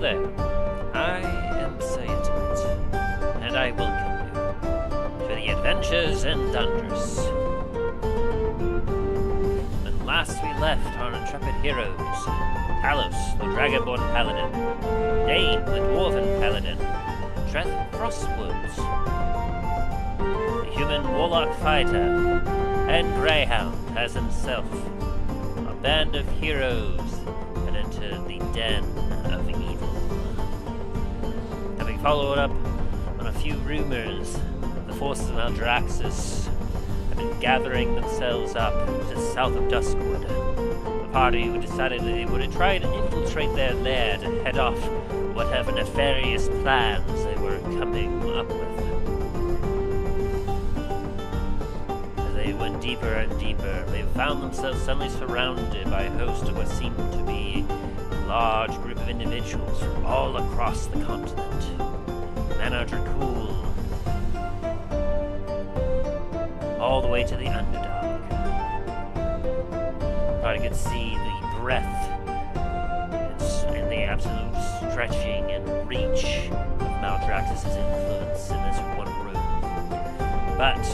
there. I am Sayatid, and I welcome you to the adventures in Dundras. When last we left our intrepid heroes, Talos, the dragonborn paladin, Dain, the dwarven paladin, Treth Frostwoods, the human warlock fighter, and Greyhound as himself, a band of heroes that entered the den of evil. Having followed up on a few rumors, the forces of Maldraxxus have been gathering themselves up just south of Duskwood. The party who decided that they would try to infiltrate their lair to head off whatever nefarious plans they were coming up with. As they went deeper and deeper, they found themselves suddenly surrounded by a host of what seemed to be a large group of individuals from all across the continent. Manor Dracul, all the way to the Underdark. I could see the breadth and the absolute stretching and reach of Maldraxxus' influence in this one room. But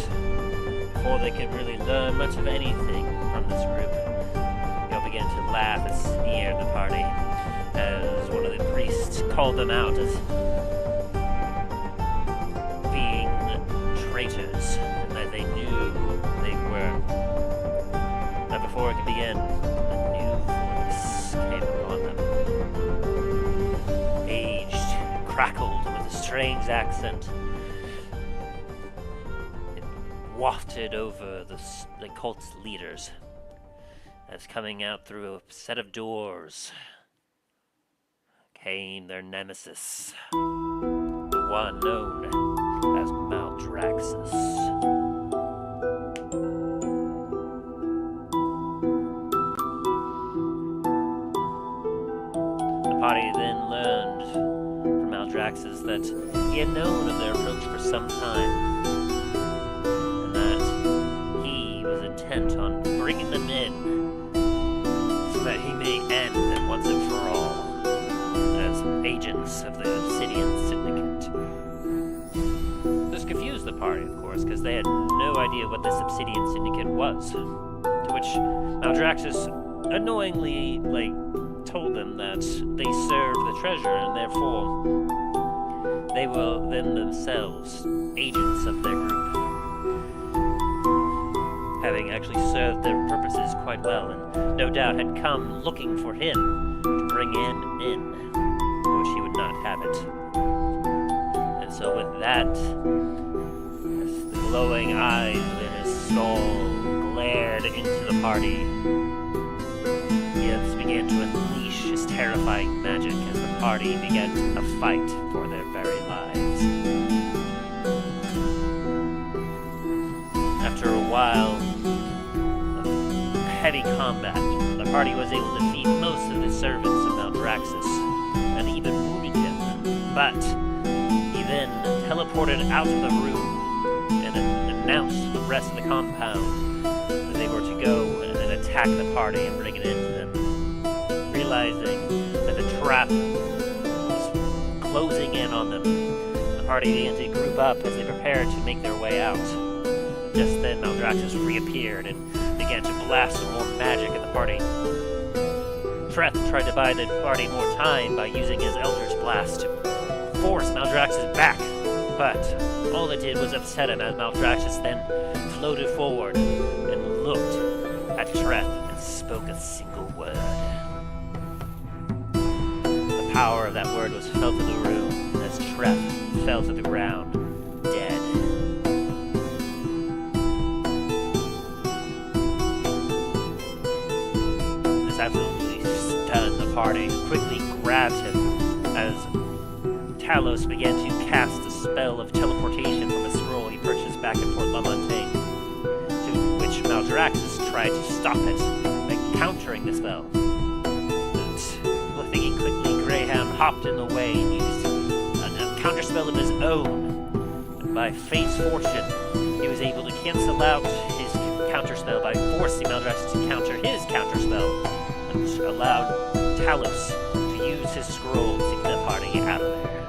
before they could really learn much of anything from this group, they all began to laugh and sneer the party as one of the priests called them out as being traitors, and that they knew who they were. But before it could begin, a new voice came upon them. Aged, crackled with a strange accent. It wafted over the cult's leaders as coming out through a set of doors came their nemesis, the one known as Maldraxxus. The party then learned from Maldraxxus that he had known of their approach for some time, and that he was intent on bringing them in so that he may end them once and for all as agents of the Obsidian Syndicate. This confused the party, of course, because they had no idea what this Obsidian Syndicate was, to which Maldraxxus annoyingly, told them that they served the treasure, and therefore they were then themselves agents of their group, having actually served their purposes quite well, and no doubt had come looking for him to bring him in, which he would not have it. And so with that, as the glowing eyes within his skull glared into the party, he began to unleash his terrifying magic as the party began a fight for their very lives. After a while of heavy combat, the party was able to defeat most of the servants of Maldraxxus, and even wounded him. But he then teleported out of the room and announced to the rest of the compound that they were to go and attack the party and bring it into them. Realizing that the trap was closing in on them, the party began to group up as they prepared to make their way out. Just then, Maldraxxus reappeared and began to blast some more magic at the party. Treth tried to buy the party more time by using his Eldritch blast to force Maldraxxus back, but all it did was upset him as Maldraxxus then floated forward and looked at Treth and spoke a single word. The power of that word was felt in the room as Treth fell to the ground, dead. This absolutely stunned the party, who quickly grabbed him as Talos began to cast a spell of teleportation from a scroll he purchased back in Port LaMontagne, to which Maldraxxus tried to stop it by countering the spell. Thinking quickly, Greyhound hopped in the way and used a counterspell of his own. And by fate's fortune, he was able to cancel out his counterspell by forcing Maldraxxus to counter his counterspell, which allowed Talos to use his scroll to get the party out of there.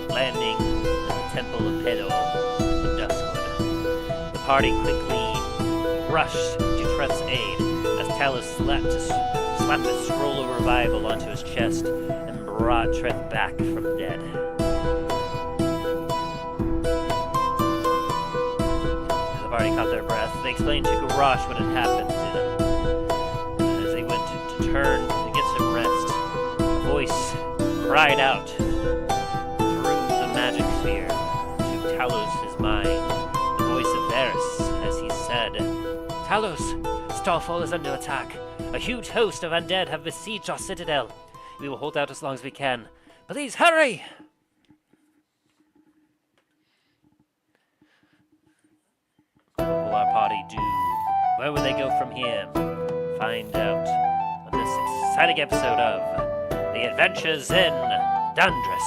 Landing in the temple of Pedo in Duskwood, the party quickly rushed to Treth's aid as Talos slapped a scroll of revival onto his chest and brought Treth back from the dead. As the party caught their breath, they explained to Garrosh what had happened to them. And as they went to turn to get some rest, a voice cried out through the magic sphere to Talos' mind, the voice of Varys, as he said, "Talos, Starfall is under attack. A huge host of undead have besieged our citadel. We will hold out as long as we can. Please hurry!" What will our party do? Where will they go from here? Find out on this exciting episode of The Adventures in Dundras.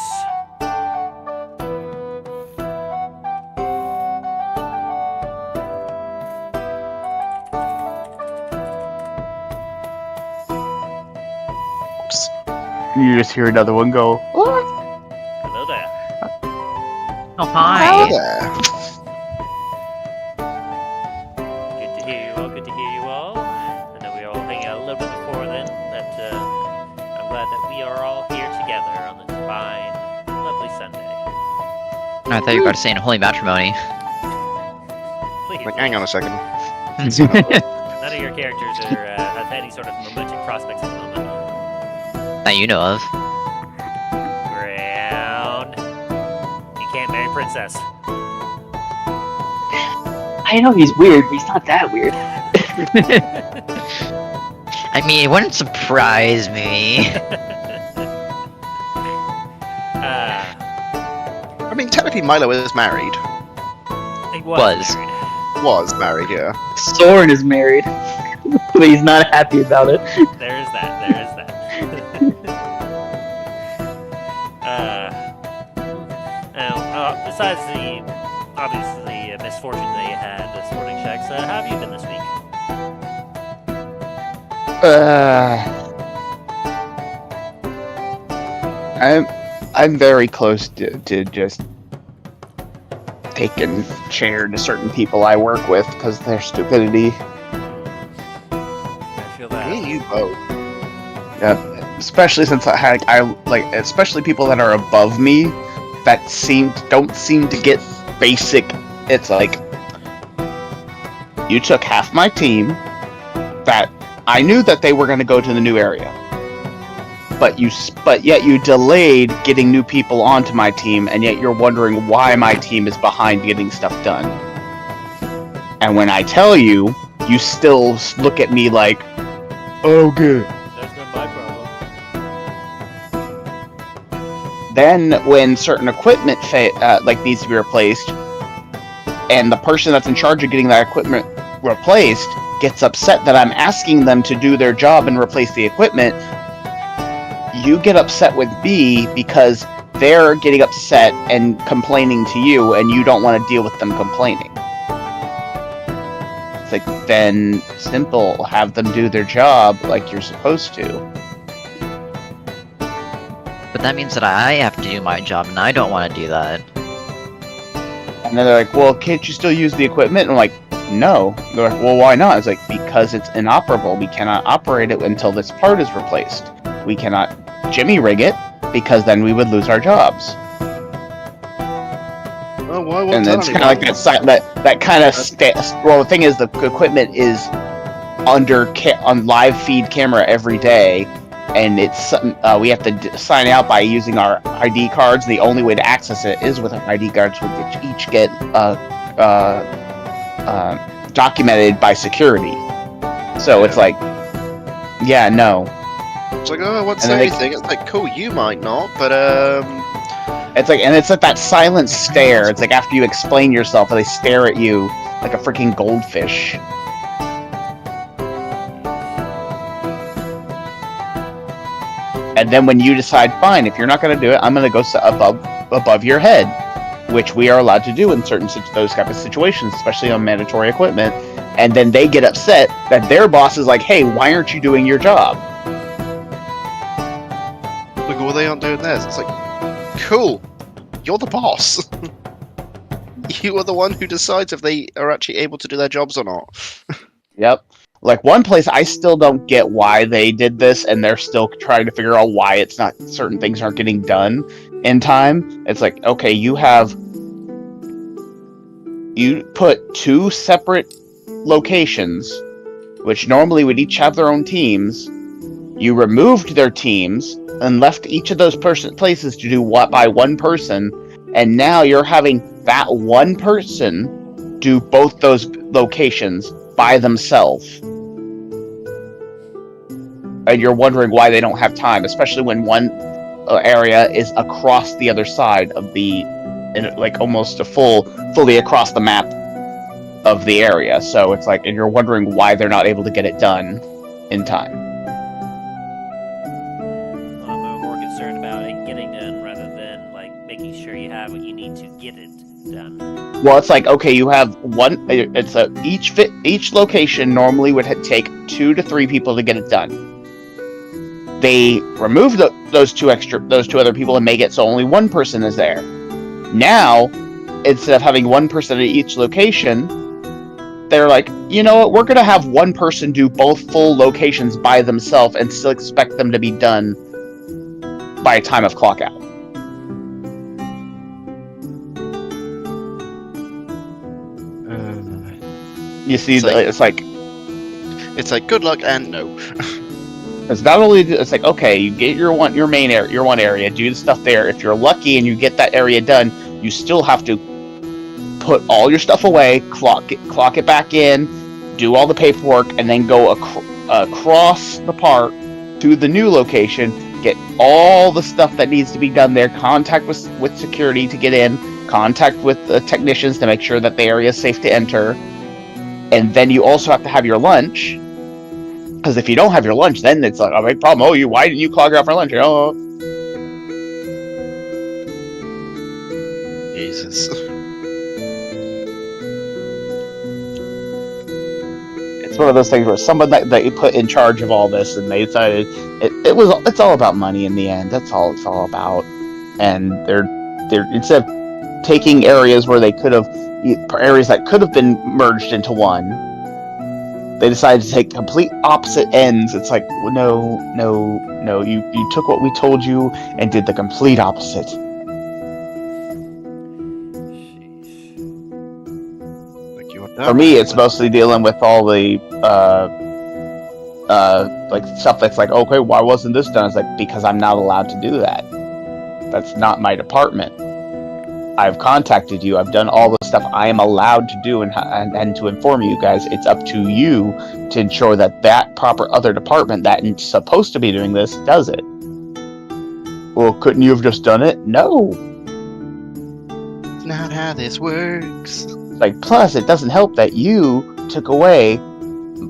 You just hear another one go, "What?" Hello there. Oh, hi. Hello there. Good to hear you all. Good to hear you all. I know we were all hanging out a little bit before then, but I'm glad that we are all here together on this fine, lovely Sunday. I thought you were about to say in holy matrimony. Please. Like, hang on a second. None of your characters are have any sort of romantic prospects at the moment. That you know of. Greyhound. You can't marry princess. I know he's weird, but he's not that weird. I mean, it wouldn't surprise me. I mean, technically Milo is married. He Was. married. Was married, yeah. Soren is married, but he's not happy about it. There is that. There is that. Besides the obviously misfortune that you had, the sporting checks, how have you been this week? I'm very close to just taking share to certain people I work with because of their stupidity. I feel that. Me and you both. Yeah, especially since especially people that are above me that don't seem to get basic. It's like you took half my team that I knew that they were going to go to the new area, but yet you delayed getting new people onto my team, and yet you're wondering why my team is behind getting stuff done. And when I tell you, you still look at me like, "Oh, good." That's not my problem. Then, when certain equipment needs to be replaced, and the person that's in charge of getting that equipment replaced gets upset that I'm asking them to do their job and replace the equipment, you get upset with me because they're getting upset and complaining to you, and you don't want to deal with them complaining. It's like, then simple, have them do their job like you're supposed to. But that means that I have to do my job, and I don't want to do that. And then they're like, "Well, can't you still use the equipment?" And I'm like, "No." They're like, "Well, why not?" It's like, because it's inoperable. We cannot operate it until this part is replaced. We cannot jimmy rig it, because then we would lose our jobs. Oh, why? And it's kind of like that kind of well, the thing is, the equipment is on live feed camera every day, and it's we have to sign out by using our ID cards. The only way to access it is with our ID cards, which each get documented by security. So it's like, yeah, no. It's like, oh, what's And then anything? It's like, cool, you might not, but It's like, and it's like that silent stare. It's like after you explain yourself, they stare at you like a freaking goldfish. And then when you decide, fine, if you're not going to do it, I'm going to go above your head. which we are allowed to do in certain those type of situations, especially on mandatory equipment. And then they get upset that their boss is like, "Hey, why aren't you doing your job?" Like, well, they aren't doing theirs. It's like, cool. You're the boss. You are the one who decides if they are actually able to do their jobs or not. Yep. Like one place I still don't get why they did this, and they're still trying to figure out why it's not certain things aren't getting done in time. It's like, okay, you put 2 separate locations, which normally would each have their own teams. You removed their teams and left each of those places to do what by one person, and now you're having that one person do both those locations by themselves. And you're wondering why they don't have time, especially when one area is across the other side of like almost fully across the map of the area. So it's like, and you're wondering why they're not able to get it done in time. I'm more concerned about it getting done rather than like making sure you have what you need to get it done. Well, it's like, okay, you have one. Each location normally would take 2 to 3 people to get it done. They remove those two other people and make it so only one person is there. Now, instead of having one person at each location, they're like, you know what? We're gonna have one person do both full locations by themselves and still expect them to be done by time of clock out. You see, it's like good luck and no. It's not only, it's like, okay, you get your one area, do the stuff there. If you're lucky and you get that area done, you still have to put all your stuff away, clock it back in, do all the paperwork, and then go across the park to the new location, get all the stuff that needs to be done there, contact with security to get in, contact with the technicians to make sure that the area is safe to enter, and then you also have to have your lunch. Because if you don't have your lunch, then it's like a big problem. Oh, why didn't you clock out for lunch? Oh, Jesus. It's one of those things where someone that you put in charge of all this, and they decided it's all about money in the end. That's all it's all about. And they're instead of taking areas that could have been merged into one. They decided to take complete opposite ends. It's like, no, you took what we told you and did the complete opposite. For me, it's mostly dealing with all the like stuff that's like, okay, why wasn't this done? It's like, because I'm not allowed to do that. That's not my department. I've contacted you. I've done all the stuff I am allowed to do, and to inform you guys, it's up to you to ensure that proper other department that is supposed to be doing this does it. Well, couldn't you have just done it? No. It's not how this works. Like, plus, it doesn't help that you took away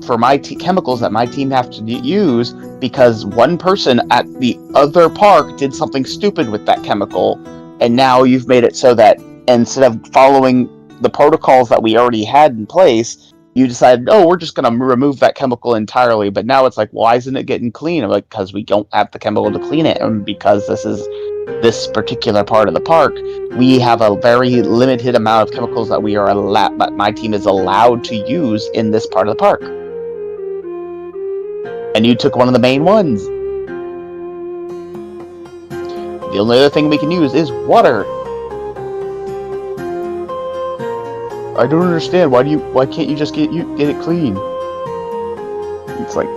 for my chemicals that my team have to use because one person at the other park did something stupid with that chemical. And now you've made it so that instead of following the protocols that we already had in place, you decided, oh, we're just going to remove that chemical entirely. But now it's like, why isn't it getting clean? I'm like, because we don't have the chemical to clean it. And because this is this particular part of the park, we have a very limited amount of chemicals that my team is allowed to use in this part of the park. And you took one of the main ones. The only other thing we can use is water. I don't understand. Why can't you just get it clean? It's like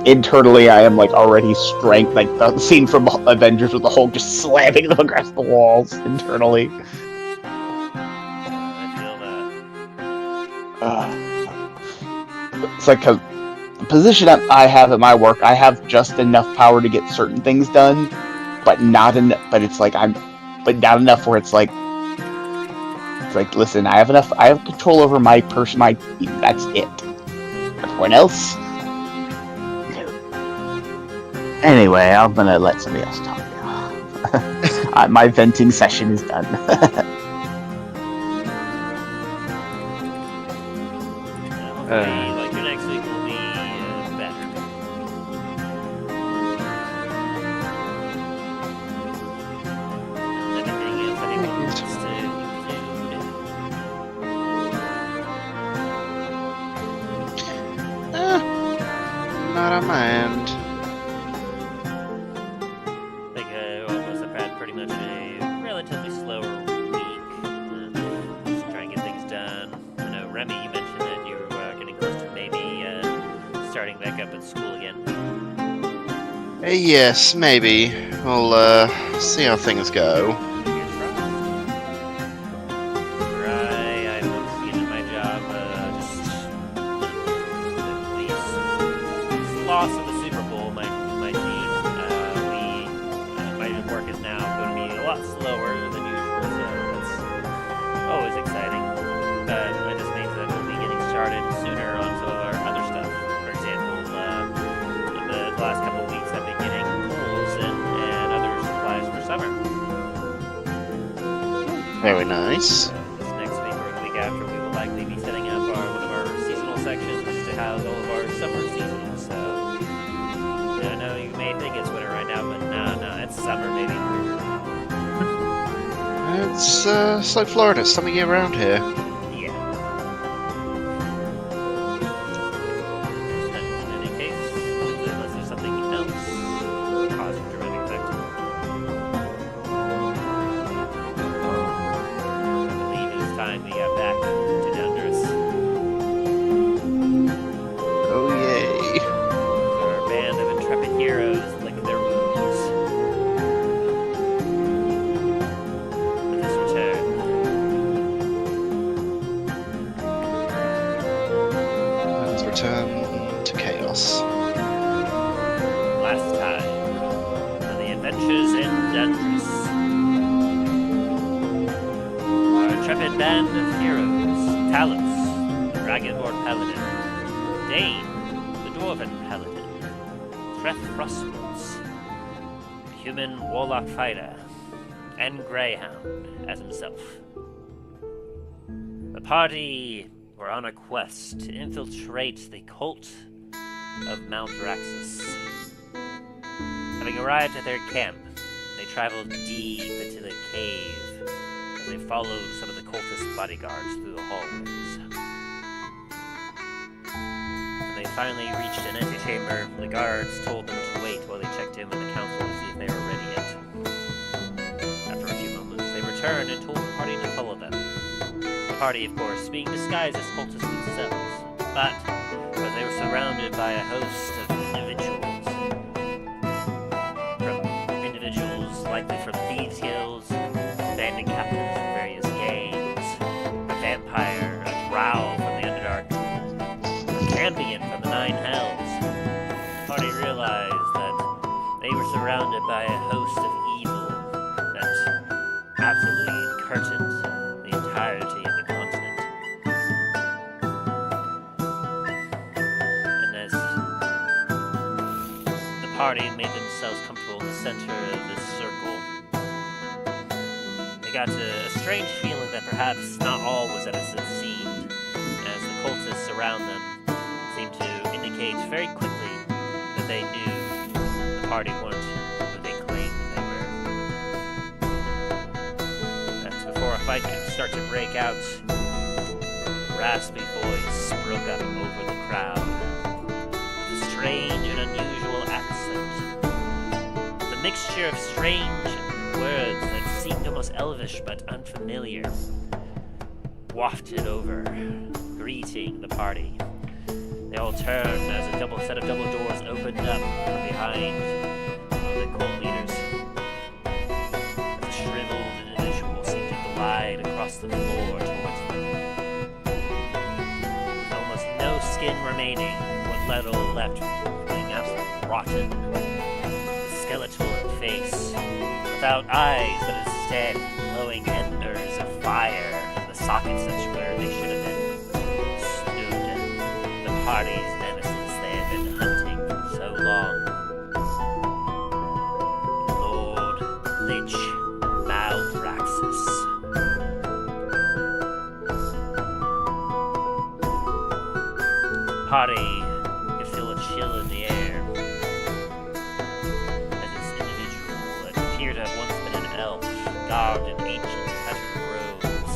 internally, I am like already strength, like the scene from Avengers with the Hulk just slamming them across the walls internally. I feel that. It's like, because the position that I have at my work, I have just enough power to get certain things done. But not enough. But it's like not enough where it's like, listen, I have enough. I have control over my team. That's it. Everyone else. No. Anyway, I'm gonna let somebody else talk now. My venting session is done. Hopefully, your next week will be better. And anything else anyone wants to include? Not on my end. I think all of us have had pretty much a relatively slower week. Just trying to get things done. I know, Remy, you mentioned that you were getting close to maybe starting back up at school again. Yes, maybe. We'll see how things go. Fingers crossed. Right, I once again in my job, just the loss of the Super Bowl, my team, my work is now going to be a lot slower than usual, so that's always exciting. But that just means that we'll be getting started sooner on some of our other stuff. For example, the last couple of weeks I've been getting tools and other supplies for summer. Very nice. This next week or the week after, we will likely be setting up one of our seasonal sections to house all of our summer seasons. So, I know you may think it's winter right now, but no, it's summer, baby. It's like Florida, summer year round here. Yeah. And in any case, unless there's something else causing direct effect, I believe it is time we got back to Dundras. Oh yay. Our band of intrepid heroes lick their wounds. With this return, Let's return to chaos. last time on the adventures in Dundras. Our intrepid band of heroes: Talos, the dragonborn paladin; Dain, the dwarven paladin; Treth Frostwoods, the human warlock fighter; and Greyhound as himself. The party were on a quest to infiltrate the cult of Maldraxxus. Having arrived at their camp, they traveled deep into the cave as they followed some of the cultist bodyguards through the hallways. When they finally reached an antechamber, the guards told them to wait while they checked in with the council to see if they were ready yet. After a few moments, they returned and told the party to follow them. The party, of course, being disguised as cultists themselves, but because they were surrounded by a host of individuals, likely from thieves' guilds, bandit captains from various gangs, a vampire, a drow from the Underdark, a champion from the Nine Hells. The party realized that they were surrounded by a host of evil that absolutely curtained the entirety of the continent. And as the party made themselves comfortable in the center of this circle, they got a strange feeling that perhaps not all was as it seemed, as the cultists around them seemed to indicate very quickly that they knew the party weren't who they claimed they were. And before a fight could start to break out, a raspy voice broke up over the crowd with a strange and unusual accent. The mixture of strange words that seemed almost elvish but unfamiliar wafted over, greeting the party. They all turned as a set of double doors opened up from behind the cult leaders. As a shriveled individual seemed to glide across the floor towards them. With almost no skin remaining, what little left being absolutely rotten. The skeletal face, without eyes, but instead glowing embers of fire in the sockets that's where they should have been, stood the party's nemesis they had been hunting for so long. Lord Lich Maldraxxus. elf, garbed in ancient tattered robes,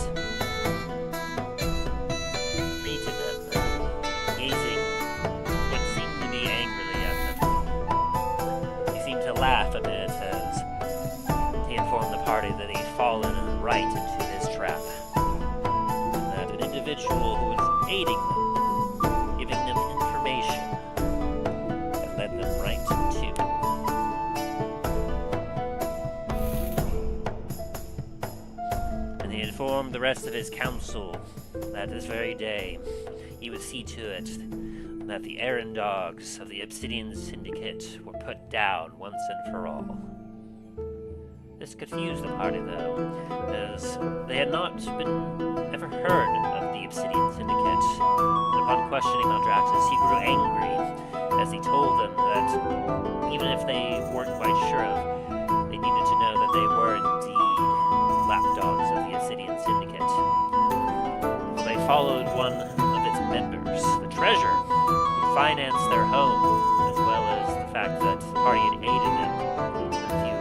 greeted them, gazing what seemed to be angrily at them. He seemed to laugh a bit as he informed the party that he'd fallen right into his trap. That an individual who was aiding them, giving them information, had led them right to. And he informed the rest of his council that this very day he would see to it that the errand dogs of the Obsidian Syndicate were put down once and for all. This confused the party, though, as they had not ever heard of the Obsidian Syndicate. And upon questioning Maldraxxus, he grew angry as he told them that even if they weren't quite sure of, they needed to know that they were indeed lapdogs of the Obsidian Syndicate. They followed one of its members, the Treasure, who financed their home, as well as the fact that the party had aided them with a few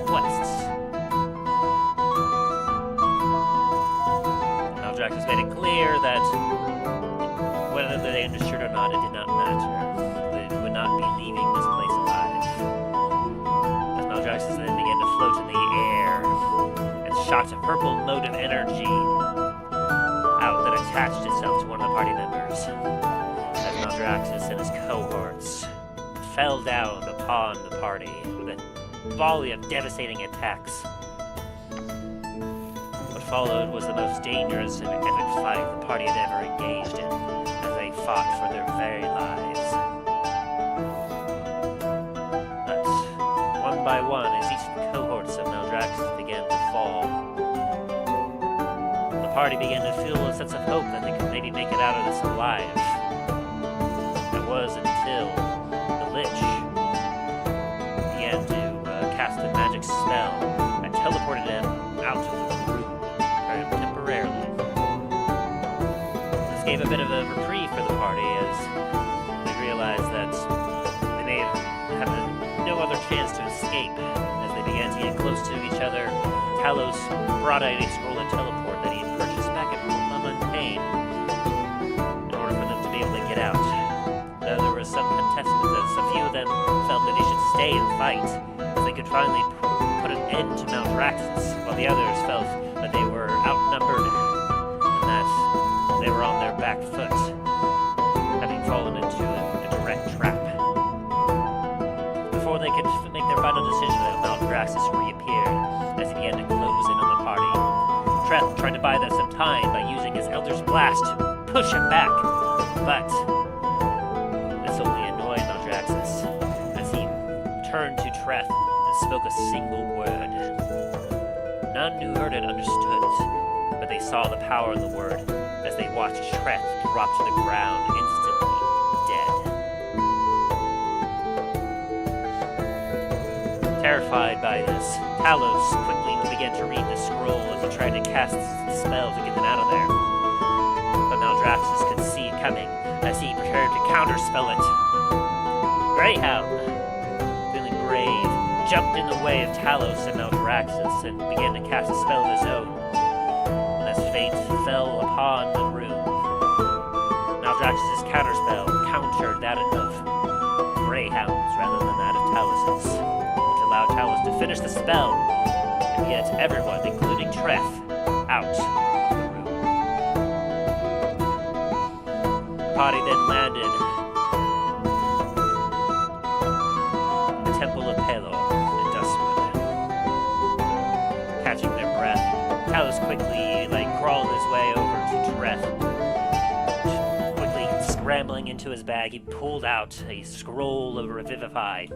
quests. Maldraxxus made it clear that whether they understood or not, it did not matter. They would not be leaving this place alive. As Maldraxxus then began to float in the air and shot a purple mote of energy out that attached itself to one of the party members. As Maldraxxus and his cohorts fell down upon the party with a volley of devastating attacks. What followed was the most dangerous and epic fight the party had ever engaged in, as they fought for their very lives. But one by one, as each of the cohorts of Maldraxxus began to fall, the party began to feel a sense of hope that they could maybe make it out of this alive. It was until the Lich began to cast a magic spell that teleported him out of the room temporarily. This gave a bit of a reprieve for the party as they realized that they may have no other chance to escape. As they began to get close to each other, Talos brought out a scroll of teleport that he had purchased back at Pain in order for them to be able to get out. Though there were some contestants, as a few of them felt that they should stay and fight, as they could finally put an end to Maldraxxus, while the others felt that they were outnumbered and that they were on their back foot, having fallen into a direct trap. Before they could make their final decision, Maldraxxus reappeared as he began to close in on the party. Treth tried to buy them some time by using his Eldritch Blast to push him back, but this only annoyed Maldraxxus as he turned to Treth and spoke a single word. None who heard it understood it, but they saw the power of the word as they watched Treth drop to the ground instantly dead. Terrified by this, Talos quickly began to read the scroll as he tried to cast the spell to get them out of there. But Maldraxxus could see it coming as he prepared to counterspell it. Greyhound, feeling brave, jumped in the way of Talos and Maldraxxus and began to cast a spell of his own. And as fate fell upon the room, Maldraxxus' counterspell countered that of Greyhound's rather than that of Talos's, which allowed Talos to finish the spell and get everyone, including Treth, out of the room. The party then landed in the Temple of Pelo in Duskwood. Catching their breath, Talos quickly crawled his way over to Treth. Quickly scrambling into his bag, he pulled out a scroll of Revivify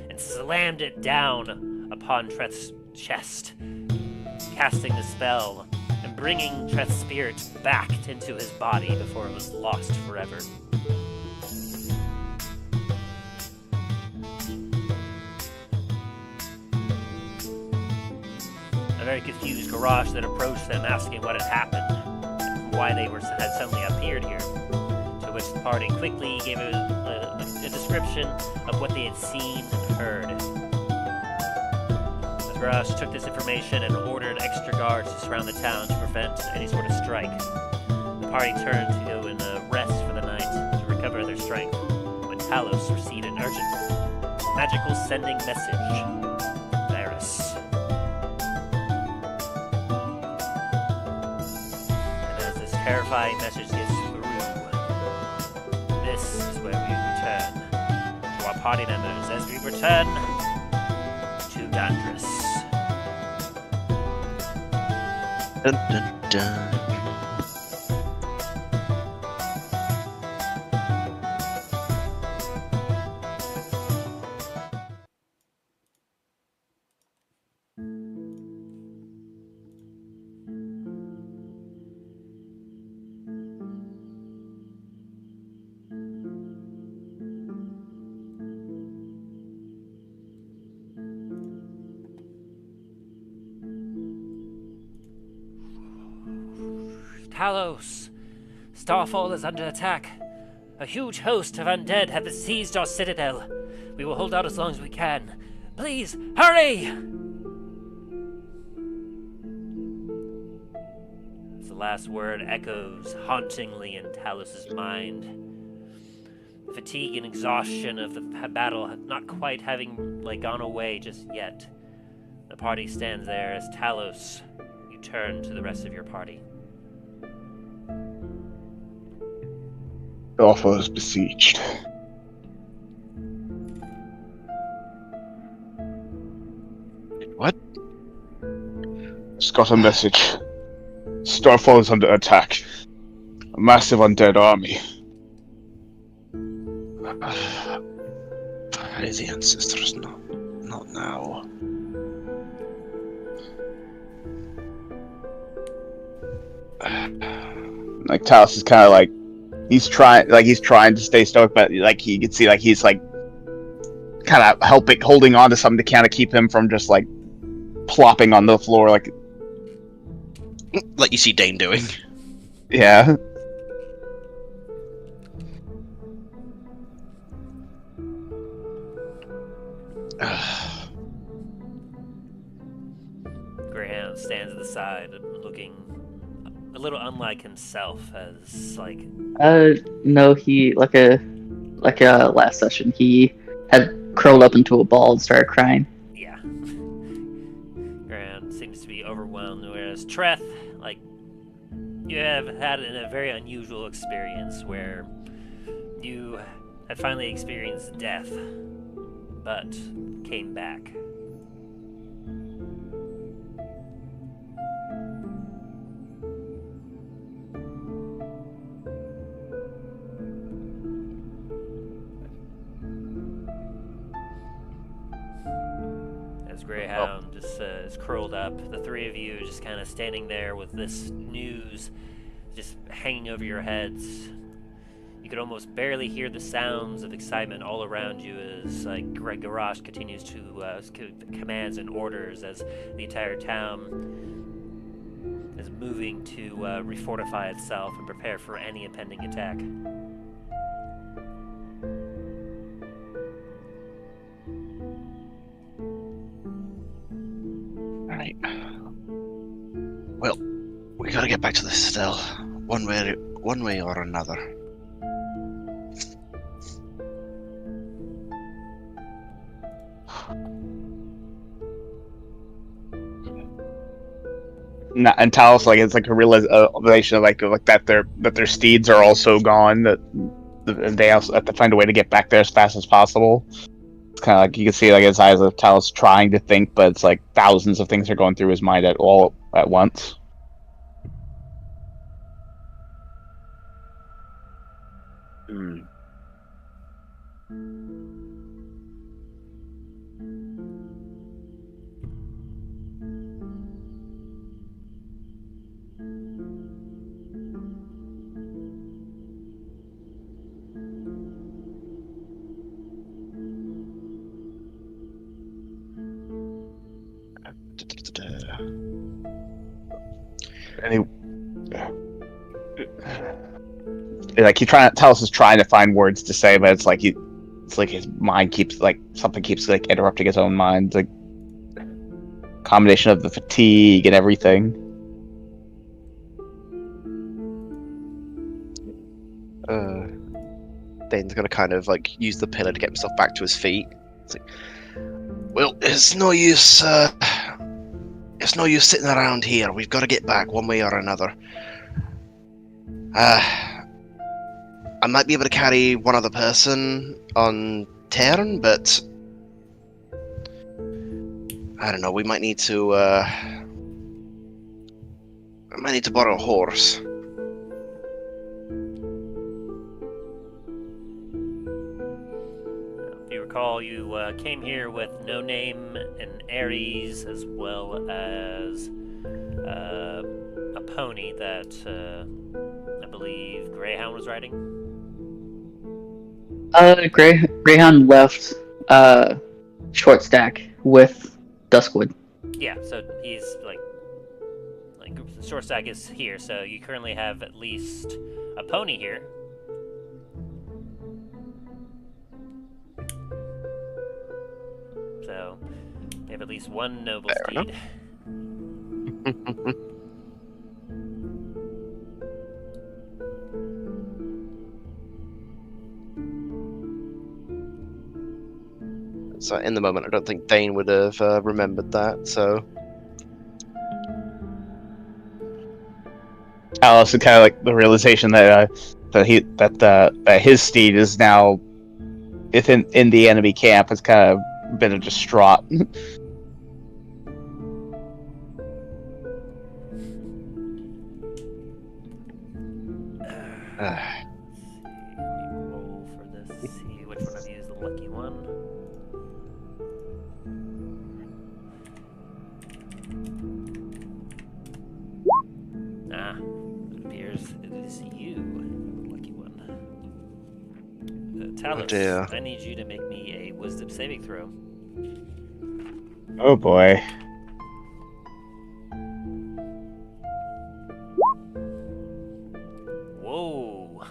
and slammed it down upon Treth's chest, casting the spell and bringing Treth's spirit back into his body before it was lost forever. A very confused Garage that approached them asking what had happened and why they had suddenly appeared here, to which the party quickly gave a description of what they had seen and heard. As Gruff took this information and ordered extra guards to surround the town to prevent any sort of strike. The party turned to go and rest for the night to recover their strength when Talos received an urgent magical sending message. Varus. And as this terrifying message gets through, this is where we return to our party members as we return to Dundras. Dun, dun, dun. Talos! Starfall is under attack. A huge host of undead have besieged our citadel. We will hold out as long as we can. Please, hurry! As the last word echoes hauntingly in Talos' mind. Fatigue and exhaustion of the battle not quite having gone away just yet. The party stands there as Talos, you turn to the rest of your party. Starfall is besieged. What? Just got a message. Starfall is under attack. A massive undead army. Pray the ancestors, not now. Like Talos is kind of like he's trying to stay stoic, but you can see he's kind of holding on to something to kind of keep him from just plopping on the floor like you see Dain doing. Yeah. Greyhound stands at the side, looking a little unlike himself, as No, he like a last session he had curled up into a ball and started crying. Yeah. Greyhound seems to be overwhelmed, whereas Treth, you have had a very unusual experience where you had finally experienced death, but came back. Greyhound just is curled up. The three of you just kind of standing there with this news just hanging over your heads. You could almost barely hear the sounds of excitement all around you as Garrosh continues to commands and orders as the entire town is moving to refortify itself and prepare for any impending attack. Right. Well, we gotta get back to the citadel, one way or another. And Talos it's a realization of that their steeds are also gone. That they also have to find a way to get back there as fast as possible. It's kind of you can see his eyes of Talos trying to think, but it's thousands of things are going through his mind at once. Hmm. And Talos is trying to find words to say, but it's his mind keeps something keeps interrupting his own mind. combination of the fatigue and everything. Dain's gonna kind of like use the pillar to get himself back to his feet. It's like, well, it's no use. It's no use sitting around here. We've got to get back one way or another. I might be able to carry one other person on Terran, but I don't know. We might need to. I might need to borrow a horse. If you recall, you came here with No Name and Ares, as well as a pony that I believe Greyhound was riding. Greyhound left short stack with Duskwood. Yeah, so he's like short stack is here, so you currently have at least a pony here. So you have at least one noble Fair steed. So in the moment, I don't think Dain would have remembered that. So Talos is kind of like the realization that his steed is now in the enemy camp has kind of been distraught. Roll for this. See which one of you is the lucky one. It appears it is you, the lucky one. Talos, dear. I need you to make me a wisdom saving throw. Oh boy. Whoa.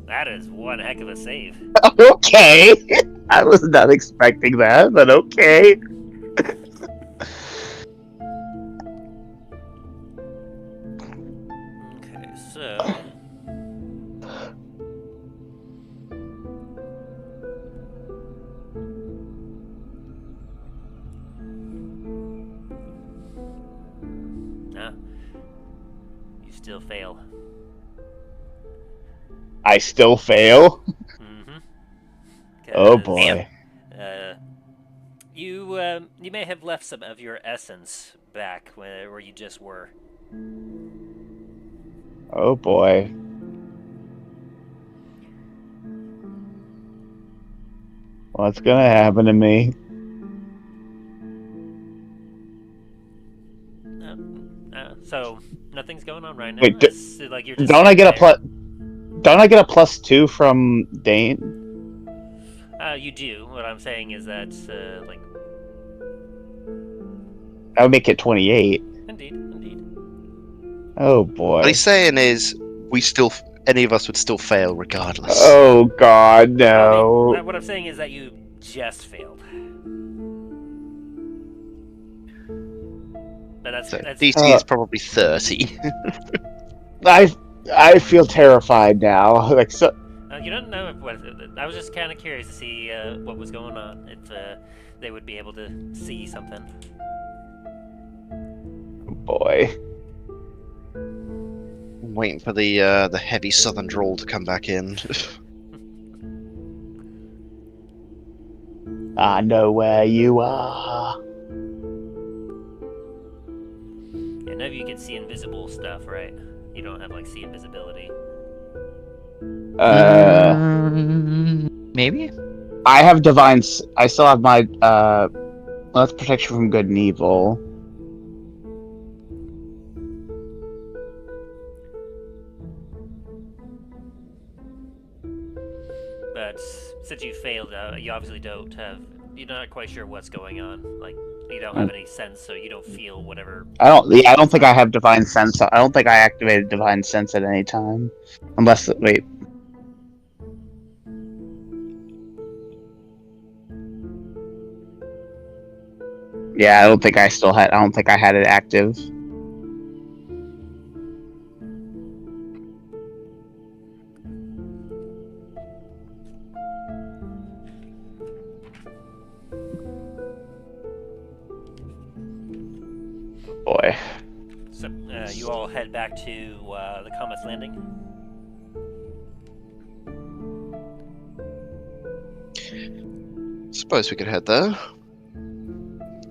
That is one heck of a save. Okay. I was not expecting that, but okay. Okay, so you still fail. I still fail. Mm-hmm. Oh boy. You may have left some of your essence back where you just were. Oh boy. What's gonna happen to me? So nothing's going on right now. Wait, It's like you're just Don't I get a sitting there. Don't I get a +2 from Dain? You do. What I'm saying is that like That would make it 28. indeed. Oh boy. what he's saying is, any of us would still fail regardless. Oh god, I no. mean, what I'm saying is that you just failed. But that's So DC is probably 30. I feel terrified now. Like so. you don't know what. I was just kind of curious to see what was going on. If they would be able to see something. Boy. I'm waiting for the heavy southern drawl to come back in. I know where you are. Yeah, none of you can see invisible stuff, right? You don't have like see invisibility. Maybe? I have I still have my that's protection from good and evil. But since you failed, you obviously don't have. You're not quite sure what's going on. Like you don't have any sense, so you don't feel whatever. I don't think I have divine sense. I don't think I activated divine sense at any time. Unless wait. Yeah, I don't think I still had. I don't think I had it active. Boy. So you all head back to the Comet's Landing. Suppose we could head there.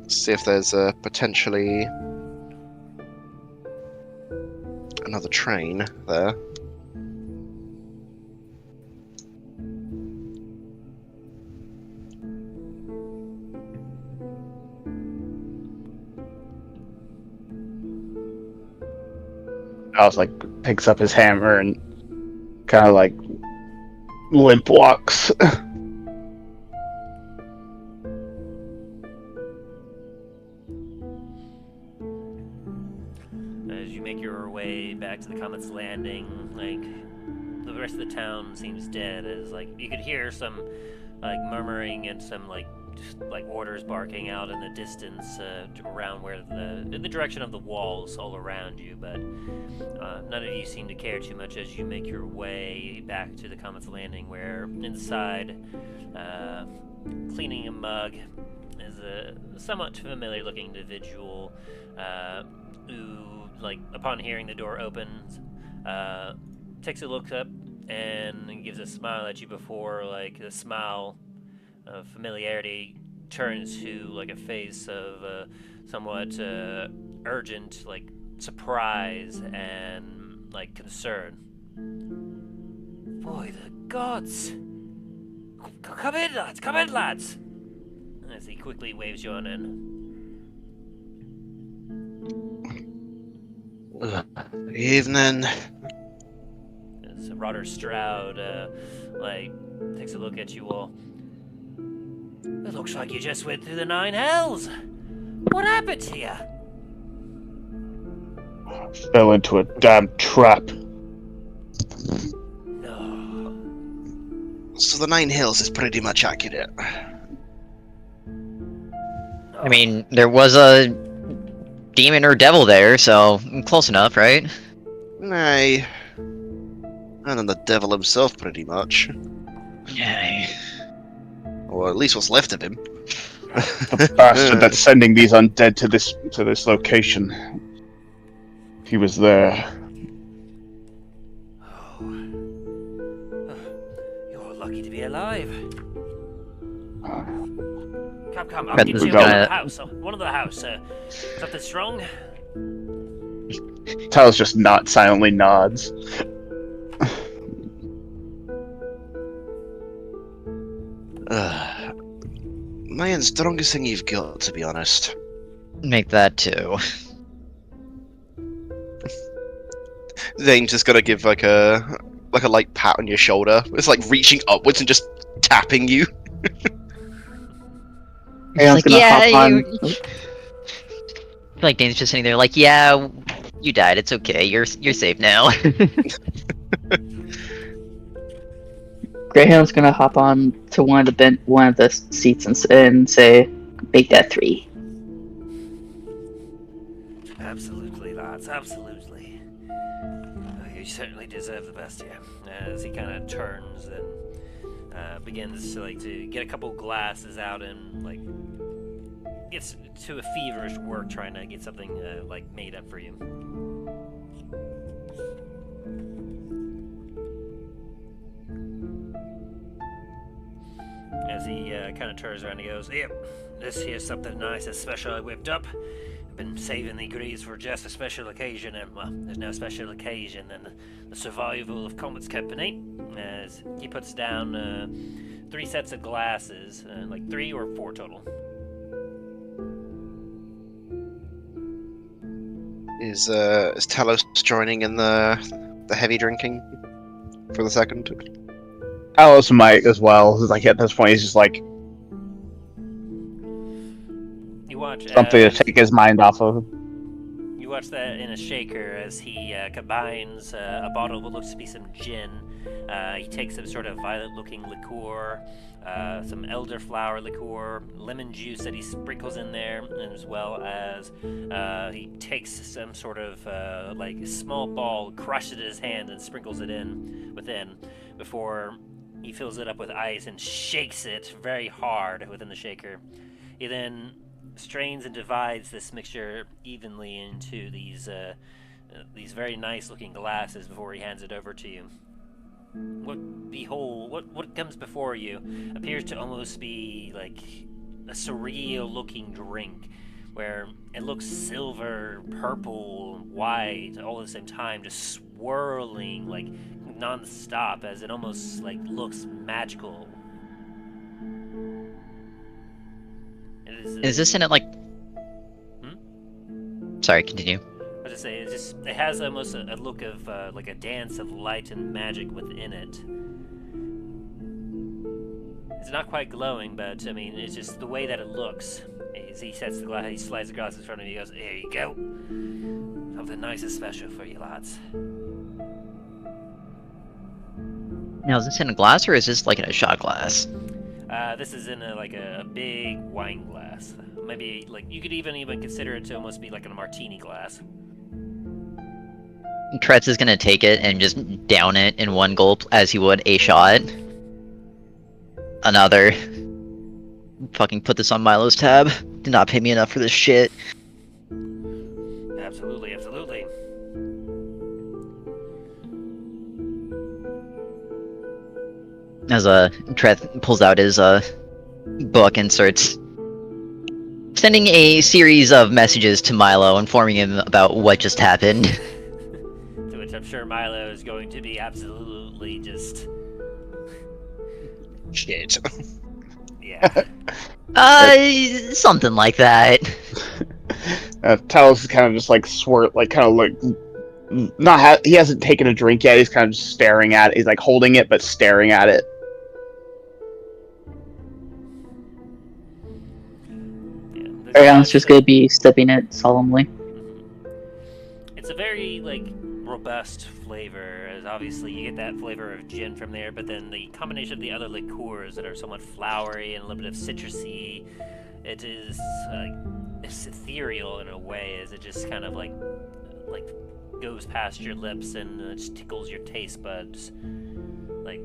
See if there's potentially another train there. Talos like picks up his hammer and kind of like limp walks. As you make your way back to the Comet's Landing, like the rest of the town seems dead. As like you could hear some like murmuring and some like just like orders barking out in the distance around where in the direction of the walls all around you, but none of you seem to care too much as you make your way back to the Comet's Landing, where inside, cleaning a mug, is a somewhat familiar-looking individual who, like, upon hearing the door opens, takes a look up and gives a smile at you before, like, the smile of familiarity turns to, like, a face of somewhat urgent, like, surprise and, like, concern. Boy, the gods! Come in, lads! Come in, lads! As he quickly waves you on in. Evening. As Rodder Stroud, like, takes a look at you all. It looks like you just went through the 9 hells! What happened to you? Fell into a damn trap. No. So the 9 hills is pretty much accurate. I mean, there was a demon or devil there, so close enough, right? Nay. And then the devil himself, pretty much. Yeah. Or at least what's left of him. The bastard that's sending these undead to this location. He was there. Oh. You're lucky to be alive. Come, I'll But get this you guy- one of the house. One of the house. Something strong? Talos just silently nods. Man, strongest thing you've got, to be honest. Make that too. Dain's just gonna give like a light pat on your shoulder. It's like reaching upwards and just tapping you. Hey, I was Like, gonna yeah, hop on. you- Like Dane's just sitting there, like, yeah, you died. It's okay. You're safe now. Greyhound's gonna hop on to one of the seats and say, "Make that 3." Absolutely, lads. Absolutely. You certainly deserve the best here. As he kind of turns and begins to get a couple glasses out and like gets to a feverish work trying to get something like made up for you. As he kind of turns around, he goes, "Yep, this here's something nice and special I whipped up. I've been saving the grease for just a special occasion, and well, there's no special occasion than the survival of Comet's company." As he puts down 3 sets of glasses, like 3 or 4 total. Is Talos joining in the heavy drinking for the second? Talos might as well. Like at this point, he's just like You watch something to take his mind off of. You watch that in a shaker as he combines a bottle of what looks to be some gin He takes some sort of violet-looking liqueur, some elderflower liqueur, lemon juice that he sprinkles in there, as well as he takes some sort of like small ball, crushes it in his hand, and sprinkles it in within before he fills it up with ice and shakes it very hard within the shaker. He then strains and divides this mixture evenly into these very nice-looking glasses before he hands it over to you. What comes before you appears to almost be like a surreal-looking drink, where it looks silver, purple, white, all at the same time, just swirling like non-stop, as it almost like looks magical. Is this in it like? Sorry, continue. I was just saying, it has almost a look of like a dance of light and magic within it. It's not quite glowing, but I mean, it's just the way that it looks. As he sets the glass, he slides the glass in front of you. He goes, "Here you go, something nice and special for you lads." Now, is this in a glass or is this like in a shot glass? This is in a big wine glass. Maybe like you could even consider it to almost be like in a martini glass. Treth is gonna take it and just down it in one gulp as he would a shot. Another. Fucking put this on Milo's tab. Did not pay me enough for this shit. Absolutely, absolutely. As Treth pulls out his book and starts sending a series of messages to Milo, informing him about what just happened. To which I'm sure Milo is going to be absolutely just Shit. yeah. Something like that. Talos is kind of just like he hasn't taken a drink yet. He's kind of just staring at it. He's like holding it, but staring at it. Greyhound's just gonna be sipping it solemnly. It's a very like robust flavor, as obviously you get that flavor of gin from there, but then the combination of the other liqueurs that are somewhat flowery and a little bit of citrusy, it is it's ethereal in a way, as it just kind of like goes past your lips and just tickles your taste buds. Like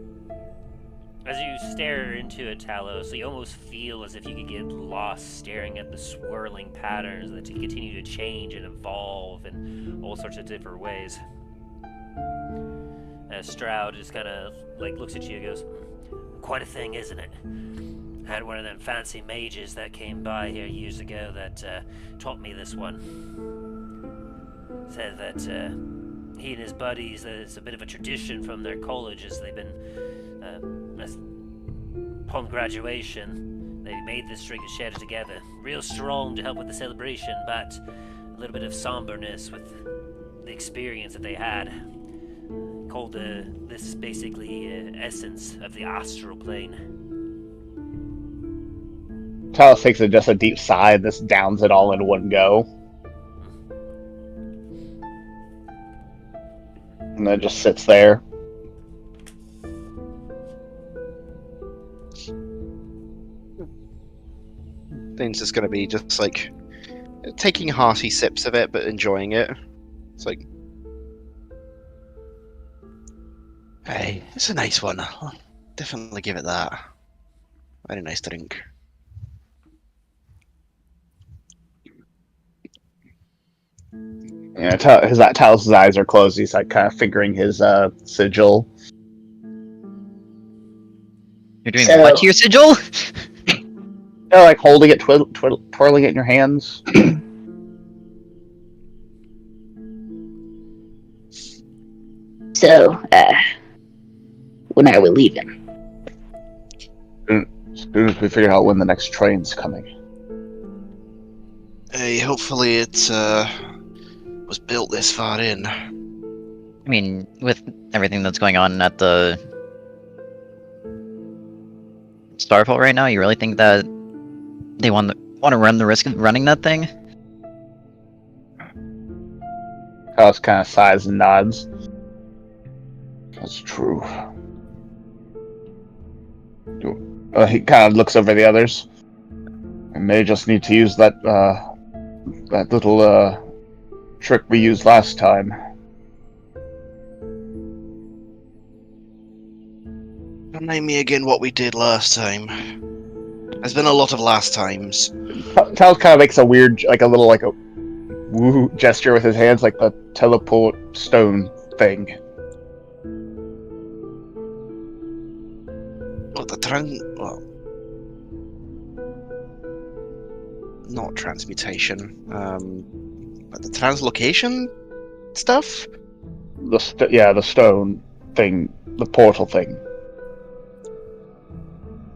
as you stare into it, Talos, you almost feel as if you could get lost staring at the swirling patterns that continue to change and evolve in all sorts of different ways. As Stroud just kind of like looks at you and goes, "Quite a thing, isn't it? Had one of them fancy mages that came by here years ago that taught me this one. Said that he and his buddies, it's a bit of a tradition from their college, as they've been upon graduation, they made this drink and shared it together. Real strong to help with the celebration, but a little bit of somberness with the experience that they had. Called this basically essence of the astral plane." Talos takes just a deep sigh. This downs it all in one go, and then just sits there. Dain's just gonna be just like taking hearty sips of it, but enjoying it. It's like, hey, it's a nice one. I'll definitely give it that. Very nice drink. Yeah, Talos' eyes are closed. He's like kind of fingering his sigil. You're doing what to your sigil? Yeah, like holding it, twirling it in your hands. So, when are we leaving? As soon as we figure out when the next train's coming. Hey, hopefully it was built this far in. I mean, with everything that's going on at the Starfall right now, you really think that they want to run the risk of running that thing? Talos kind of sighs and nods. That's true. He kind of looks over the others. I may just need to use that that little trick we used last time. Remind me again what we did last time. There's been a lot of last times. Talos kind of makes a weird, like a little, like a woo gesture with his hands, like the teleport stone thing. Well, well, not transmutation. But the translocation stuff. The stone thing, the portal thing.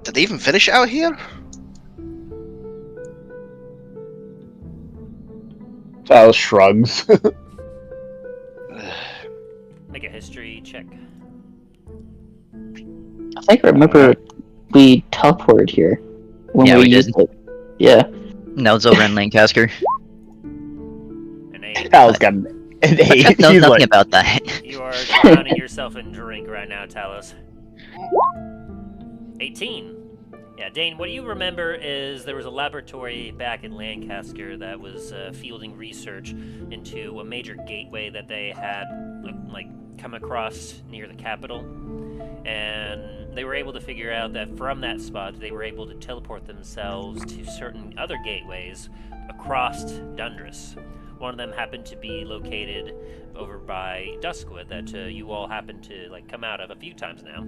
Did they even finish it out here? Talos shrugs. Make a history check. I think I remember we teleported here when Yeah, we used did. it. Yeah. No, it's over in Lancaster. An 8. Talos got an 8. Treth knows He's nothing like, about that. You are drowning yourself in drink right now, Talos. 18. Yeah, Dain, what you remember is there was a laboratory back in Lancaster that was fielding research into a major gateway that they had come across near the capital. And they were able to figure out that from that spot, they were able to teleport themselves to certain other gateways across Dundras. One of them happened to be located over by Duskwood that you all happened to come out of a few times now.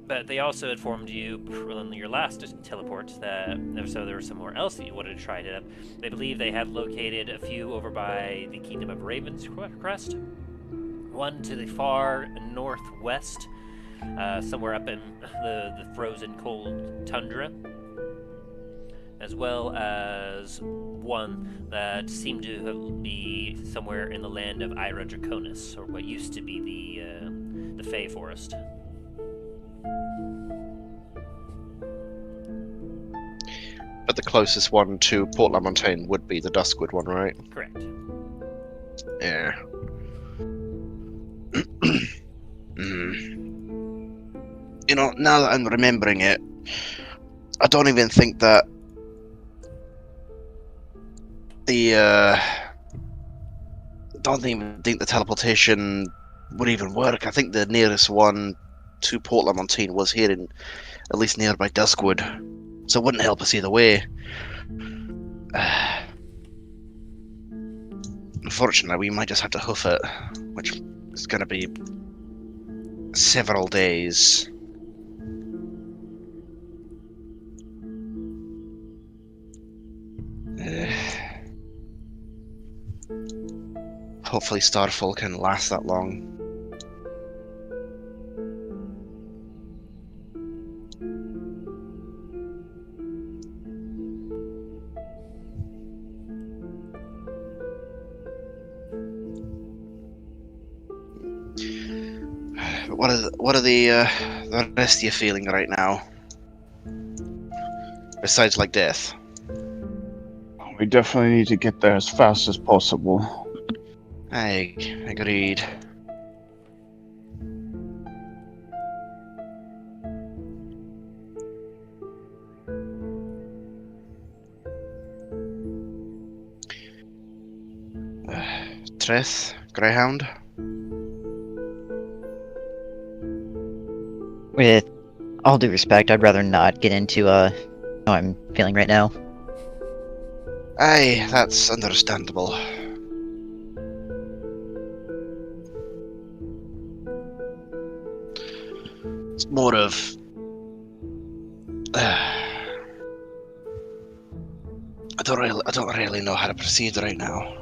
But they also informed you on your last teleport that so there was somewhere else that you wanted to try it up. They believe they had located a few over by the Kingdom of Raven's Crest, one to the far northwest, somewhere up in the frozen cold tundra, as well as one that seemed to be somewhere in the land of Ira Draconis, or what used to be the Fey Forest. But the closest one to Port La Montaigne would be the Duskwood one, right? Correct. Yeah. You know, now that I'm remembering it, I don't even think that don't even think the teleportation would even work. I think the nearest one to Port La Montaigne was here in, at least nearby Duskwood, so it wouldn't help us either way. Unfortunately, we might just have to hoof it, which is going to be several days. Hopefully Starfall can last that long. What are the rest of you feeling right now? Besides, death. we definitely need to get there as fast as possible. I agreed. Treth, Greyhound. With all due respect, I'd rather not get into how I'm feeling right now. Aye, that's understandable. It's more of I don't really know how to proceed right now.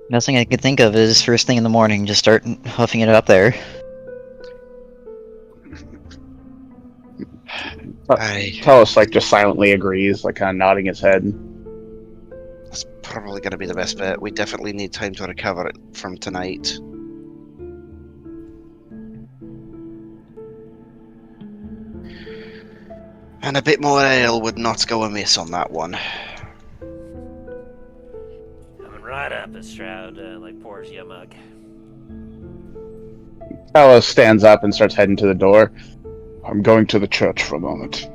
Nothing I could think of is first thing in the morning, just start huffing it up there. Talos just silently agrees, kind of nodding his head. That's probably going to be the best bet. We definitely need time to recover it from tonight. And a bit more ale would not go amiss on that one. Coming right up. as Shroud pours you a mug. Talos stands up and starts heading to the door. I'm going to the church for a moment.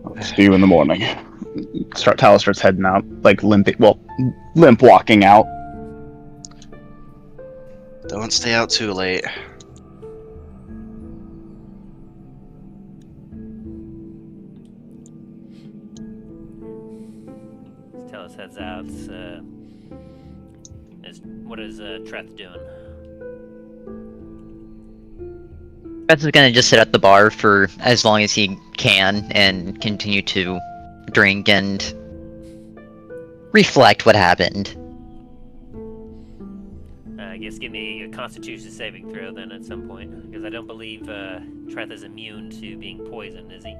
I'll see you in the morning. Talos starts heading out, limp walking out. Don't stay out too late. Talos heads out. What is Treth doing? Treth is gonna just sit at the bar for as long as he can and continue to drink and reflect what happened. I guess give me a Constitution saving throw then at some point, because I don't believe Treth is immune to being poisoned, is he?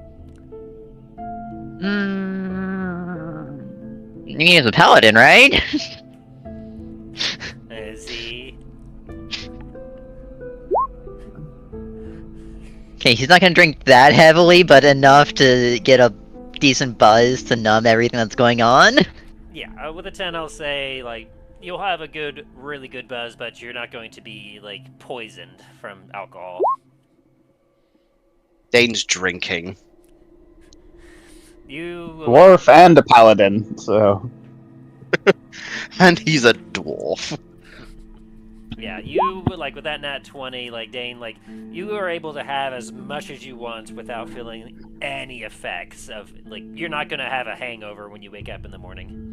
He is a paladin, right? Is he? Okay, he's not gonna drink that heavily, but enough to get a decent buzz to numb everything that's going on. Yeah, with a 10 I'll say, you'll have a really good buzz, but you're not going to be, poisoned from alcohol. Dain's drinking. Dwarf and a paladin, so... And he's a dwarf. Yeah, you, with that nat 20, Dain, you are able to have as much as you want without feeling any effects of, you're not gonna have a hangover when you wake up in the morning.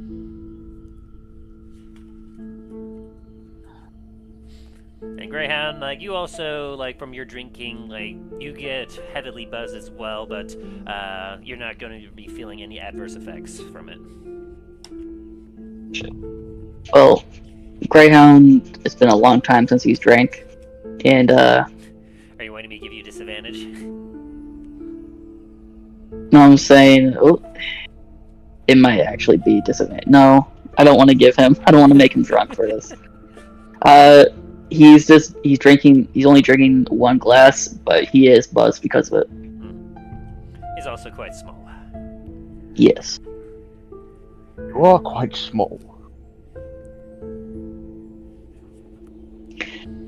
And Greyhound, you also, from your drinking, you get heavily buzzed as well, but you're not going to be feeling any adverse effects from it. Well, Greyhound, it's been a long time since he's drank, and Are you wanting me to give you disadvantage? no, I'm saying, it might actually be disadvantage. No, I don't want to give him, I don't want to make him drunk for this. He's only drinking one glass, but he is buzzed because of it. He's also quite small. Yes. You are quite small.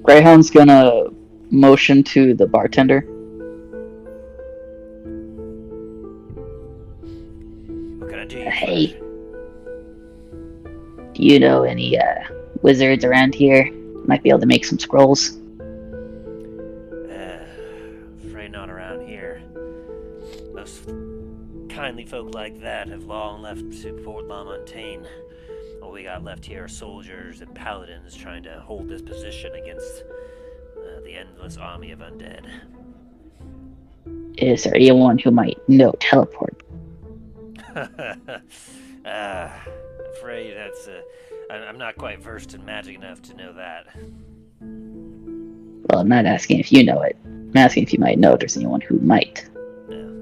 Greyhound's gonna motion to the bartender. What can I do? Hey, do you know any wizards around here? Might be able to make some scrolls. Afraid not around here. Most kindly folk like that have long left to Fort LaMontagne. All we got left here are soldiers and paladins trying to hold this position against the endless army of undead. Is there anyone who might know teleport? Afraid that's I'm not quite versed in magic enough to know that. Well, I'm not asking if you know it. I'm asking if you might know if there's anyone who might.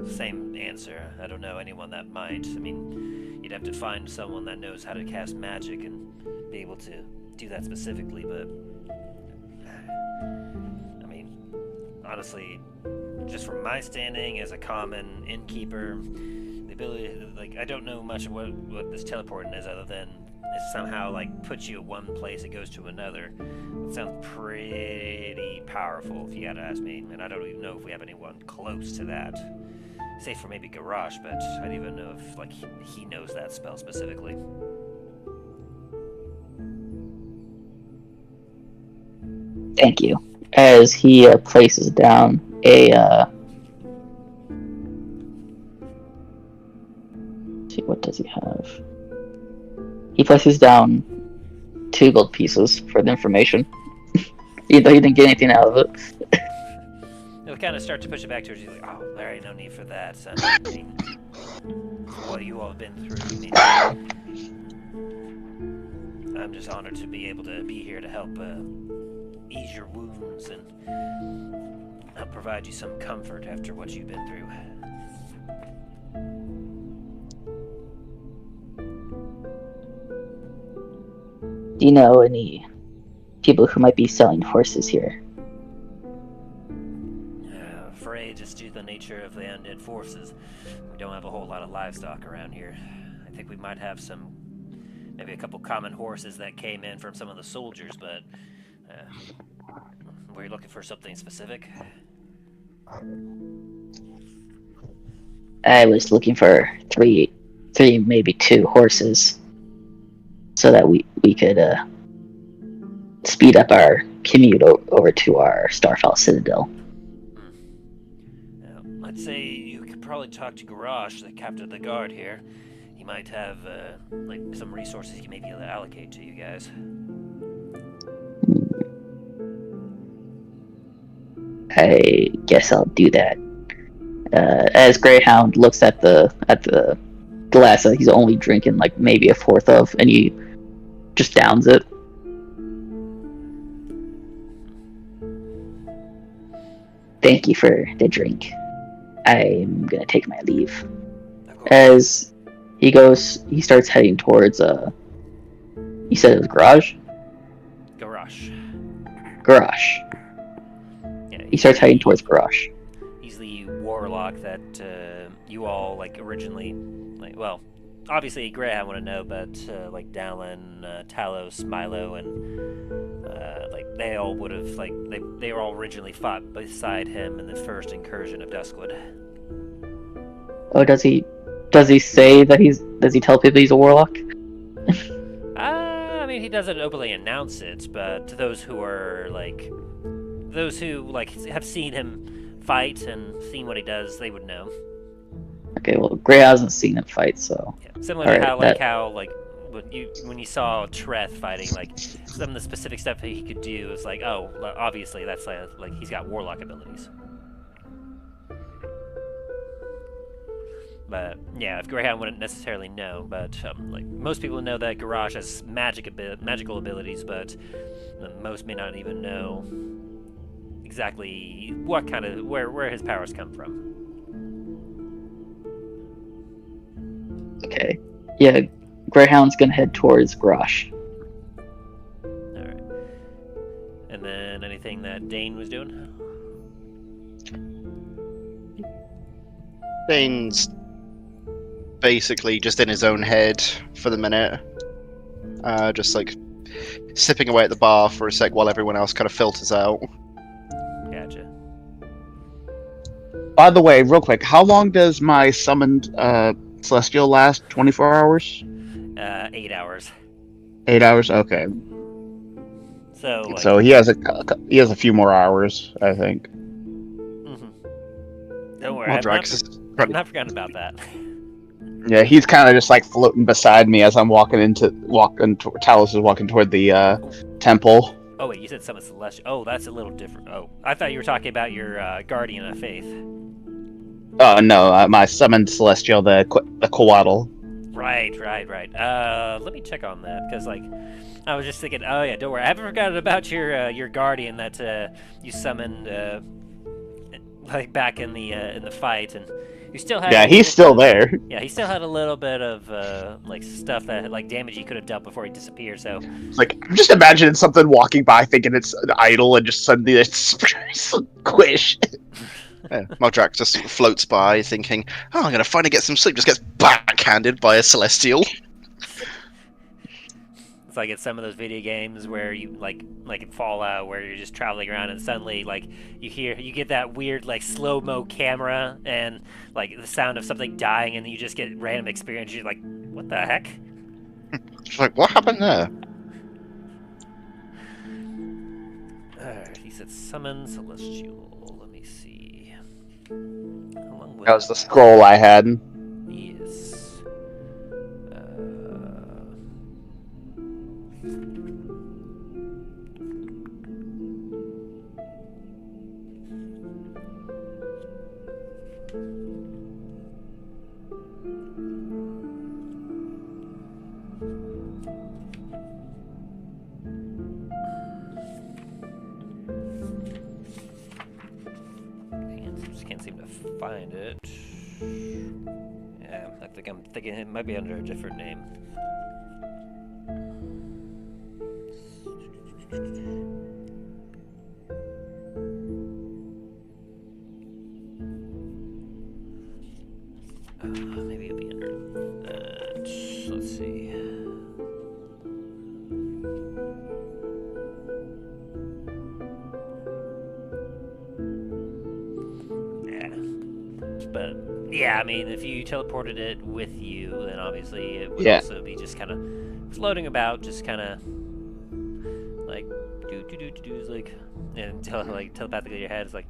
Same answer. I don't know anyone that might. I mean, you'd have to find someone that knows how to cast magic and be able to do that specifically, but... I mean, honestly, just from my standing as a common innkeeper, the ability... I don't know much of what this teleporting is other than it somehow, puts you at one place and goes to another. It sounds pretty powerful, if you gotta ask me, and I don't even know if we have anyone close to that. Save for maybe Garage, but I don't even know if, he knows that spell specifically. Thank you. As he places down a... Let's see, what does he have? He places down 2 gold pieces for the information. Even though he didn't get anything out of it. He'll kind of start to push it back towards you, oh, there ain't no need for that. I mean, what you all have been through. I mean, I'm just honored to be able to be here to help ease your wounds and help provide you some comfort after what you've been through. Do you know any people who might be selling horses here? Afraid, just due to the nature of the undead forces, we don't have a whole lot of livestock around here. I think we might have some maybe a couple common horses that came in from some of the soldiers, but were you looking for something specific? I was looking for three, maybe 2 horses, so that we could speed up our commute over to our Starfall Citadel. I'd say you could probably talk to Garrosh, the captain of the guard here. He might have like some resources he may be able to allocate to you guys. I guess I'll do that. As Greyhound looks at the glass that he's only drinking like maybe a fourth of, and he just downs it. Thank you for the drink. I'm gonna take my leave. As he starts heading towards you said it was Garrosh? Garrosh. Yeah, He starts heading towards Garrosh. He's the warlock that you all like originally, well, obviously Greyhound want to know, but like Dallin, Talos, Milo, and like they all would have they were all originally fought beside him in the first incursion of Duskwood. Oh, does he say that does he tell people he's a warlock? I mean, he doesn't openly announce it, but to those who are those who have seen him fight and seen what he does, they would know. Okay, well, Grey hasn't seen him fight, so Yeah. Similar to how when you saw Treth fighting, some of the specific stuff that he could do is oh, obviously that's like he's got warlock abilities. But yeah, if Greyhound wouldn't necessarily know, but most people know that Garrosh has magical abilities, but most may not even know exactly what kind of where his powers come from. okay. Yeah, Greyhound's gonna head towards Garrosh. All right. And then anything that Dain was doing? Dain's basically just in his own head for the minute. Just sipping away at the bar for a sec while everyone else kind of filters out. Gotcha. By the way, real quick, how long does my summoned Celestial last? 24 hours? 8 hours. 8 hours? Okay. So So he has a few more hours, I think. Don't worry, Maldraxxus. I've not forgotten about that. Yeah, he's kind of just floating beside me as I'm Talos is walking toward the temple. Oh wait, you said summon celestial. Oh, that's a little different. Oh, I thought you were talking about your guardian of faith. Oh no, my summoned Celestial, the Coatl. Right. Let me check on that because I was just thinking. Oh yeah, don't worry, I haven't forgotten about your guardian that you summoned back in the fight, and you still had. Yeah, he's still there. Yeah, he still had a little bit of stuff that damage he could have dealt before he disappeared. So I'm just imagining something walking by thinking it's an idol and just suddenly it's squish. Yeah, Maldraxxus just floats by thinking, "Oh, I'm gonna finally get some sleep." Just gets backhanded by a celestial. it's like it's some of those video games where you like in Fallout where you're just traveling around and suddenly you get that weird slow-mo camera and the sound of something dying and you just get random experience. You're like, what the heck? She's like, "What happened there?" Alright, he said summon celestial. Let me see. How long That was the scroll I had. Yes. Can't seem to find it. Yeah, I think I'm thinking it might be under a different name. Maybe it'll be under that. Let's see. But yeah, I mean, if you teleported it with you, then obviously it would Yeah. also be just kind of floating about, just kind of like do, like, and like telepathically in your head, it's like,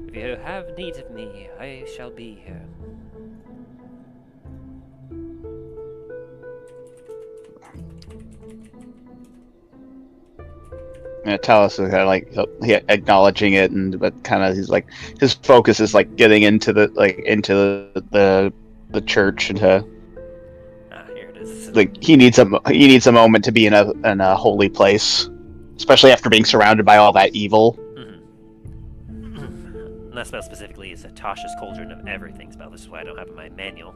if you have need of me, I shall be here. Talos is kind of like acknowledging it, and but kind of he's like his focus is like getting into the church, and Here it is. like he needs a moment to be in a holy place, especially after being surrounded by all that evil. And that spell specifically is a Tasha's Cauldron of Everything spell. This is why I don't have it in my manual.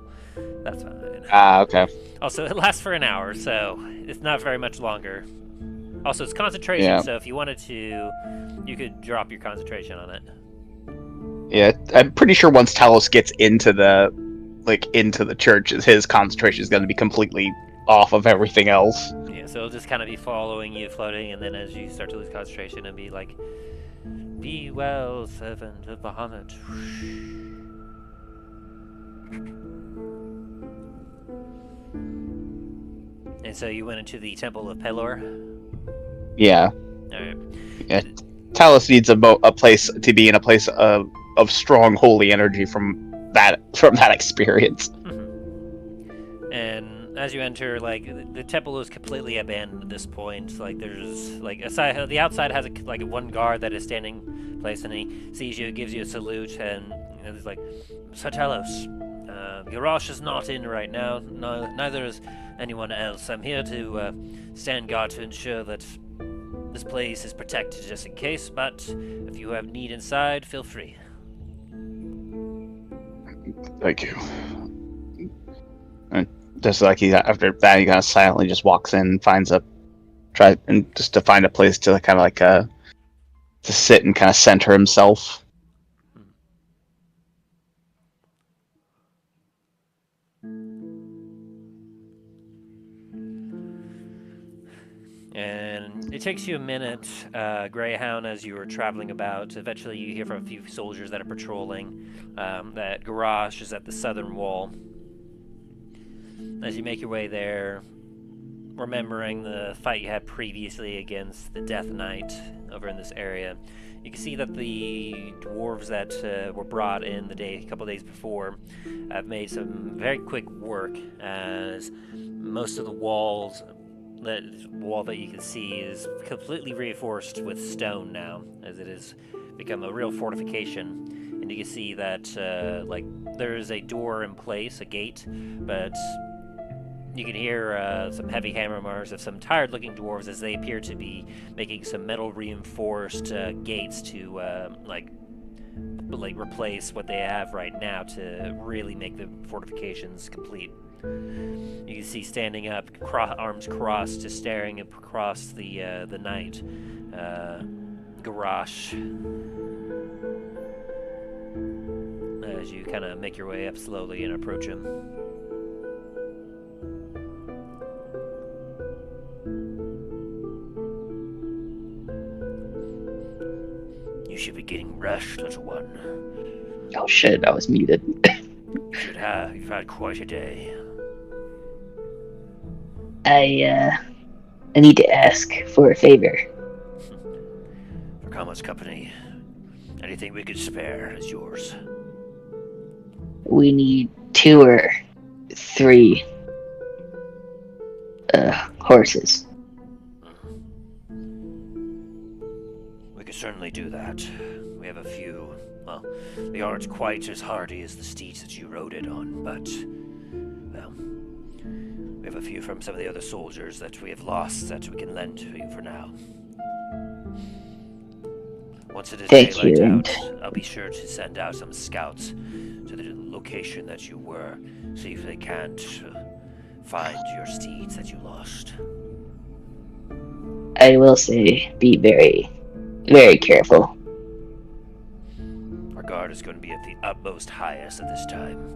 That's fine. Okay. Also, it lasts for an hour, so it's not very much longer. Also, it's concentration, Yeah. so if you wanted to, you could drop your concentration on it. Yeah, I'm pretty sure once Talos gets into the church, his concentration is going to be completely off of everything else. Yeah, so it'll just kind of be following you, floating, and then as you start to lose concentration, it'll be like, "Be well, servant of Bahamut." And so you went into the Temple of Pelor? Yeah. Alright. Yeah. Talos needs a place to be in a place of strong holy energy from that experience. And as you enter, like, the temple is completely abandoned at this point. Like, there's like the outside has one guard that is standing place, and he sees you, gives you a salute, and he's like, "Sir Talos, Garrosh is not in right now. No, neither is anyone else. I'm here to stand guard to ensure that this place is protected just in case. But if you have need inside, feel free." Thank you. And just like after that, he kind of silently just walks in, to find a place to kind of like to sit and kind of center himself. And it takes you a minute, Greyhound, as you are traveling about. Eventually you hear from a few soldiers that are patrolling that garage is at the southern wall. As you make your way there, remembering the fight you had previously against the Death Knight over in this area, you can see that the dwarves that were brought in a couple days before have made some very quick work, as most of the walls... That wall that you can see is completely reinforced with stone now, as it has become a real fortification. And you can see that there is a door in place, a gate, but you can hear some heavy hammer marks of some tired-looking dwarves as they appear to be making some metal reinforced gates to replace what they have right now to really make the fortifications complete. You can see standing up, arms crossed, just staring across the night, Garrosh. As you kind of make your way up slowly and approach him. You should be getting rest, little one. Oh shit, I was muted. You've had quite a day. I need to ask for a favor. For Kama's company, anything we could spare is yours. We need 2 or 3 horses. We could certainly do that. We have a few. Well, they aren't quite as hardy as the steeds that you rode it on, but, well, we have a few from some of the other soldiers that we have lost that we can lend to you for now. Once it is daylight out, I'll be sure to send out some scouts to the location that you were, see if they can't find your steeds that you lost. I will say, be very, very careful. Our guard is going to be at the utmost highest at this time.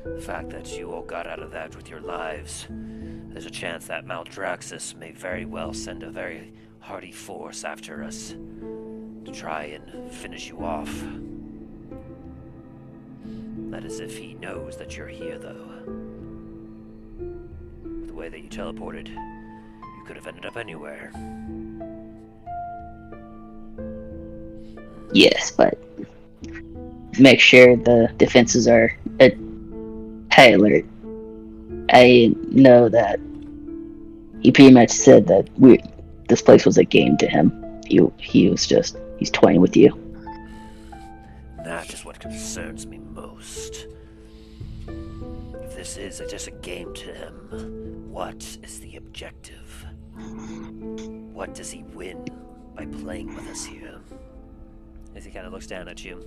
The fact that you all got out of that with your lives, there's a chance that Maldraxxus may very well send a very hardy force after us to try and finish you off. Not as if he knows that you're here, though. The way that you teleported, you could have ended up anywhere. Yes, but make sure the defenses are at high alert. I know that he pretty much said that this place was a game to him. He's toying with you. That is what concerns me most. If this is just a game to him, what is the objective? What does he win by playing with us here? As he kind of looks down at you.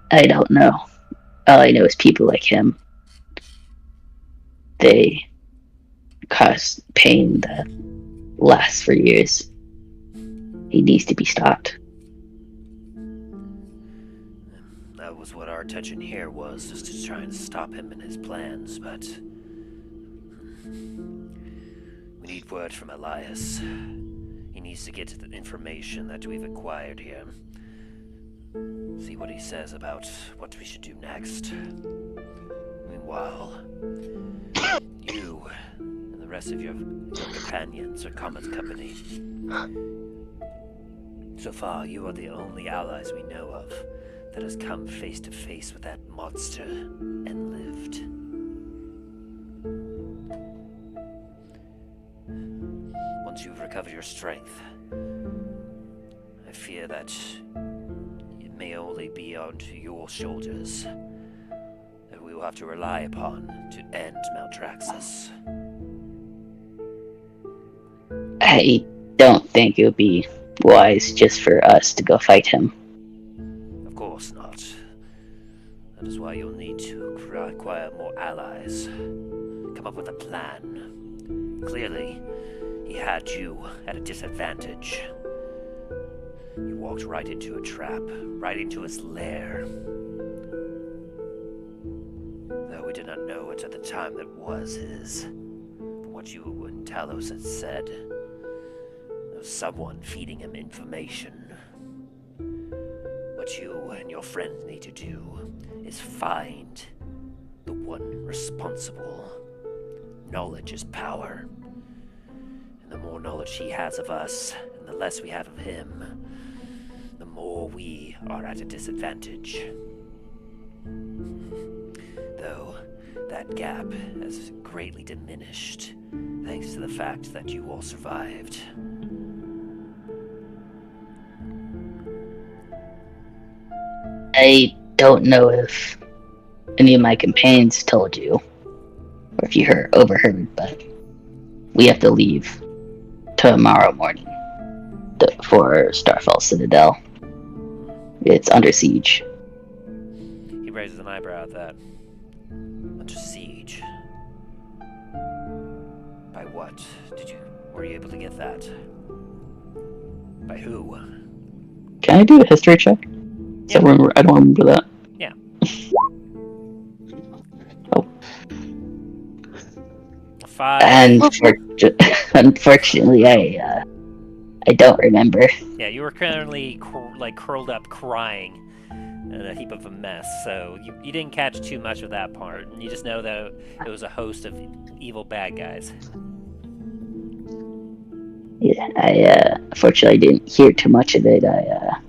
I don't know. All I know is people like him, they cause pain that lasts for years. He needs to be stopped. That was what our intention here was, just to try and stop him in his plans, but we need word from Elias. He needs to get to the information that we've acquired here. See what he says about what we should do next. Meanwhile, you and the rest of your companions are Comet's company. So far, you are the only allies we know of that has come face to face with that monster and lived. Once you've recovered your strength, I fear that it may only be onto your shoulders that we will have to rely upon to end Maldraxxus. I don't think it would be wise just for us to go fight him. Of course not. That is why you'll need to acquire more allies. Come up with a plan. Clearly, he had you at a disadvantage. You walked right into a trap, right into his lair. Though we did not know it at the time that was his. From what you and Talos had said, there was someone feeding him information. What you and your friends need to do is find the one responsible. Knowledge is power. And the more knowledge he has of us, and the less we have of him, the more we are at a disadvantage. Though that gap has greatly diminished, thanks to the fact that you all survived. I don't know if any of my companions told you, or if you overheard, but we have to leave tomorrow morning for Starfall Citadel. It's under siege. He raises an eyebrow at that. Under siege? By what? Were you able to get that? By who? Can I do a history check? Yeah. I don't remember that. Yeah. Oh. 5. And unfortunately, I don't remember. Yeah, you were currently curled up crying in a heap of a mess, so you didn't catch too much of that part. You just know that it was a host of evil bad guys. Yeah, I unfortunately didn't hear too much of it. I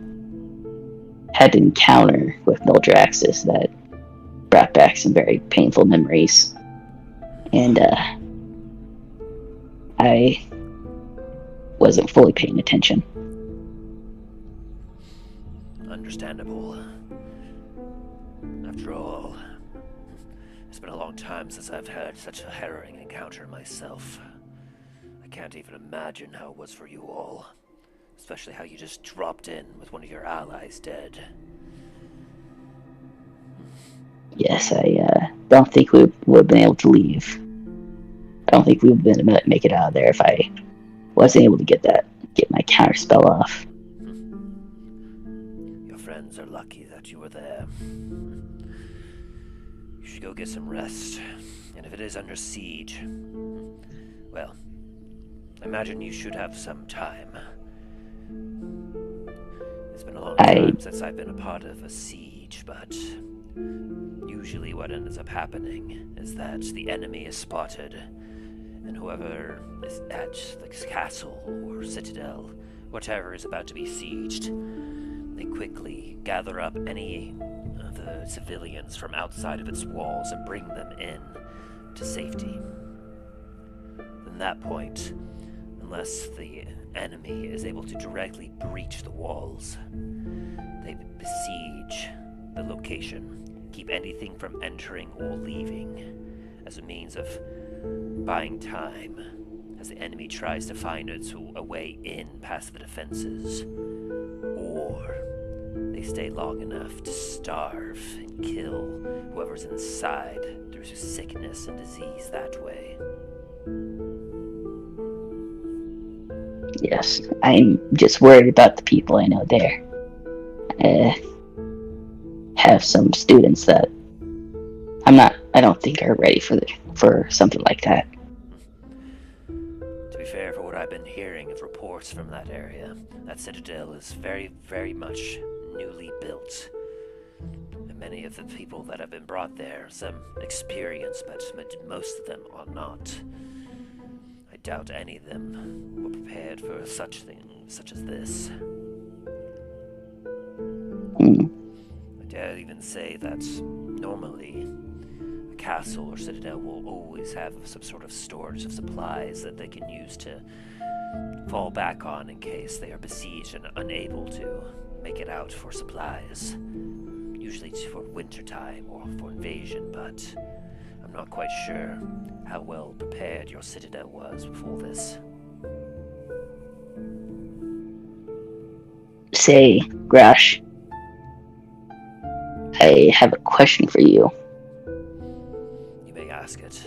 had an encounter with Maldraxxus that brought back some very painful memories, and I wasn't fully paying attention. Understandable. After all, it's been a long time since I've had such a harrowing encounter myself. I can't even imagine how it was for you all. Especially how you just dropped in with one of your allies dead. Yes, I don't think we would have been able to leave. I don't think we would have been able to make it out of there if I wasn't able to get my counter spell off. Your friends are lucky that you were there. You should go get some rest. And if it is under siege, well, I imagine you should have some time. It's been a long I- time since I've been a part of a siege, but usually what ends up happening is that the enemy is spotted, and whoever is at the castle or citadel, whatever is about to be sieged, they quickly gather up any of the civilians from outside of its walls and bring them in to safety. From that point, unless the enemy is able to directly breach the walls, they besiege the location, keep anything from entering or leaving as a means of buying time as the enemy tries to find a way in past the defenses, or they stay long enough to starve and kill whoever's inside through sickness and disease that way. Yes, I'm just worried about the people I know there. I have some students that I don't think are ready for something like that. To be fair, for what I've been hearing of reports from that area, that citadel is very, very much newly built. And many of the people that have been brought there, some experience, but most of them are not. I doubt any of them were prepared for such as this. I dare even say that normally a castle or citadel will always have some sort of storage of supplies that they can use to fall back on in case they are besieged and unable to make it out for supplies. Usually for wintertime or for invasion, but I'm not quite sure how well prepared your citadel was before this. Say, Grush, I have a question for you. You may ask it.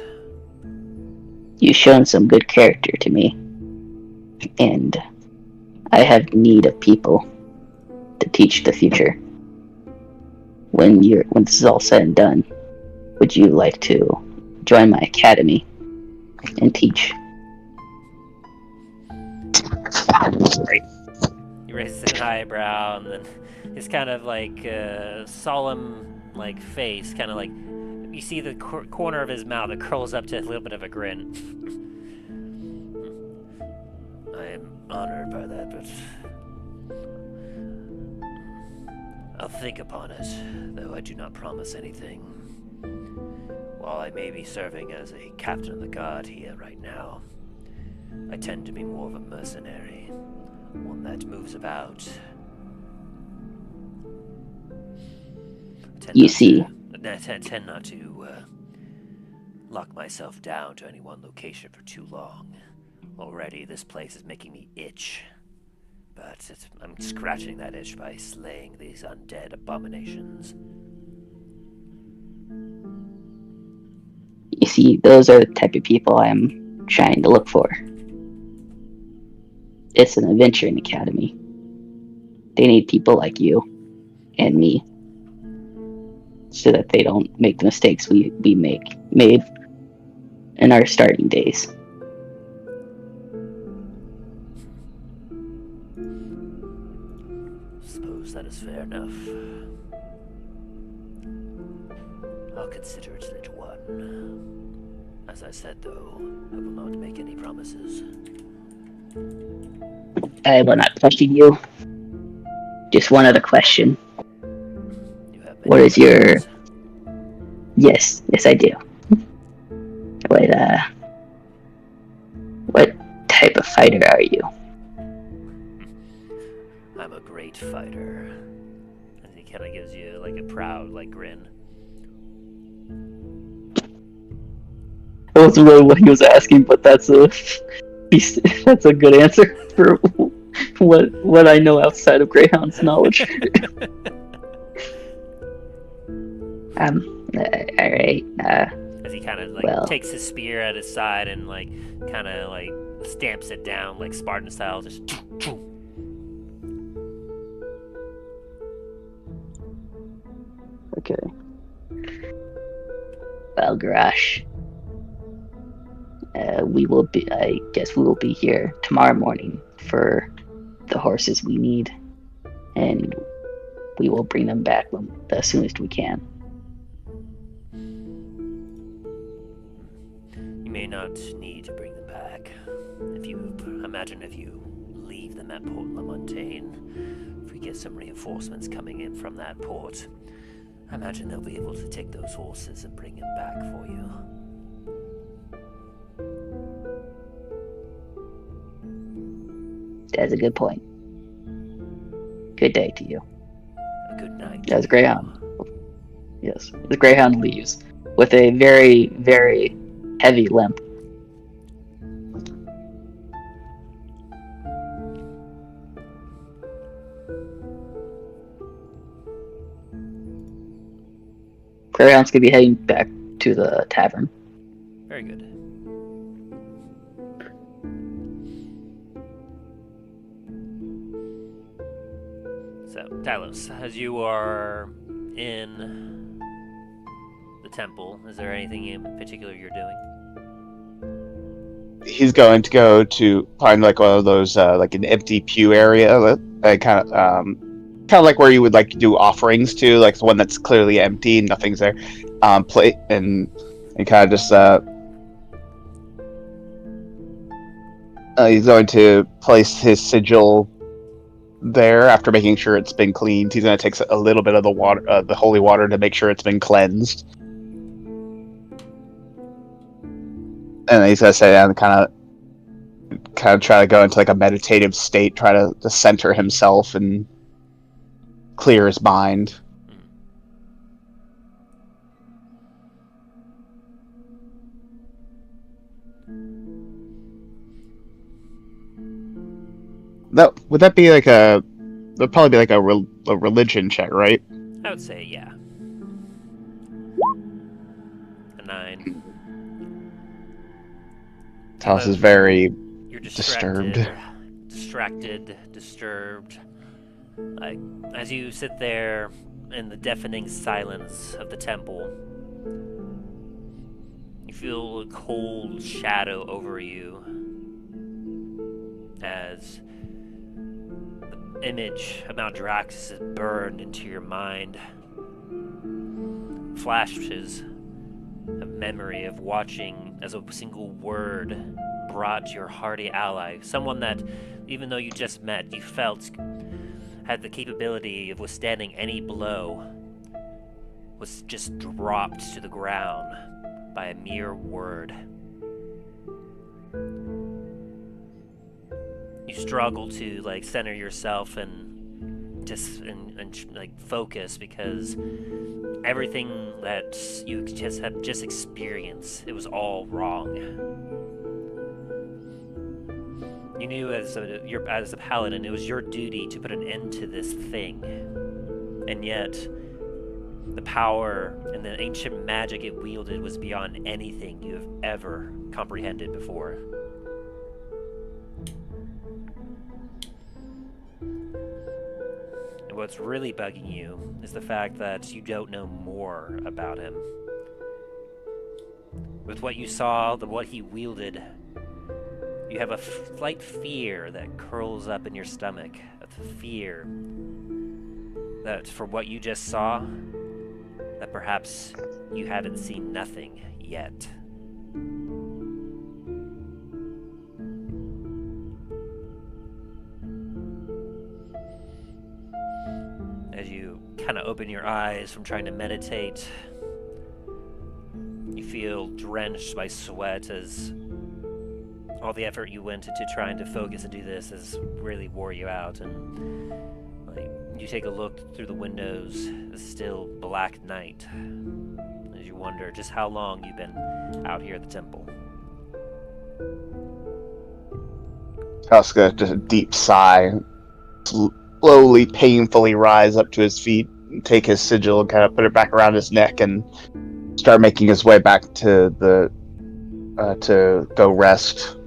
You've shown some good character to me, and I have need of people to teach the future. When this is all said and done, would you like to join my academy and teach? He raises an eyebrow, and then his kind of like solemn like face, kind of like you see the corner of his mouth that curls up to a little bit of a grin. I am honored by that, but I'll think upon it, though I do not promise anything. While I may be serving as a captain of the guard here right now, I tend to be more of a mercenary, one that moves about. I tend not to lock myself down to any one location for too long. Already, this place is making me itch. But I'm scratching that itch by slaying these undead abominations. You see, those are the type of people I'm trying to look for. It's an adventuring academy. They need people like you and me, so that they don't make the mistakes we made in our starting days. Suppose that is fair enough. I'll consider it, little one. As I said, though, I will not make any promises. I will not question you. Just one other question. You have many What is your... questions. Yes, I do. What type of fighter are you? I'm a great fighter. And he kind of gives you like a proud grin. That wasn't really what he was asking, but that's a good answer for what I know outside of Greyhound's knowledge. All right. As he kind of well. takes his spear at his side and kind of stamps it down like Spartan style, just. Okay. Well, Garage. I guess we will be here tomorrow morning for the horses we need. and we will bring them back as soon as we can. You may not need to bring them back. If you leave them at Port Lamontagne, if we get some reinforcements coming in from that port, I imagine they'll be able to take those horses and bring them back for you. That's a good point. Good day to you. A good night. As Greyhound. Yes. The Greyhound leaves with a very, very heavy limp. Greyhound's gonna be heading back to the tavern. Very good. So, Talos, as you are in the temple, is there anything in particular you're doing? He's going to go to find like one of those like an empty pew area, kind of like where you would like to do offerings to, like the one that's clearly empty and nothing's there. Play and kind of just he's going to place his sigil there after making sure it's been cleaned. He's going to take a little bit of the water, the holy water, to make sure it's been cleansed. And he's going to sit down and kind of try to go into like a meditative state, try to center himself and clear his mind. Would that be like that'd probably be like a religion check, right? I would say, yeah. A 9. Talos is very You're disturbed. Disturbed. Like, as you sit there in the deafening silence of the temple, you feel a cold shadow over you as the image of Maldraxxus is burned into your mind. Flashes of memory of watching as a single word brought your hardy ally, someone that, even though you just met, you felt had the capability of withstanding any blow, was just dropped to the ground by a mere word. You struggle to like center yourself and just like focus, because everything that you just experienced, it was all wrong. You knew as a paladin, it was your duty to put an end to this thing, and yet the power and the ancient magic it wielded was beyond anything you have ever comprehended before. And what's really bugging you is the fact that you don't know more about him. With what you saw, what he wielded, you have a slight fear that curls up in your stomach. A fear that for what you just saw, that perhaps you haven't seen nothing yet. As you kind of open your eyes from trying to meditate, you feel drenched by sweat as all the effort you went into trying to focus and do this has really wore you out, and like you take a look through the windows, it's still black night, as you wonder just how long you've been out here at the temple. Talos just a deep sigh, slowly, painfully rise up to his feet, and take his sigil and kind of put it back around his neck, and start making his way back to the to go rest.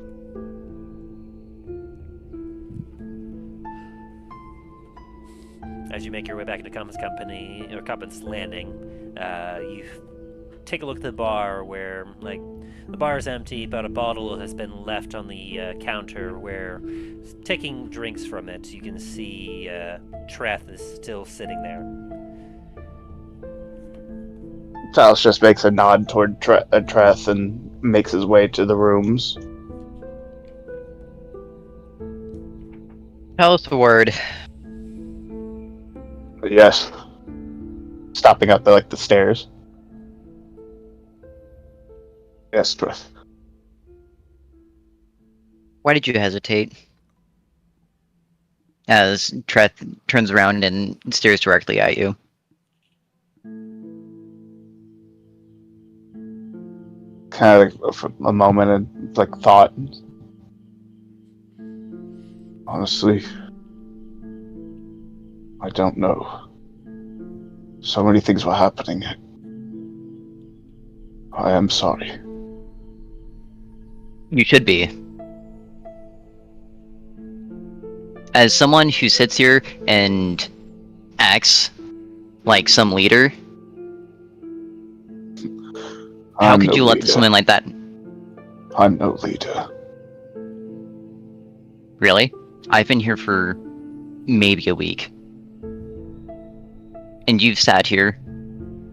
As you make your way back into Compass Landing, you take a look at the bar where, like, The bar is empty, but a bottle has been left on the counter where, taking drinks from it, you can see Treth is still sitting there. Talos just makes a nod toward Treth and makes his way to the rooms. Tell us the word. Yes. Stopping up the stairs. Yes, Treth. Why did you hesitate? As Treth turns around and stares directly at you. Kind of for a moment and thought. Honestly, I don't know. So many things were happening. I am sorry. You should be. As someone who sits here and acts like some leader, how could you let someone like that? I'm no leader. Really? I've been here for maybe a week. And you've sat here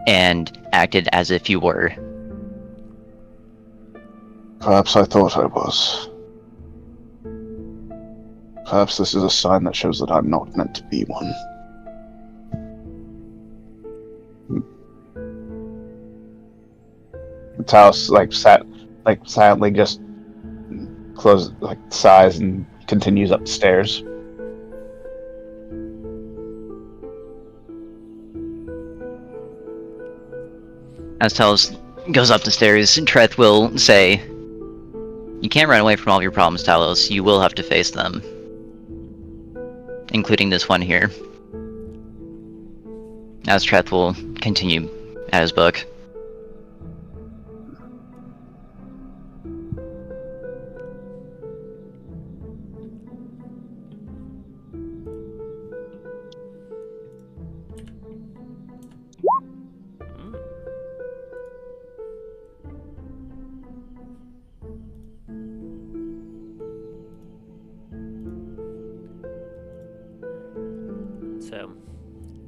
and acted as if you were. Perhaps I thought I was. Perhaps this is a sign that shows that I'm not meant to be one. Talos silently just closes, sighs and continues upstairs. As Talos goes up the stairs, Treth will say, "You can't run away from all your problems, Talos. You will have to face them. Including this one here." As Treth will continue at his book. So,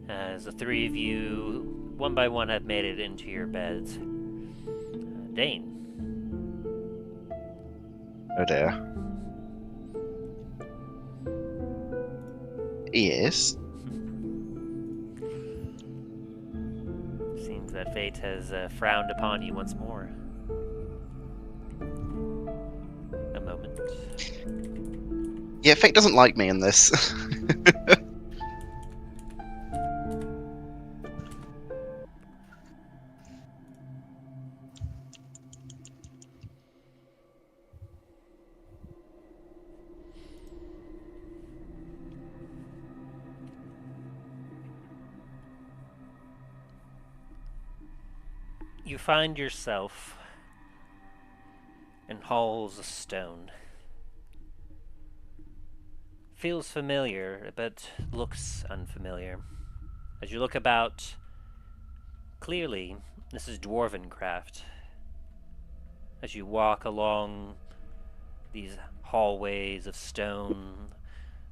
as the three of you, one by one, have made it into your beds, Dain. Oh dear. Yes. Seems that fate has frowned upon you once more. A moment. Yeah, fate doesn't like me in this. You find yourself in halls of stone. Feels familiar, but looks unfamiliar. As you look about, clearly, this is dwarven craft. As you walk along these hallways of stone,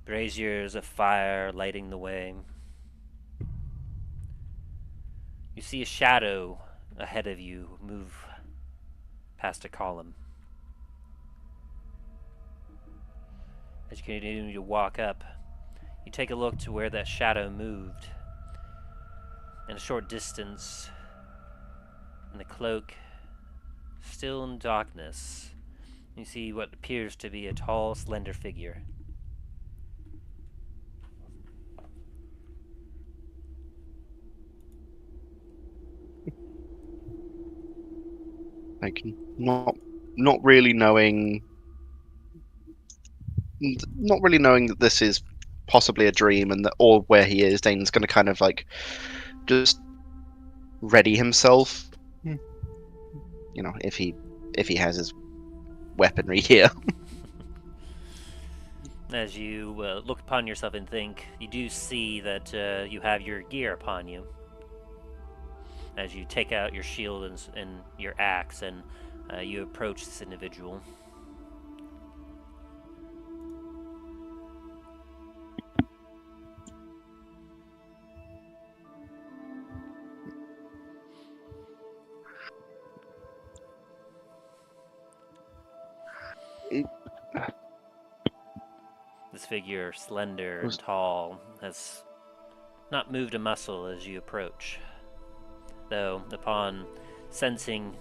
braziers of fire lighting the way, you see a shadow ahead of you move past a column. As you continue to walk up, you take a look to where that shadow moved. In a short distance, in the cloak, still in darkness, you see what appears to be a tall, slender figure. Like, not really knowing that this is possibly a dream and that, or where he is, Dain's going to kind of just ready himself. You know, if he has his weaponry here. As you look upon yourself and think, you do see that you have your gear upon you. As you take out your shield and your axe and You approach this individual. This figure, slender and tall, has not moved a muscle as you approach. Though, upon sensing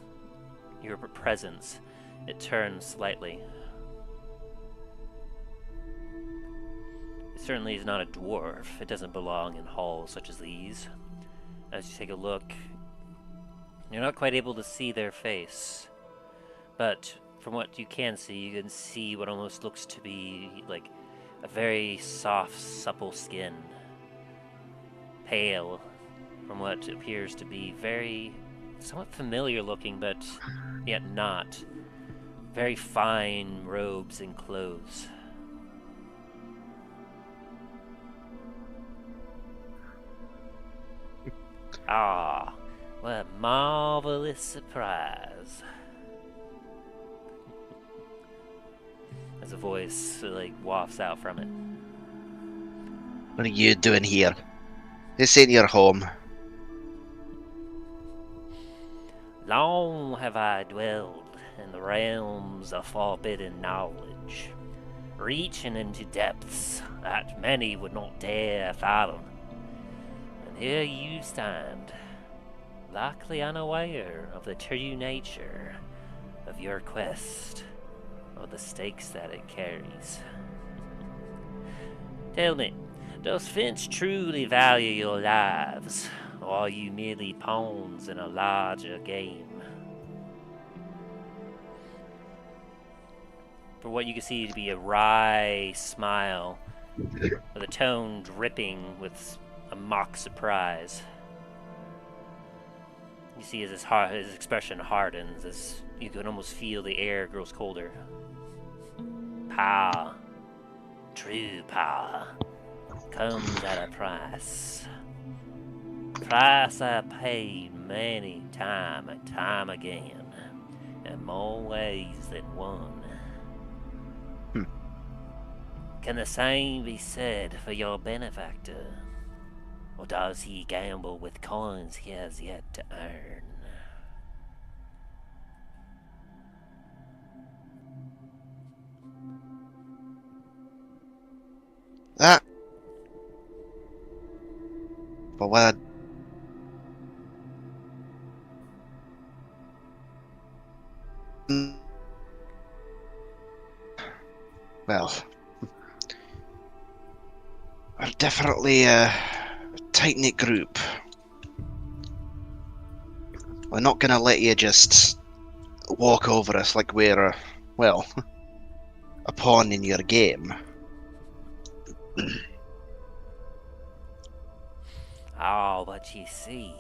your presence, it turns slightly. It certainly is not a dwarf. It doesn't belong in halls such as these. As you take a look, you're not quite able to see their face, but from what you can see what almost looks to be like a very soft, supple skin. Pale, from what appears to be very, somewhat familiar looking, but yet not. Very fine robes and clothes. Ah, what a marvelous surprise. As a voice wafts out from it. What are you doing here? This ain't your home. Long have I dwelled in the realms of forbidden knowledge, reaching into depths that many would not dare fathom. And here you stand, likely unaware of the true nature of your quest, or the stakes that it carries. Tell me, does Finch truly value your lives, or are you merely pawns in a larger game? For what you can see to be a wry smile, with a tone dripping with a mock surprise. You see as his expression hardens, as you can almost feel the air grows colder. Power, true power, comes at a price. Price I paid many time and time again, in more ways than one. Can the same be said for your benefactor? Or does he gamble with coins he has yet to earn? That. But what? Well, we're definitely a tight-knit group. We're not gonna let you just walk over us like we're, well, a pawn in your game. Oh, but you see,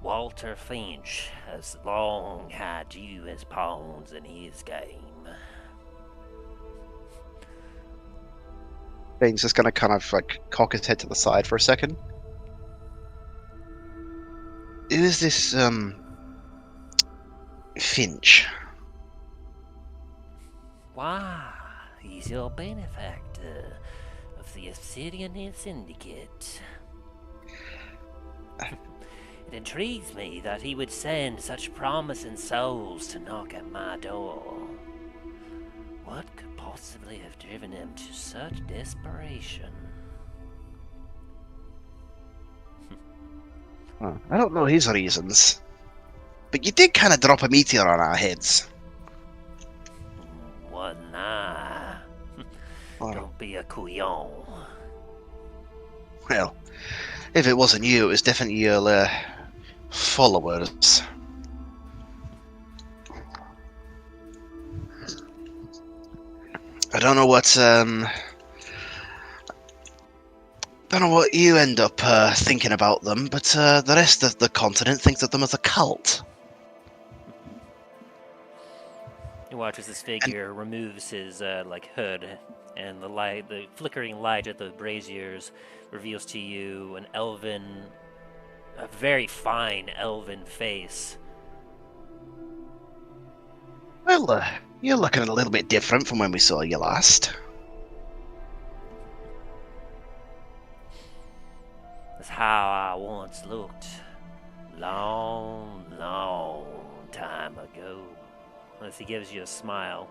Walter Finch has long had you as pawns in his game. Dain's just gonna kind of like cock his head to the side for a second. Who is this, Finch? Why, he's your benefactor of the Obsidian Syndicate. It intrigues me that he would send such promising souls to knock at my door. What could possibly have driven him to such desperation? I don't know his reasons, but you did kind of drop a meteor on our heads. Wasn't I? Don't be a couillon. Well, if it wasn't you, it was definitely your followers. I don't know what you end up thinking about them, but the rest of the continent thinks of them as a cult. You watch as this figure removes his hood, and the flickering light of the braziers reveals to you an elven a very fine elven face. Well, you're looking a little bit different from when we saw you last. That's how I once looked. Long, long time ago. As he gives you a smile.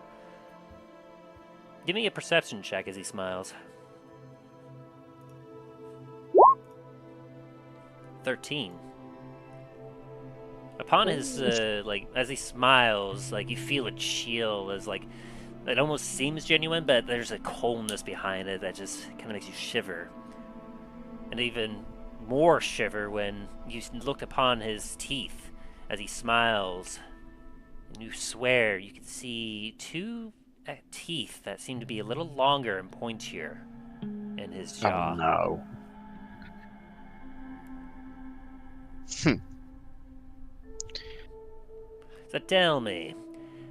Give me a perception check as he smiles. 13. Upon his, as he smiles, you feel a chill as, it almost seems genuine, but there's a coldness behind it that just kind of makes you shiver. And even more shiver when you look upon his teeth as he smiles. And you swear you can see two teeth that seem to be a little longer and pointier in his jaw. Oh no. So tell me,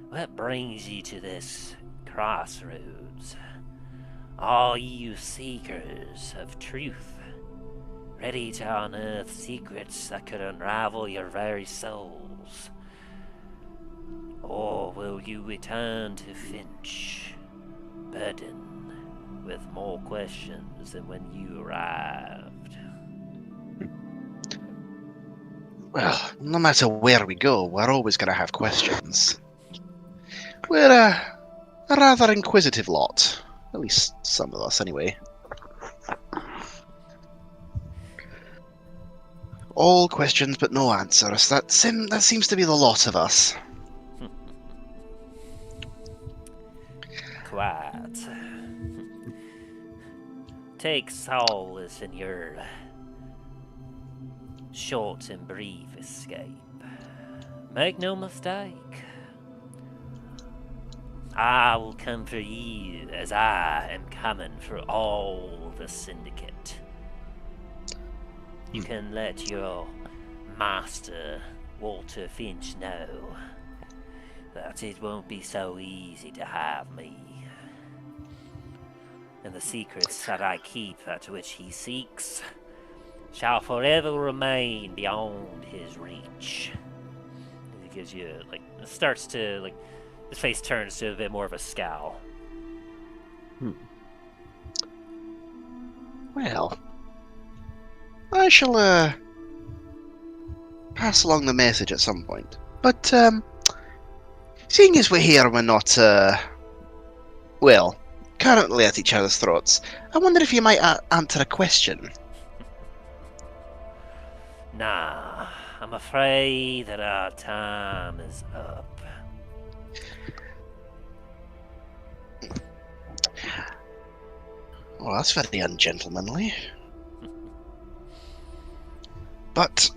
what brings you to this crossroads? All you seekers of truth, ready to unearth secrets that could unravel your very souls? Or will you return to Finch, burdened with more questions than when you arrived? Well, no matter where we go, we're always going to have questions. We're a rather inquisitive lot. At least some of us, anyway. All questions but no answers. That seems to be the lot of us. Quiet. Take solace in your short and brief escape. Make no mistake. I will come for you as I am coming for all the Syndicate. You can let your master, Walter Finch, know that it won't be so easy to have me. And the secrets that I keep, at which he seeks, shall forever remain beyond his reach. He gives you, starts to, his face turns to a bit more of a scowl. Well, I shall, pass along the message at some point. But, seeing as we're here and we're not, currently at each other's throats, I wonder if you might answer a question. Nah, I'm afraid that our time is up. Well, that's very ungentlemanly. But,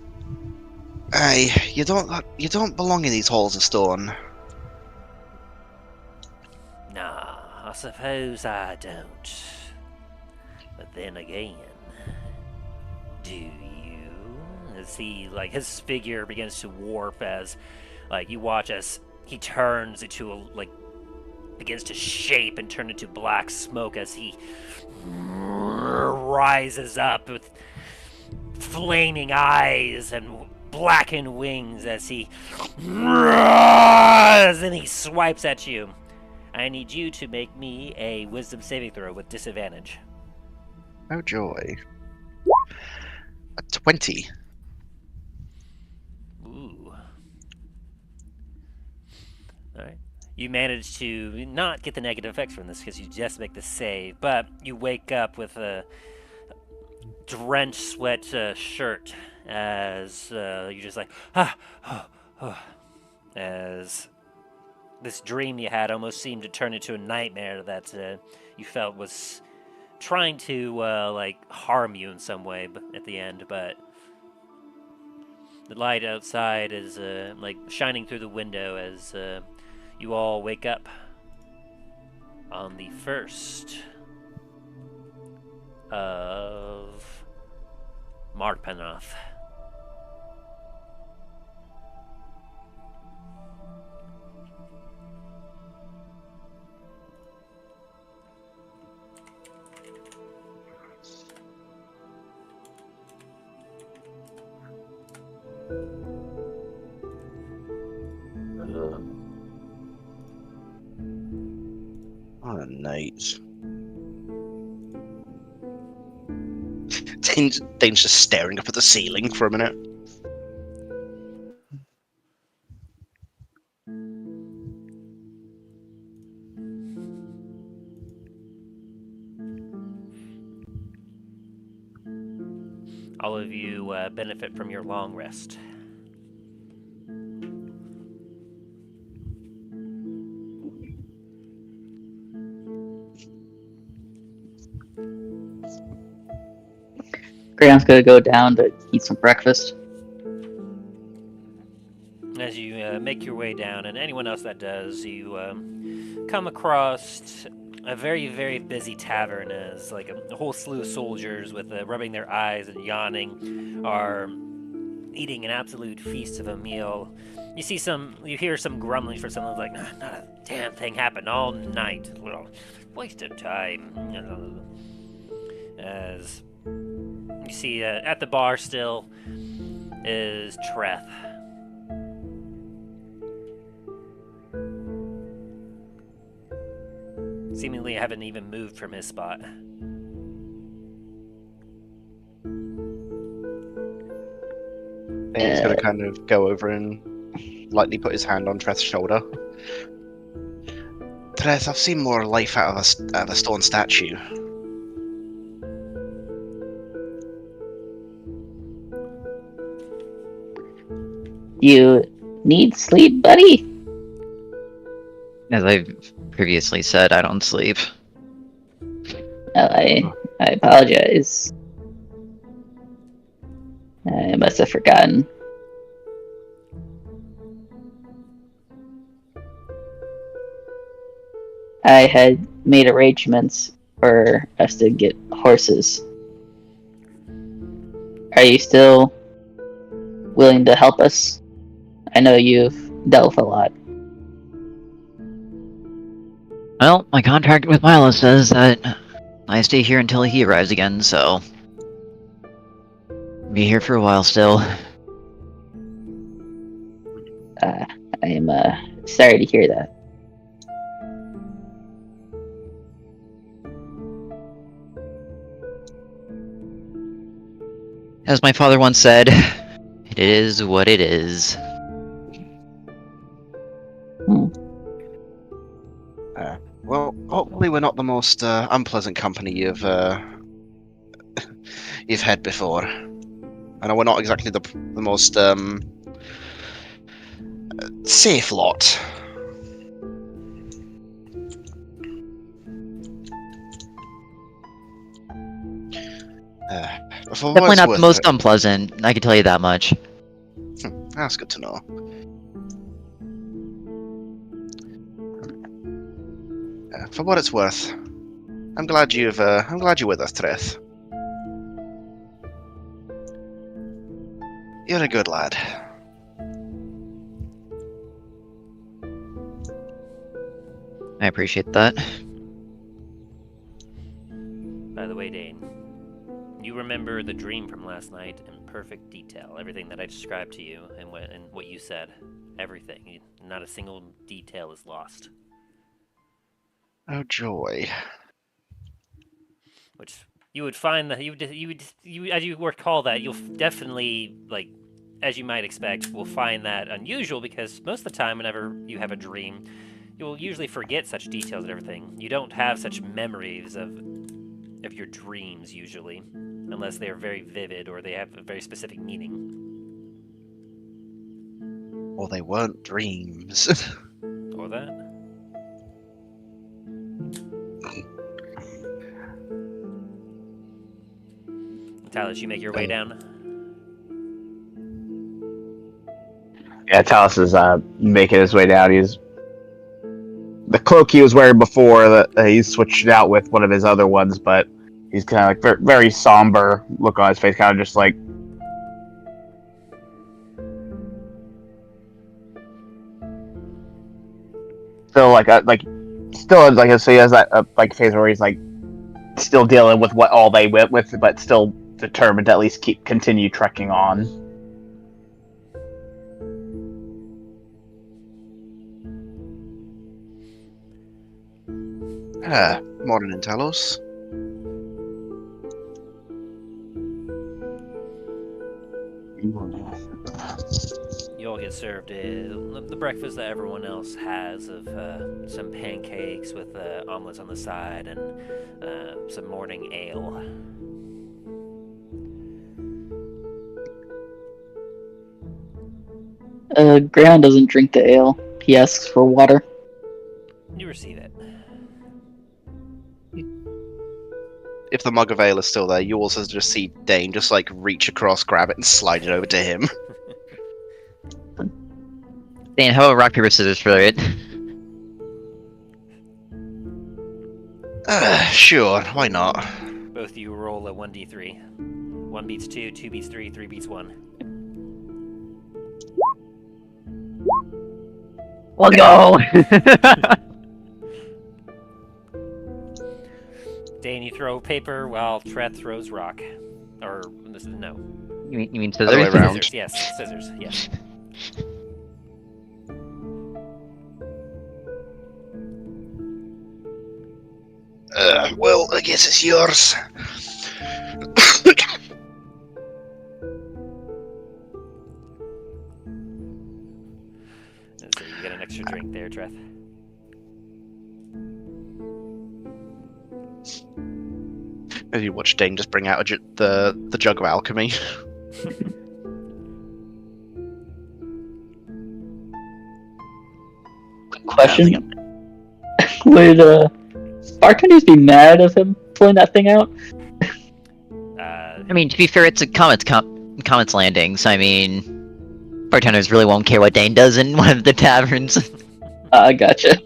you don't belong in these halls of stone. Nah, I suppose I don't. But then again, do you? As he, his figure begins to warp as, you watch as he turns into begins to shape and turn into black smoke as he rises up with flaming eyes and blackened wings as he and he swipes at you. I need you to make me a wisdom saving throw with disadvantage. Oh joy. A 20. Ooh. Alright. You manage to not get the negative effects from this because you just make the save, but you wake up with a drenched sweat shirt as you're just as this dream you had almost seemed to turn into a nightmare that you felt was trying to harm you in some way at the end, but the light outside is shining through the window as you all wake up on the 1st of Marpanoth. What a night. Dain's just staring up at the ceiling for a minute. All of you benefit from your long rest. Greyhound's gonna go down to eat some breakfast. As you make your way down, and anyone else that does, you come across a very, very busy tavern as like a whole slew of soldiers with rubbing their eyes and yawning are eating an absolute feast of a meal. You hear some grumbling from someone like, not a damn thing happened all night. Well, waste of time. As you see at the bar still is Treth. Seemingly haven't even moved from his spot. He's gonna kind of go over and lightly put his hand on Treth's shoulder. Treth, I've seen more life out of a stone statue. You need sleep, buddy? As I've previously said, I don't sleep. I apologize. I must have forgotten. I had made arrangements for us to get horses. Are you still willing to help us? I know you've dealt with a lot. Well, my contract with Milo says that I stay here until he arrives again, so... be here for a while still. I am sorry to hear that. As my father once said, it is what it is. Well, hopefully we're not the most unpleasant company you've had before. I know we're not exactly the most safe lot. Definitely not the most unpleasant, I can tell you that much. That's good to know. For what it's worth, I'm glad you're with us, Treth. You're a good lad. I appreciate that. By the way, Dain, you remember the dream from last night in perfect detail. Everything that I described to you and what you said. Everything. Not a single detail is lost. Oh joy! Which you would find that you as you recall that you'll definitely, like, as you might expect, will find that unusual because most of the time, whenever you have a dream, you'll usually forget such details and everything. You don't have such memories of your dreams usually, unless they are very vivid or they have a very specific meaning. Well, they weren't dreams. Or that. Talos, you make your way down. Yeah, Talos is making his way down. The cloak he was wearing before, that he switched it out with one of his other ones, but he's kind of like very, very somber look on his face, kind of just like. Still still like so he has that like phase where he's like still dealing with what all they went with, but still determined to at least continue trekking on. Morning, Talos. You all get served the breakfast that everyone else has of some pancakes with omelets on the side and some morning ale. Greyhound doesn't drink the ale. He asks for water. You receive it. If the mug of ale is still there, you also just see Dain just like reach across, grab it, and slide it over to him. Dan, how about rock, paper, scissors for it? Sure, why not? Both of you roll a 1d3. 1 beats 2, 2 beats 3, 3 beats 1. Well, go! Dain, you throw paper while Treth throws rock. Or, no. You mean Other way scissors? around. Scissors, yes. Scissors, yes. Well, I guess it's yours. So you get an extra drink there, Treth. As you watch Dain just bring out the jug of alchemy. Question: would bartenders be mad of him pulling that thing out? I mean, to be fair, it's a Comet's Landing, so I mean, bartenders really won't care what Dain does in one of the taverns. Gotcha.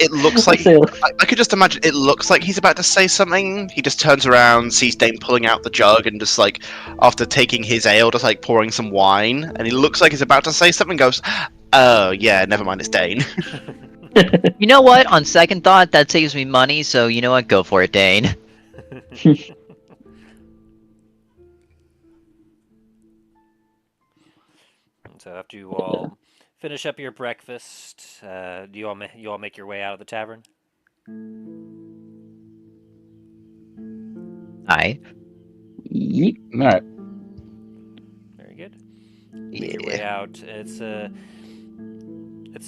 It looks like I could just imagine. It looks like he's about to say something. He just turns around, sees Dain pulling out the jug, and just like after taking his ale, just like pouring some wine, and he looks like he's about to say something. Goes, "Oh yeah, never mind, it's Dain." You know what? On second thought, that saves me money, so you know what? Go for it, Dain. So after you all finish up your breakfast, do you all make your way out of the tavern? Aye. Yeet. Alright. Very good. Make your way out. It's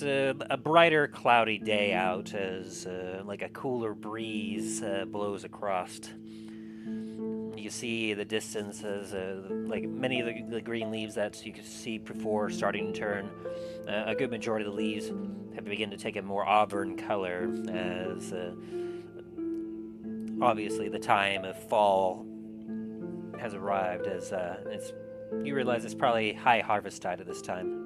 a brighter, cloudy day out as like a cooler breeze blows across. You can see the distance as like many of the green leaves that you could see before starting to turn. A good majority of the leaves have begun to take a more auburn color as obviously the time of fall has arrived. As you realize it's probably high harvest tide at this time.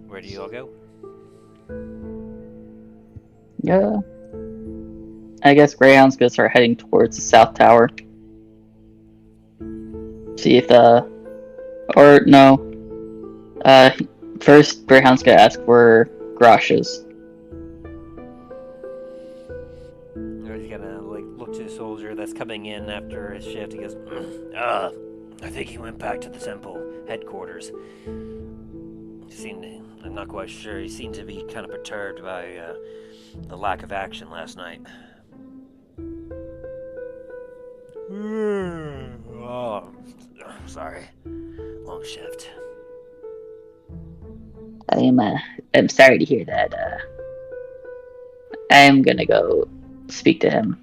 Where do you all go? Yeah. I guess Greyhound's gonna start heading towards the South Tower. See if or no. First Greyhound's gonna ask where Grosh is. He's gonna like look to the soldier that's coming in after his shift. He goes, I think he went back to the temple headquarters. I'm not quite sure. He seemed to be kind of perturbed by the lack of action last night. Oh, sorry. Long shift. I'm sorry to hear that. I'm gonna go speak to him.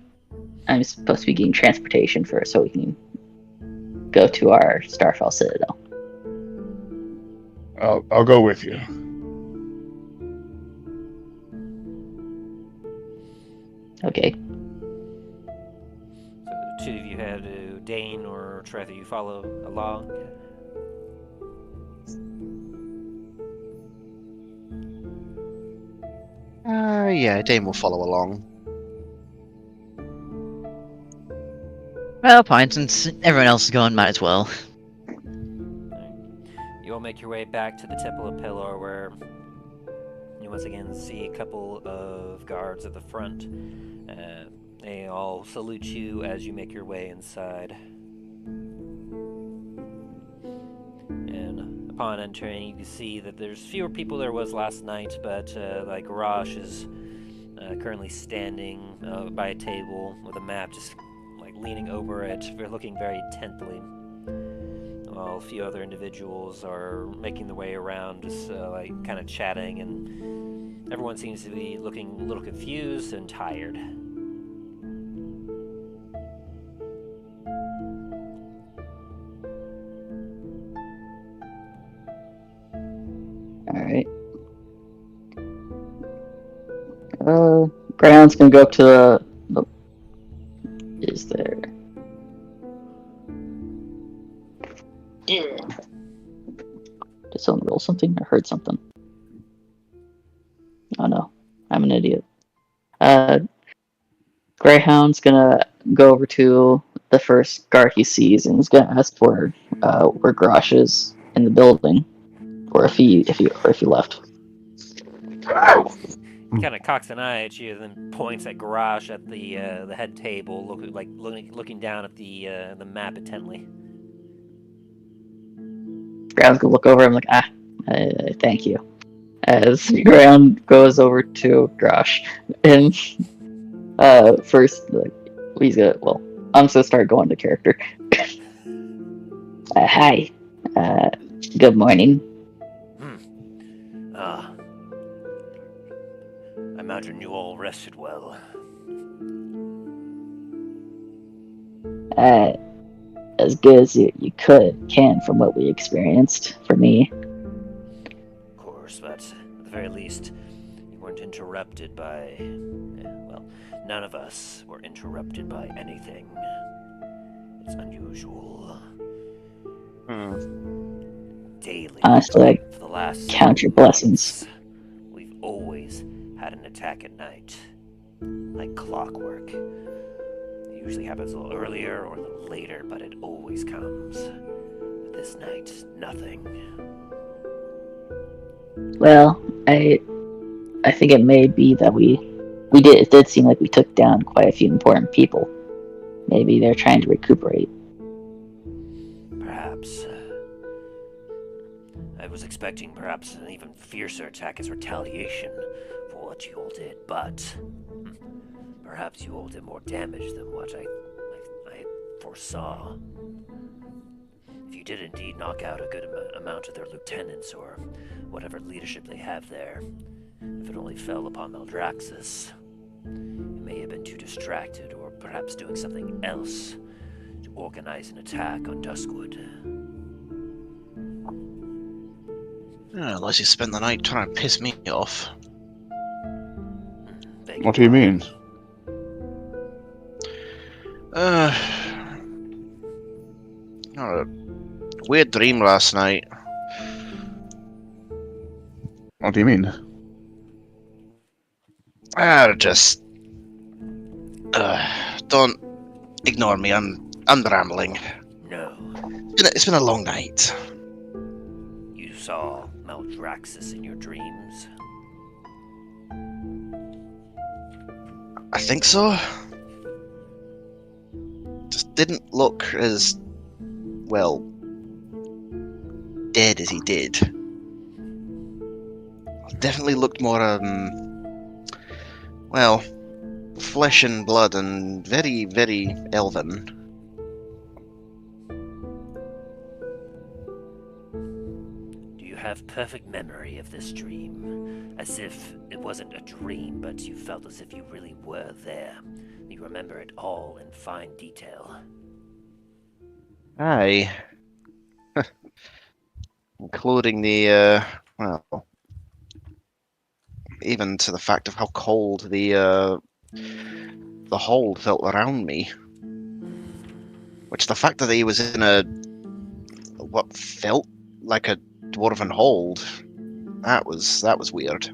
I'm supposed to be getting transportation first so we can go to our Starfall Citadel. I'll go with you. Okay. So the two of you head to Dain or Treth, you follow along. Yeah, Dain will follow along. Well, fine, since everyone else is going, might as well. You all make your way back to the Temple of Pillar where You once again see a couple of guards at the front. They all salute you as you make your way inside. And upon entering, you can see that there's fewer people there was last night, but like Rosh is currently standing by a table with a map, just like leaning over it, looking very intently. While a few other individuals are making their way around, just like kind of chatting, and everyone seems to be looking a little confused and tired. Alright. Greyhound's gonna go up to the... Is there... Did someone roll something? I heard something. Oh no, I'm an idiot. Greyhound's gonna go over to the first guard he sees and he's gonna ask where Grosh is in the building, or if he left. He kind of cocks an eye at you, then points at Garage at the head table, looking down at the map intently. Greyhound's gonna look over him like, thank you. As Greyhound goes over to Grosh, and first, like, he's gonna, well, I'm just gonna start going to character. Hi. Good morning. I imagine you all rested well. As good as you can from what we experienced, for me. Of course, but at the very least, you weren't interrupted by... well, none of us were interrupted by anything. It's unusual. Daily, Honestly, for the last count your blessings. we've always had an attack at night. Like clockwork. It usually happens a little earlier or a little later, but it always comes. But this night, nothing. Well, I think it may be that it did seem like we took down quite a few important people. Maybe they're trying to recuperate. Perhaps. I was expecting perhaps an even fiercer attack as retaliation for what you all did, but perhaps you all did more damage than what I foresaw. If you did indeed knock out a good amount of their lieutenants or whatever leadership they have there, if it only fell upon Maldraxxus, you may have been too distracted or perhaps doing something else to organize an attack on Duskwood. Unless you spent the night trying to piss me off. What do you mean? A weird dream last night. What do you mean? Just... don't ignore me, I'm rambling. No. It's been a long night. You saw Maldraxxus in your dreams? I think so. Just didn't look as, well, dead as he did. Definitely looked more, well, flesh and blood and very, very elven. Do you have perfect memory of this dream? As if it wasn't a dream, but you felt as if you really were there. You remember it all in fine detail. Aye. Including the, well, even to the fact of how cold the hold felt around me. Which the fact that he was in what felt like a dwarven hold, that was weird.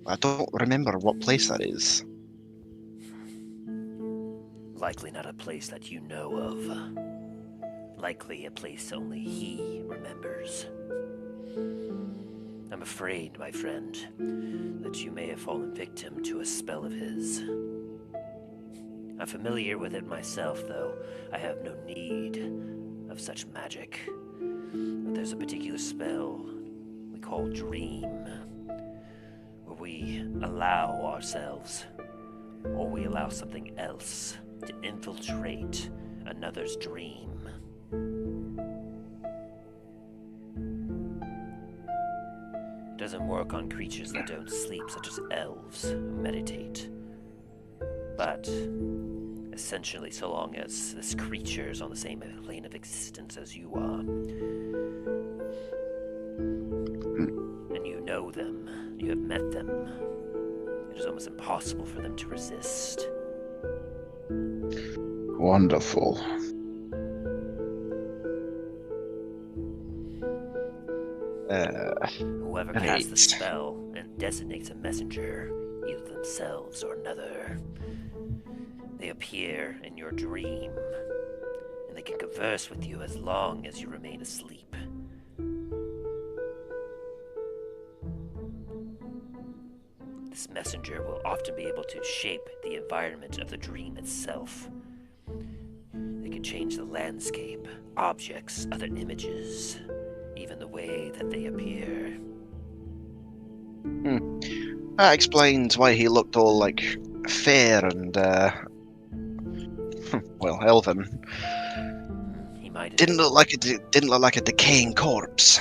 I don't remember what place that is. Likely not a place that you know of. Likely a place only he remembers. afraid, my friend, that you may have fallen victim to a spell of his. I'm familiar with it myself, though I have no need of such magic. But there's a particular spell we call Dream, where we allow ourselves, or we allow something else, to infiltrate another's dream. It doesn't work on creatures that don't sleep, such as elves who meditate. But essentially, so long as this creature is on the same plane of existence as you are, and you know them, you have met them, it is almost impossible for them to resist. Wonderful. Whoever casts the spell and designates a messenger, either themselves or another, they appear in your dream, and they can converse with you as long as you remain asleep. This messenger will often be able to shape the environment of the dream itself. They can change the landscape, objects, other images, even the way that they appear. That explains why he looked all like fair and well, elven. He might have Didn't look like a decaying corpse.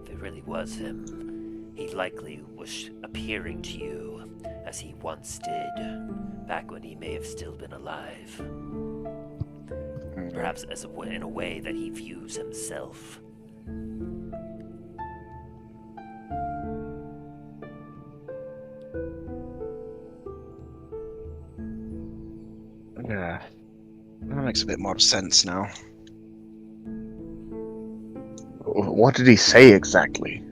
If it really was him, he likely was appearing to you as he once did, back when he may have still been alive. Perhaps in a way that he views himself. Yeah, that makes a bit more sense now. What did he say exactly?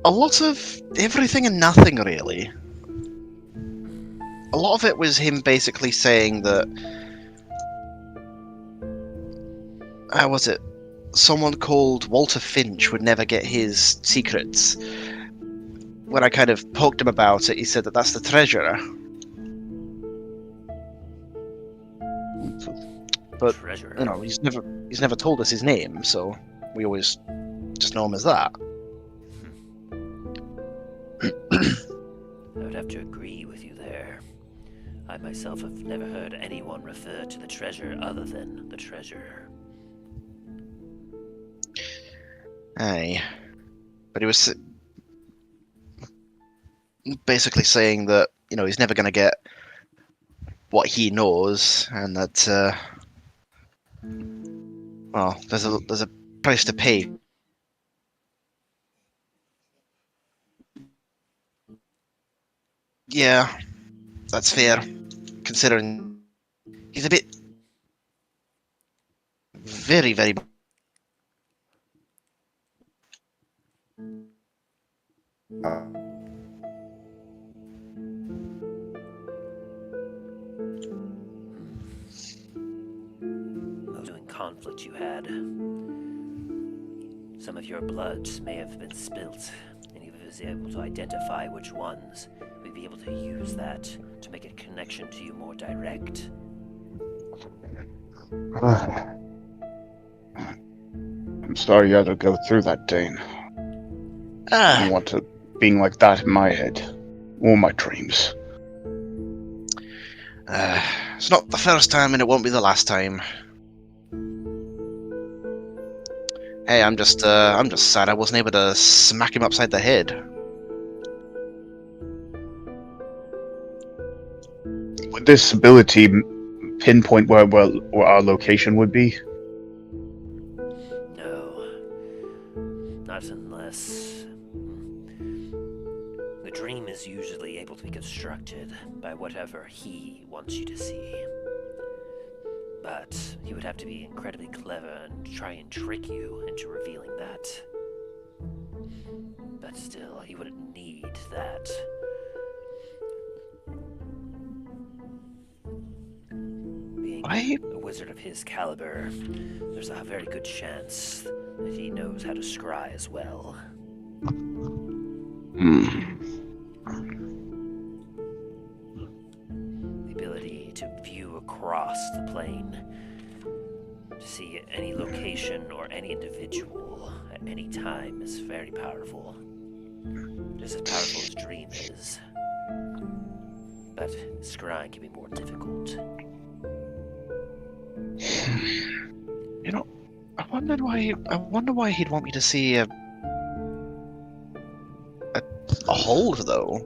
A lot of everything and nothing, really. A lot of it was him basically saying that... How was it? Someone called Walter Finch would never get his secrets. When I kind of poked him about it, he said that that's the treasurer. But, Treasurer. you know, he's never told us his name, so we always just know him as that. I would have to agree with you there. I myself have never heard anyone refer to the treasure other than the treasurer. Aye. But he was basically saying that, you know, he's never going to get what he knows, and that, well, there's a price to pay. Yeah, that's fair, considering he's a bit very, very... Conflict you had. Some of your bloods may have been spilt, and if he was able to identify which ones, we'd be able to use that to make a connection to you more direct. I'm sorry you had to go through that, Dain. I don't want to being like that in my head, or my dreams. It's not the first time, and it won't be the last time. Hey, I'm just sad I wasn't able to smack him upside the head. Would this ability pinpoint where our location would be? No. Not unless... The dream is usually able to be constructed by whatever he wants you to see. But he would have to be incredibly clever and try and trick you into revealing that. But still, he wouldn't need that. Being a wizard of his caliber, there's a very good chance that he knows how to scry as well. The ability to view across the plane, to see any location or any individual at any time is very powerful. Just as powerful as Dream is. But scrying can be more difficult. You know, I wonder why he'd want me to see a hold though.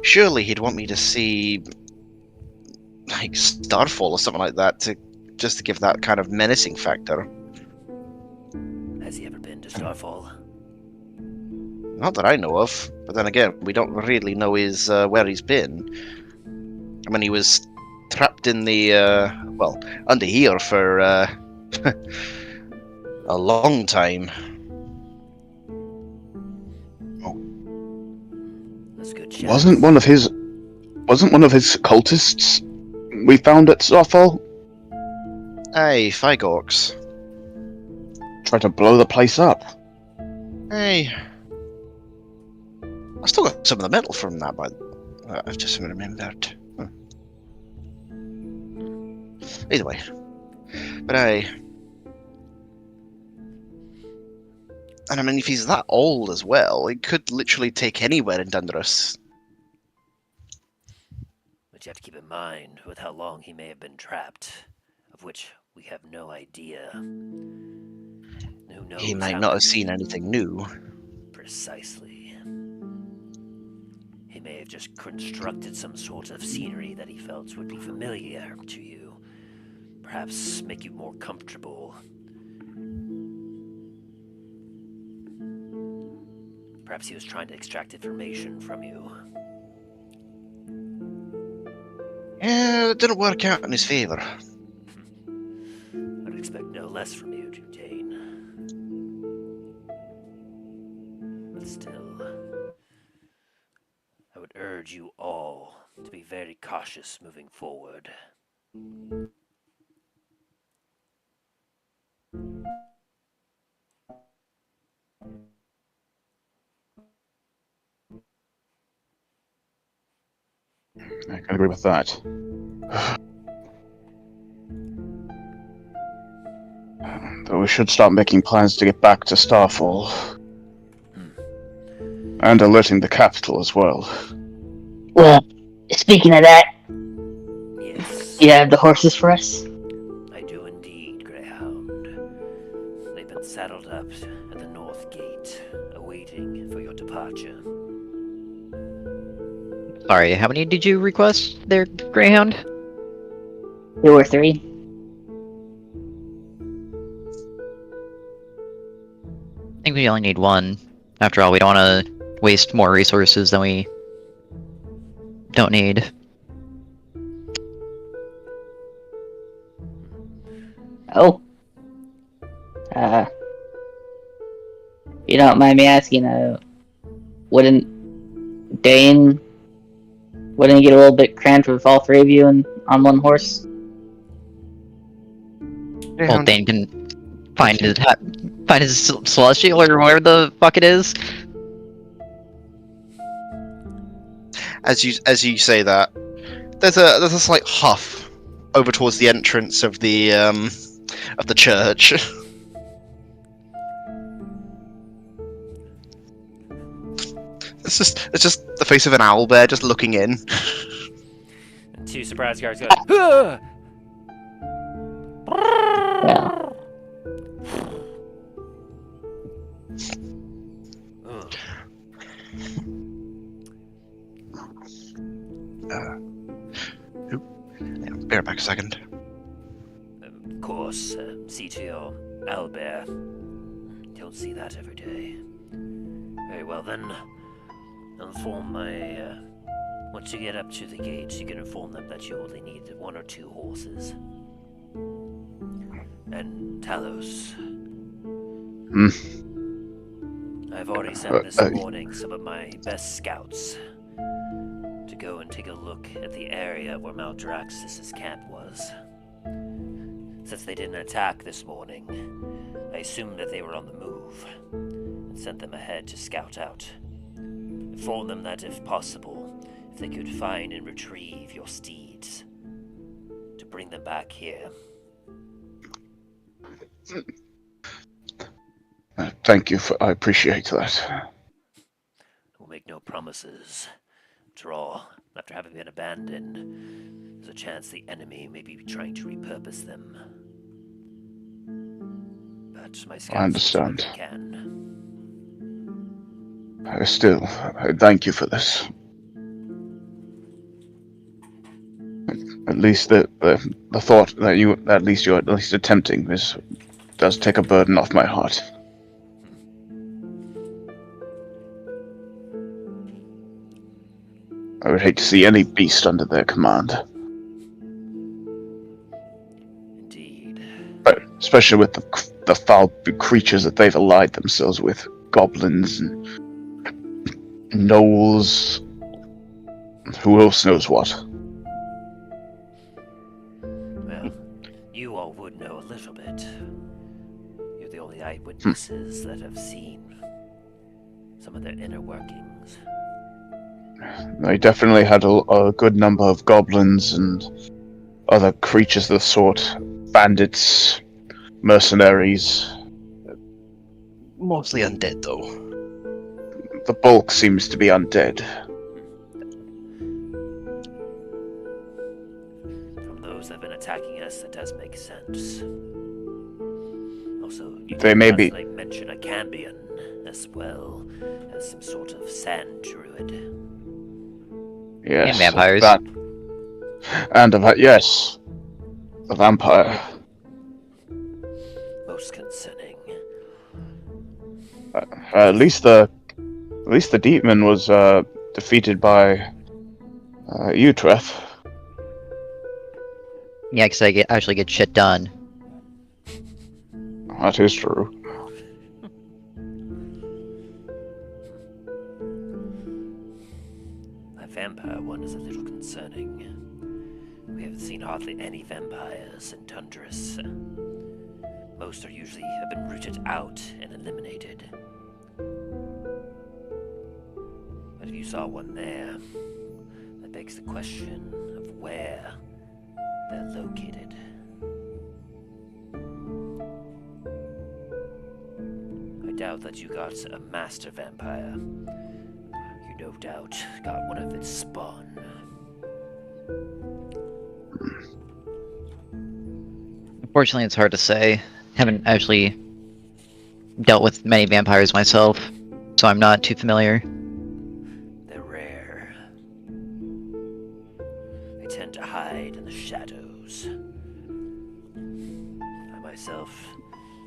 Surely he'd want me to see like Starfall or something like that just to give that kind of menacing factor. Has he ever been to Starfall? Not that I know of, but then again, we don't really know where he's been. I mean, he was trapped in the under here for a long time. That's a good chance. Wasn't one of his cultists we found at Starfall? Hey, Figorks. Tried to blow the place up. Hey. I still got some of the metal from that, but I've just remembered. Either way. But and I mean, if he's that old as well, he could literally take anywhere in Dundras. But you have to keep in mind with how long he may have been trapped, of which we have no idea. Who knows? He might not have seen anything new. Precisely. He may have just constructed some sort of scenery that he felt would be familiar to you. Perhaps make you more comfortable. Perhaps he was trying to extract information from you. Yeah, it didn't work out in his favor. I'd expect no less from you, Dain. But still, I would urge you all to be very cautious moving forward. I can agree with that. Though we should start making plans to get back to Starfall. And alerting the capital as well. Well, speaking of that, Yes, you have the horses for us? I do indeed, Greyhound. They've been saddled up at the north gate, awaiting for your departure. Sorry, how many did you request there, Greyhound? 2 or 3? I think we only need one. After all, we don't want to waste more resources than we don't need. Oh. You don't mind me asking, wouldn't he get a little bit cramped with all 3 of you on one horse? Well, Dain can find his celestial or whatever the fuck it is. As you say that, there's a slight huff over towards the entrance of the church. It's just the face of an owl bear just looking in. And 2 surprise guards go, "Huh!" Yeah. Ugh. Bear it back a second. Of course, see to your owlbear. Don't see that every day. Very well then. Inform my, once you get up to the gates, you can inform them that you only need 1 or 2 horses. And Talos. I've already sent this morning some of my best scouts to go and take a look at the area where Maldraxxus' camp was. Since they didn't attack this morning, I assumed that they were on the move, and sent them ahead to scout out. Informed them that if possible, if they could find and retrieve your steeds, to bring them back here. Thank you I appreciate that. We'll make no promises. After all, after having been abandoned, there's a chance the enemy may be trying to repurpose them. But my scouts I understand. do what they can. Still, thank you for this. At least the thought that you're at least attempting this does take a burden off my heart. I would hate to see any beast under their command. Indeed. But especially with the foul creatures that they've allied themselves with. Goblins and gnolls. Who else knows what? Well, you all would know a little bit. You're the only eyewitnesses that have seen some of their inner workings. They definitely had a good number of goblins and other creatures of the sort. Bandits, mercenaries. Mostly undead, though. The bulk seems to be undead. From those that have been attacking us, that does make sense. Also, you They may did be- lastly mention a Cambion, as well as some sort of sand druid. Yes. And vampires. Yes. A vampire. Most concerning. At least the demon was defeated by you, Treth. Yeah, because I actually get shit done. That is true. That vampire one is a little concerning. We haven't seen hardly any vampires in Dundras. Most are usually have been rooted out and eliminated. But if you saw one there, that begs the question of where they're located. I doubt that you got a master vampire. You no doubt got one of its spawn. Unfortunately, it's hard to say. Haven't actually dealt with many vampires myself, so I'm not too familiar. They're rare. They tend to hide in the shadows. I myself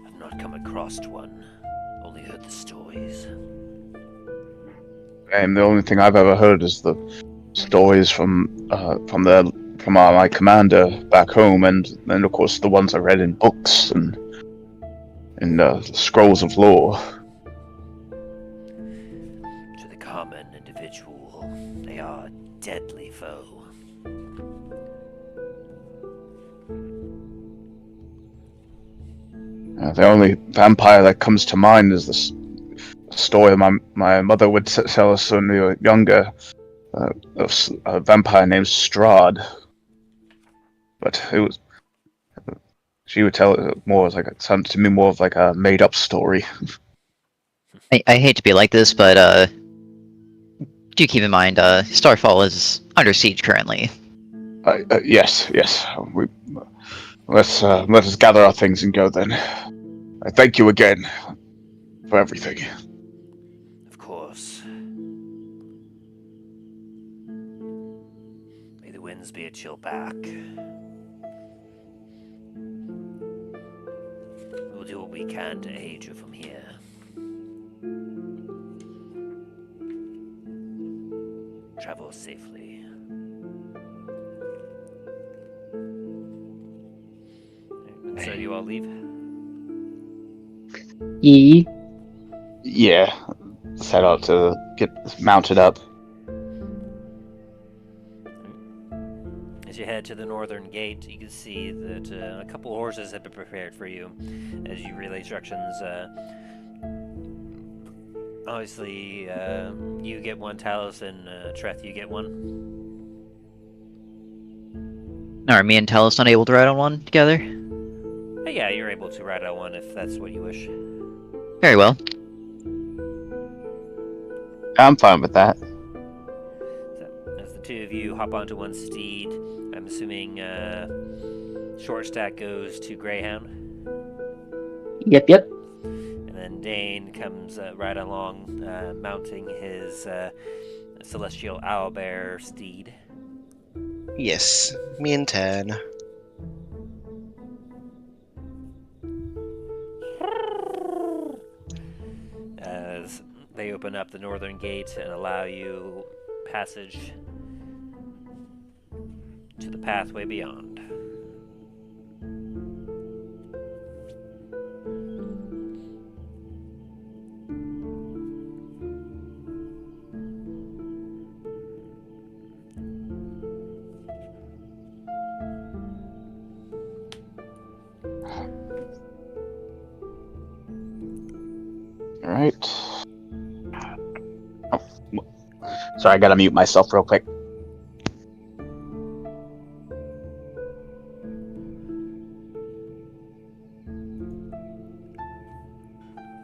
have not come across one, only heard the stories. And the only thing I've ever heard is the stories from my commander back home, and of course the ones I read in books and in scrolls of lore. To the common individual, they are a deadly foe. The only vampire that comes to mind is the story my mother would tell us when we were younger, of a vampire named Strahd. But she would tell it more as it sounded to me more of like a made-up story. I hate to be like this, but do keep in mind, Starfall is under siege currently. Yes. Let us gather our things and go then. I thank you again for everything. Of course. May the winds be at your back. We'll do what we can to aid you from here. Travel safely. And so you all leave? E. Yeah. Set out to get mounted up. As you head to the northern gate, you can see that a couple of horses have been prepared for you. As you relay instructions, obviously, you get one, Talos, and Treth, you get one. Are me and Talos not able to ride on one together? But yeah, you're able to ride on one if that's what you wish. Very well. I'm fine with that. So, as the two of you hop onto one steed, I'm assuming short stack goes to Greyhound. Yep, yep. And then Dain comes right along, mounting his celestial owlbear steed. Yes, me and Tan. As they open up the northern gate and allow you passage to the pathway beyond. Alright. Oh, sorry, I gotta mute myself real quick.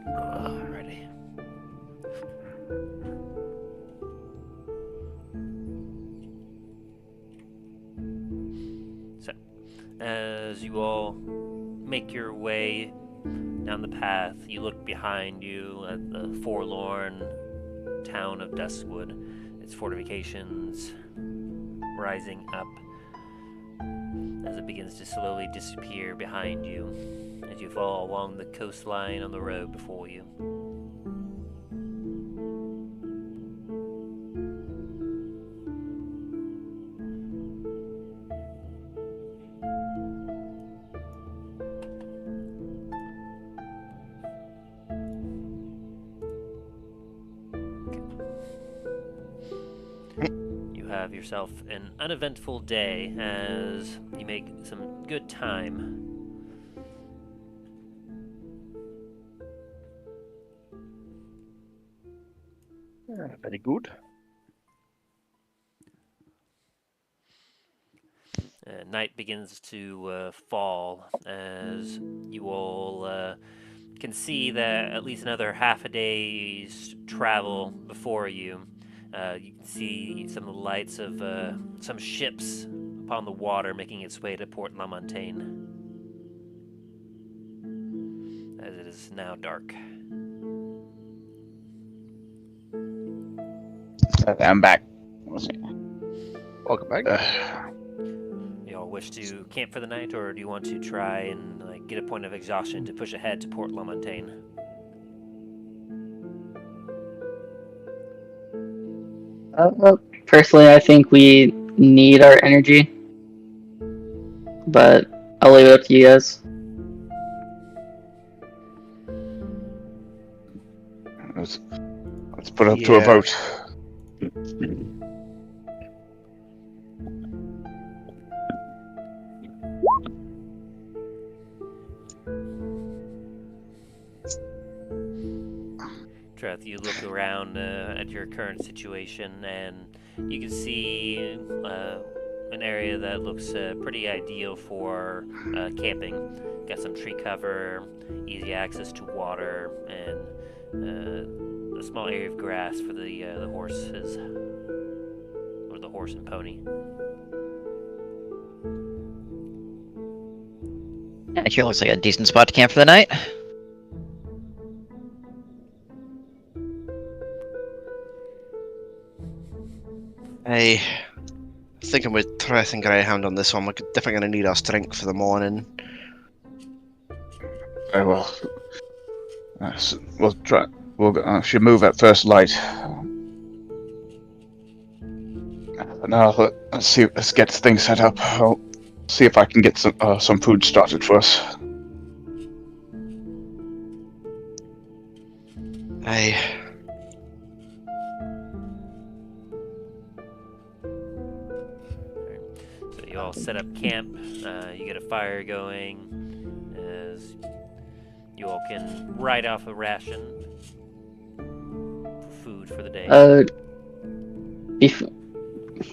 Alrighty. So, as you all make your way down the path, you look behind you at the forlorn town of Duskwood, its fortifications rising up as it begins to slowly disappear behind you as you fall along the coastline on the road before you. Have yourself an uneventful day as you make some good time. Very good. Night begins to fall as you all can see that at least another half a day's travel before you. You can see some of the lights of some ships upon the water making its way to Port La Montagne, as it is now dark. Okay, I'm back. Welcome back. You all wish to camp for the night, or do you want to try and get a point of exhaustion to push ahead to Port La Montagne? Personally, I think we need our energy, but I'll leave it up to you guys. Let's put up to a Yeah. vote. Treth, you look around at your current situation, and you can see an area that looks pretty ideal for camping. Got some tree cover, easy access to water, and a small area of grass for the horses, or the horse and pony. Actually, looks like a decent spot to camp for the night. I thinking with Treth and Greyhound on this one, we're definitely going to need our strength for the morning. Very well. We'll try. Should move at first light. Now let's see. Let's get things set up. I'll see if I can get some food started for us. So you all all set up camp. You get a fire going, as you all can write off a ration for food for the day.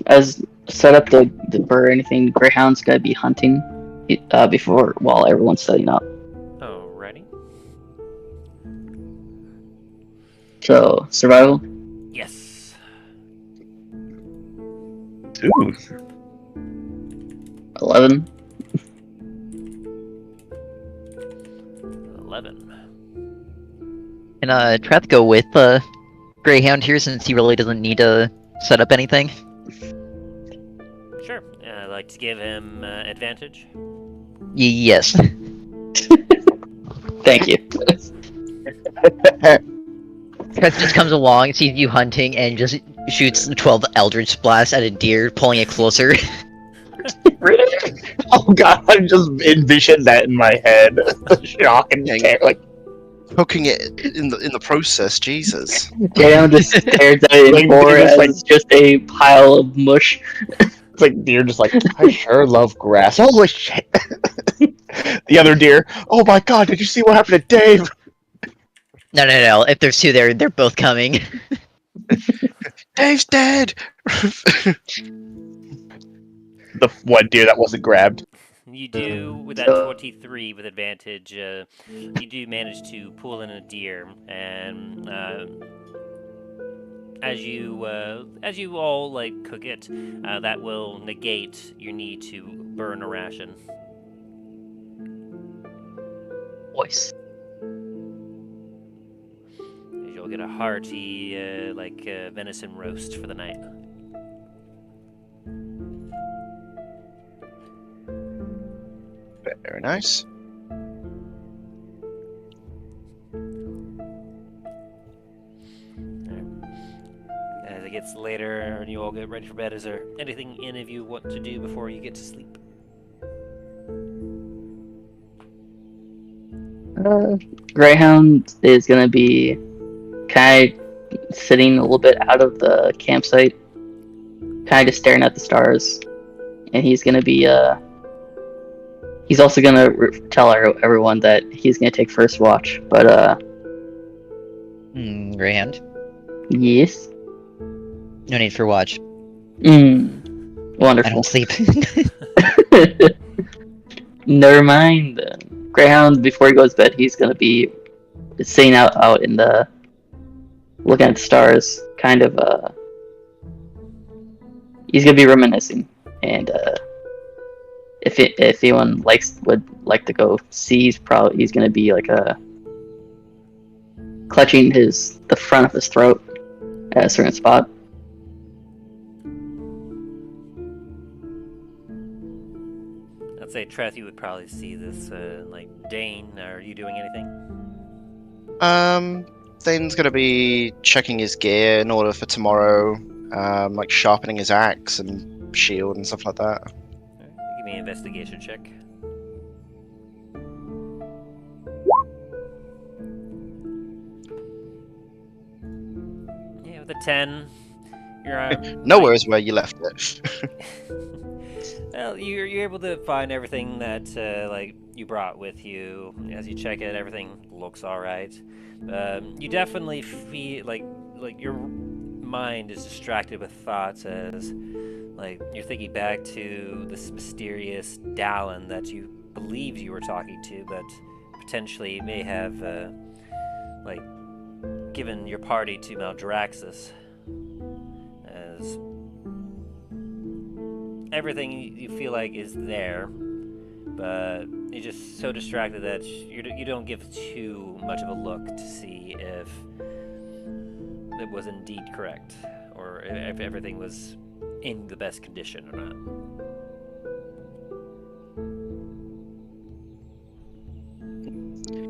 As set up the for anything, Greyhound's gonna be hunting while everyone's setting up. Alrighty. So survival. Yes. Ooh. 11. 11. Can Treth go with Greyhound here since he really doesn't need to set up anything? Sure. I'd like to give him advantage. Yes. Thank you. Treth just comes along, sees you hunting, and just shoots 12 Eldritch blasts at a deer, pulling it closer. Oh god, I just envisioned that in my head. Shock and terror, like Hooking it in the process, Jesus. Greyhound just stares at it in Like, horror it's as like- it's just a pile of mush. it's like deer just like, I sure love grass. Holy shit. The other deer, oh my god, did you see what happened to Dave? No. If there's two there, they're both coming. Dave's dead! The one deer that wasn't grabbed. You do, with that 23 with advantage, you do manage to pull in a deer, and as you all like cook it, that will negate your need to burn a ration. Voice. You'll get a hearty venison roast for the night. Very nice. As it gets later and you all get ready for bed, is there anything any of you want to do before you get to sleep? Greyhound is gonna be kind of sitting a little bit out of the campsite, kind of just staring at the stars, and he's gonna be he's also gonna tell everyone that he's gonna take first watch. But Greyhound. yes, No need for watch. I I wonderful. don't sleep. Never mind. Greyhound, before he goes to bed, he's gonna be sitting out in the looking at the stars, kind of he's gonna be reminiscing, and if anyone would like to go see, he's gonna be like clutching the front of his throat at a certain spot. I'd say Treth, you would probably see this. Dain, are you doing anything? Dain's gonna be checking his gear in order for tomorrow, like sharpening his axe and shield and stuff like that. Alright, give me an investigation check. Yeah, with a 10, you're Nowhere is where you left it. Well, you're able to find everything that you brought with you. As you check it, everything looks all right. You definitely feel like your mind is distracted with thoughts as you're thinking back to this mysterious Dallin that you believed you were talking to, but potentially may have given your party to Maldraxxus. As everything you feel like is there, but you're just so distracted that you don't give too much of a look to see if it was indeed correct, or if everything was in the best condition or not.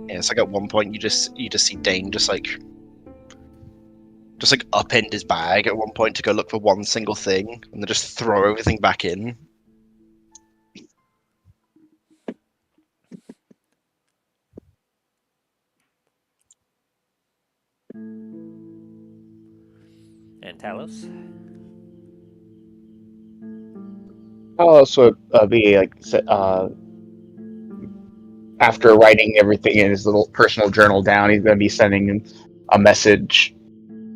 Yeah, it's like at one point you just see Dain just upend his bag at one point to go look for one single thing, and then just throw everything back in. And Talos? Talos would be like after writing everything in his little personal journal down, he's going to be sending a message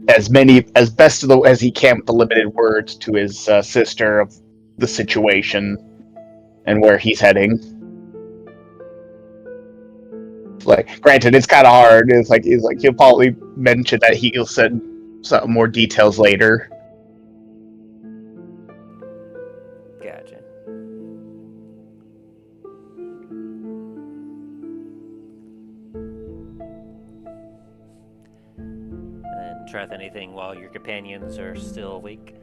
as best as he can with the limited words to his sister of the situation and where he's heading. Like, granted, it's kind of hard. He'll probably mention that he'll send some more details later. Gotcha. And Treth, anything while your companions are still awake?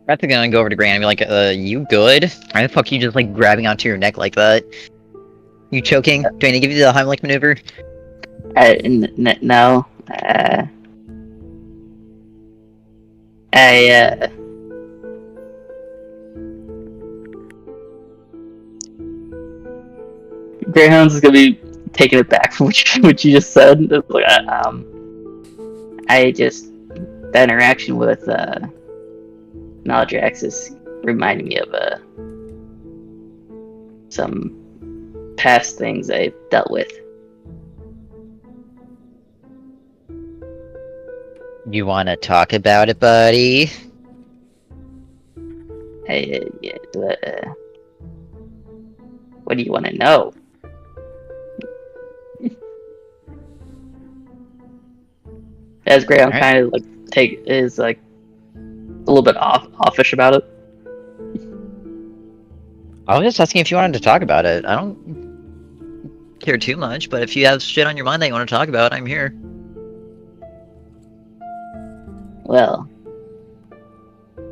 Rather gonna go over to Gran and be like, you good? Why the fuck are you just like grabbing onto your neck like that? You choking? Do I need to give you the Heimlich maneuver? No. Greyhound's is gonna be taking it back from what you just said. It's like, that interaction with Maldraxxus reminded me of some past things I've dealt with. You wanna talk about it, buddy? What do you want to know? As Greyhound Alright. kind of is like a little bit offish about it. I was just asking if you wanted to talk about it. I don't care too much, but if you have shit on your mind that you want to talk about, I'm here. Well,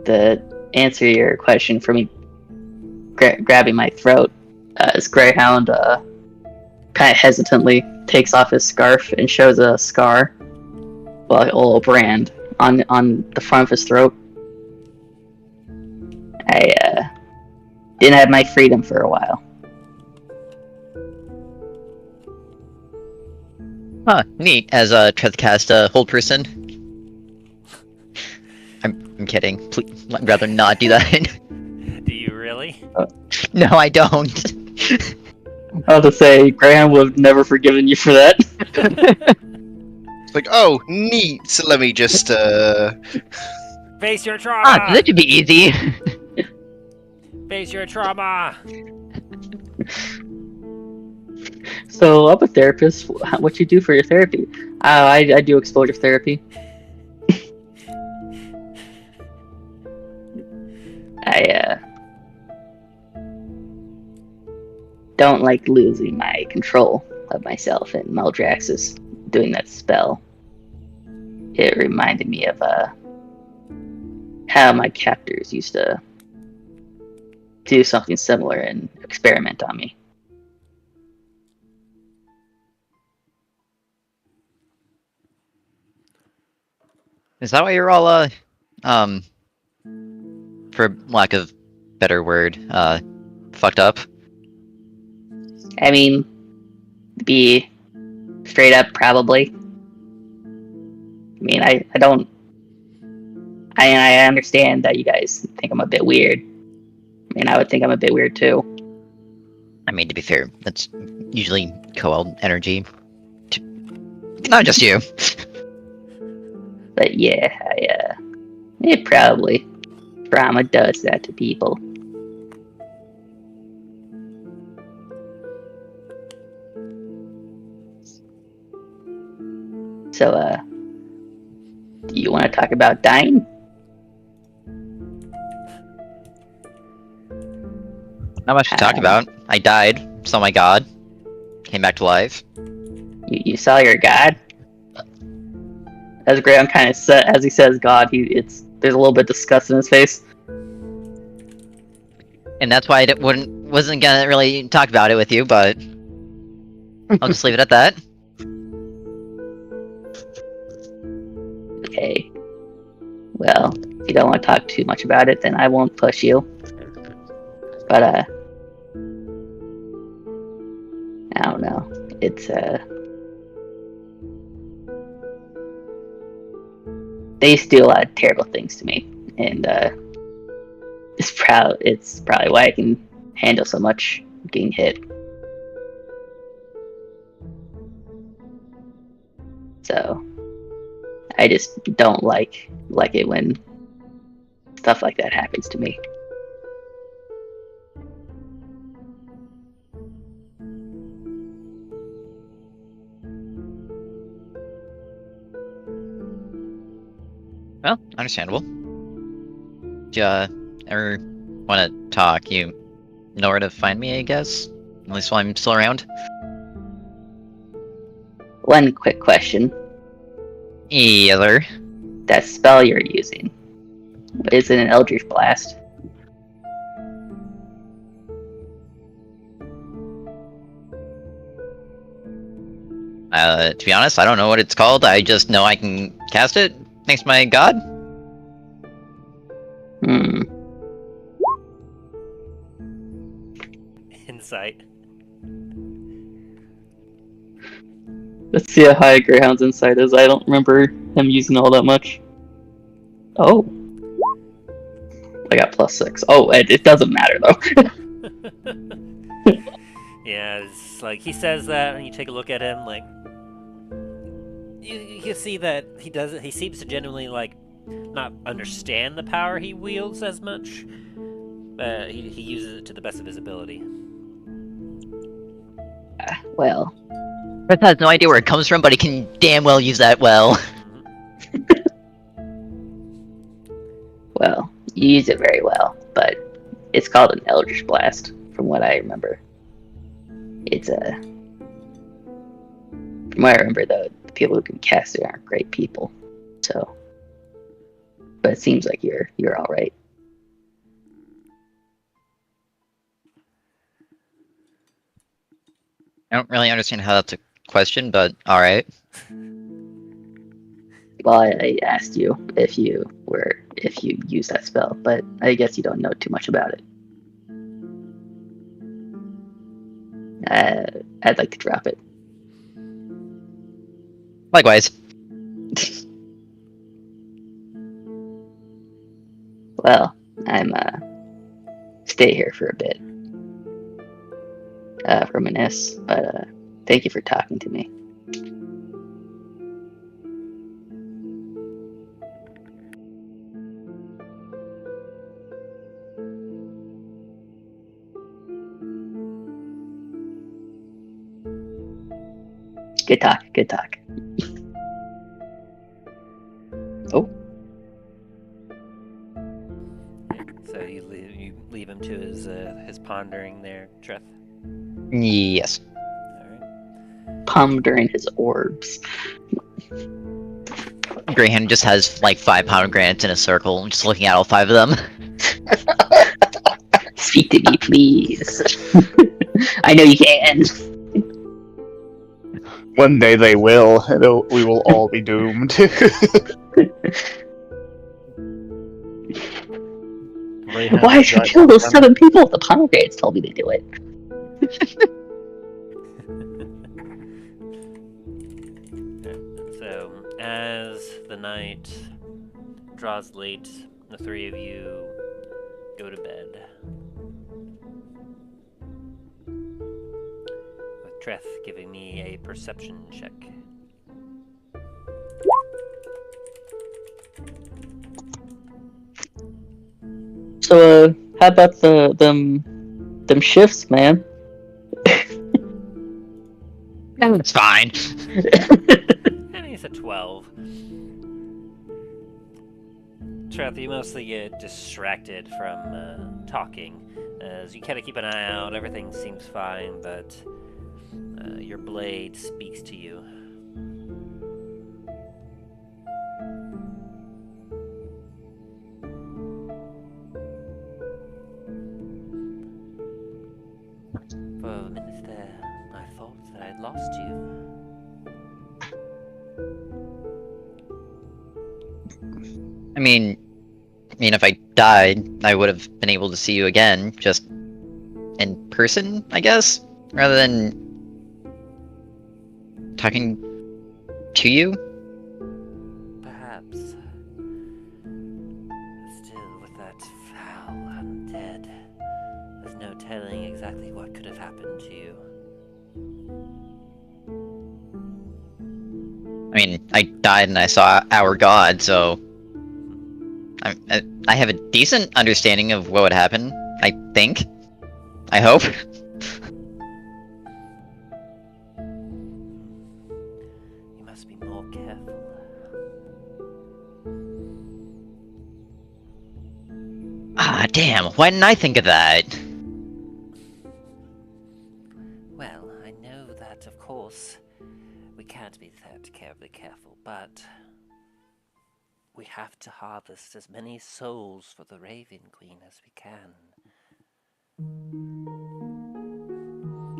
the answer to your question for me grabbing my throat is Greyhound kind of hesitantly takes off his scarf and shows a scar, well, a little brand on the front of his throat. I didn't have my freedom for a while. Huh, neat. As Treth cast hold person. I'm kidding. Please, I'd rather not do that. Do you really? No, I don't. I was to say, Graham would have never forgiven you for that. It's like, oh, neat. So let me just Face your trauma! Ah, that should be easy. Face your trauma! So, I'm a therapist. What you do for your therapy? I do exposure therapy. I don't like losing my control of myself, and Maldraxxus doing that spell. It reminded me of how my captors used to do something similar and experiment on me. Is that why you're all, for lack of better word, fucked up? I mean, to be straight up, probably. I mean, I don't. I understand that you guys think I'm a bit weird. I mean, I would think I'm a bit weird too. I mean, to be fair, that's usually co-ed energy. Not just you. But yeah, it probably trauma does that to people. So, do you want to talk about Dain? Not much to talk about. I died, saw my god, came back to life. You saw your god? As Graham kind of said, as he says God, there's a little bit of disgust in his face. And that's why I wasn't gonna really talk about it with you, but I'll just leave it at that. Okay. Well, if you don't want to talk too much about it, then I won't push you. But, I don't know. they used to do a lot of terrible things to me, and it's probably why I can handle so much getting hit. So I just don't like it when stuff like that happens to me. Well, understandable. Do you ever want to talk? You know where to find me, I guess? At least while I'm still around? One quick question. Either. That spell you're using, is it an Eldritch Blast? To be honest, I don't know what it's called. I just know I can cast it, thanks to my god. Insight. Let's see how high Greyhound's insight is. I don't remember him using all that much. Oh. I got +6. Oh, it doesn't matter though. Yeah, it's like he says that, and you take a look at him, like you see that he seems to genuinely like not understand the power he wields as much. He uses it to the best of his ability. Well. Treth has no idea where it comes from, but he can damn well use that well. Well, you use it very well, but it's called an Eldritch Blast, from what I remember. It's from what I remember, the people who can cast it aren't great people. So, but it seems like you're all right. I don't really understand how that's a question, but alright. Well, I asked you if you used that spell, but I guess you don't know too much about it. I'd like to drop it. Likewise. Well, I'm stay here for a bit. Reminisce, but thank you for talking to me. Good talk, good talk. Oh. So you leave him to his pondering there, Treth. Yes. Alright. Pondering his orbs. Greyhound just has like 5 pomegranates in a circle, just looking at all 5 of them. Speak to me, please. I know you can. One day they will, and we will all be doomed. Why did you kill those 7 people? The pomegranates told me to do it. So, as the night draws late, the 3 of you go to bed. With Treth giving me a perception check. So, how about them shifts, man? It's fine. I think it's a 12. Treth, you mostly get distracted from talking. As you kind of keep an eye out, everything seems fine, but your blade speaks to you. For a minute there, I thought that I'd lost you. I mean, if I died, I would have been able to see you again, just in person, I guess, rather than talking to you. Perhaps. what could have happened to you. I mean, I died and I saw our god, so I have a decent understanding of what would happen. I think. I hope. You must be more careful. Ah, damn! Why didn't I think of that? Well, I know that, of course, we can't be that terribly careful, but we have to harvest as many souls for the Raven Queen as we can.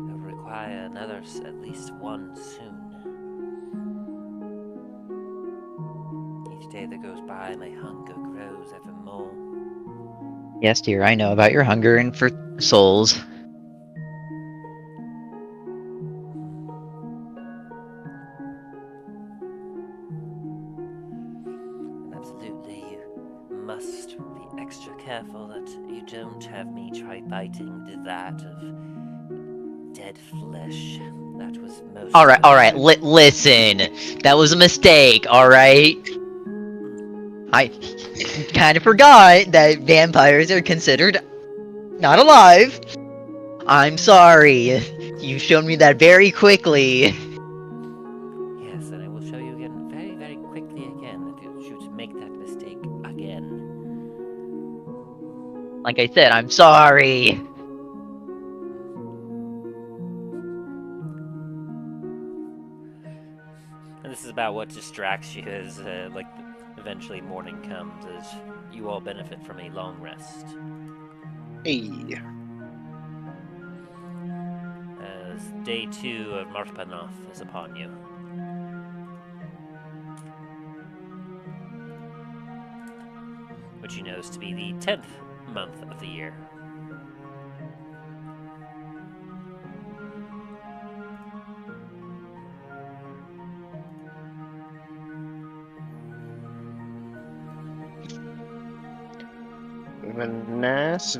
We'll require another, at least one soon. Each day that goes by, my hunger grows ever more. Yes, dear, I know about your hunger and for souls. And absolutely, you must be extra careful that you don't have me try biting the that of dead flesh. That was most. Alright, listen! That was a mistake, alright? I kind of forgot that vampires are considered not alive. I'm sorry. You showed me that very quickly. Yes, and I will show you again very, very quickly again if you should make that mistake again. Like I said, I'm sorry. And this is about what distracts you as, eventually morning comes, as you all benefit from a long rest. Hey. As day 2 of Marpanoth is upon you. Which you know is to be the 10th month of the year.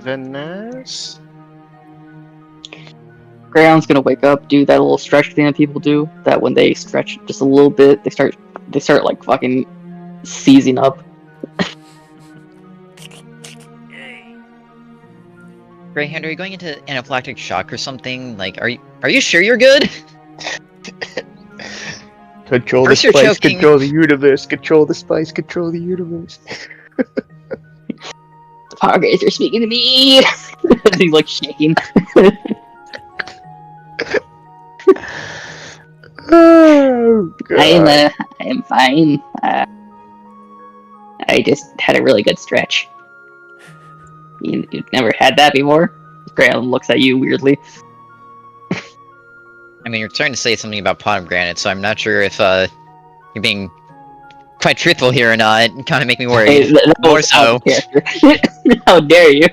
Venice. Greyhound's gonna wake up, do that little stretch thing that people do. That when they stretch just a little bit, they start like fucking seizing up. Greyhound, are you going into anaphylactic shock or something? Like, are you sure you're good? Control the First you're spice, choking. control the universe, control the spice, control the universe. The power guys are speaking to me. He's like shaking. Oh, God. I am fine. I just had a really good stretch. You've never had that before? Greyhound looks at you weirdly. I mean, you're trying to say something about pomegranate, so I'm not sure if you're being quite truthful here or not. Kind of make me worried. Hey, that More was so. out of character. How dare you?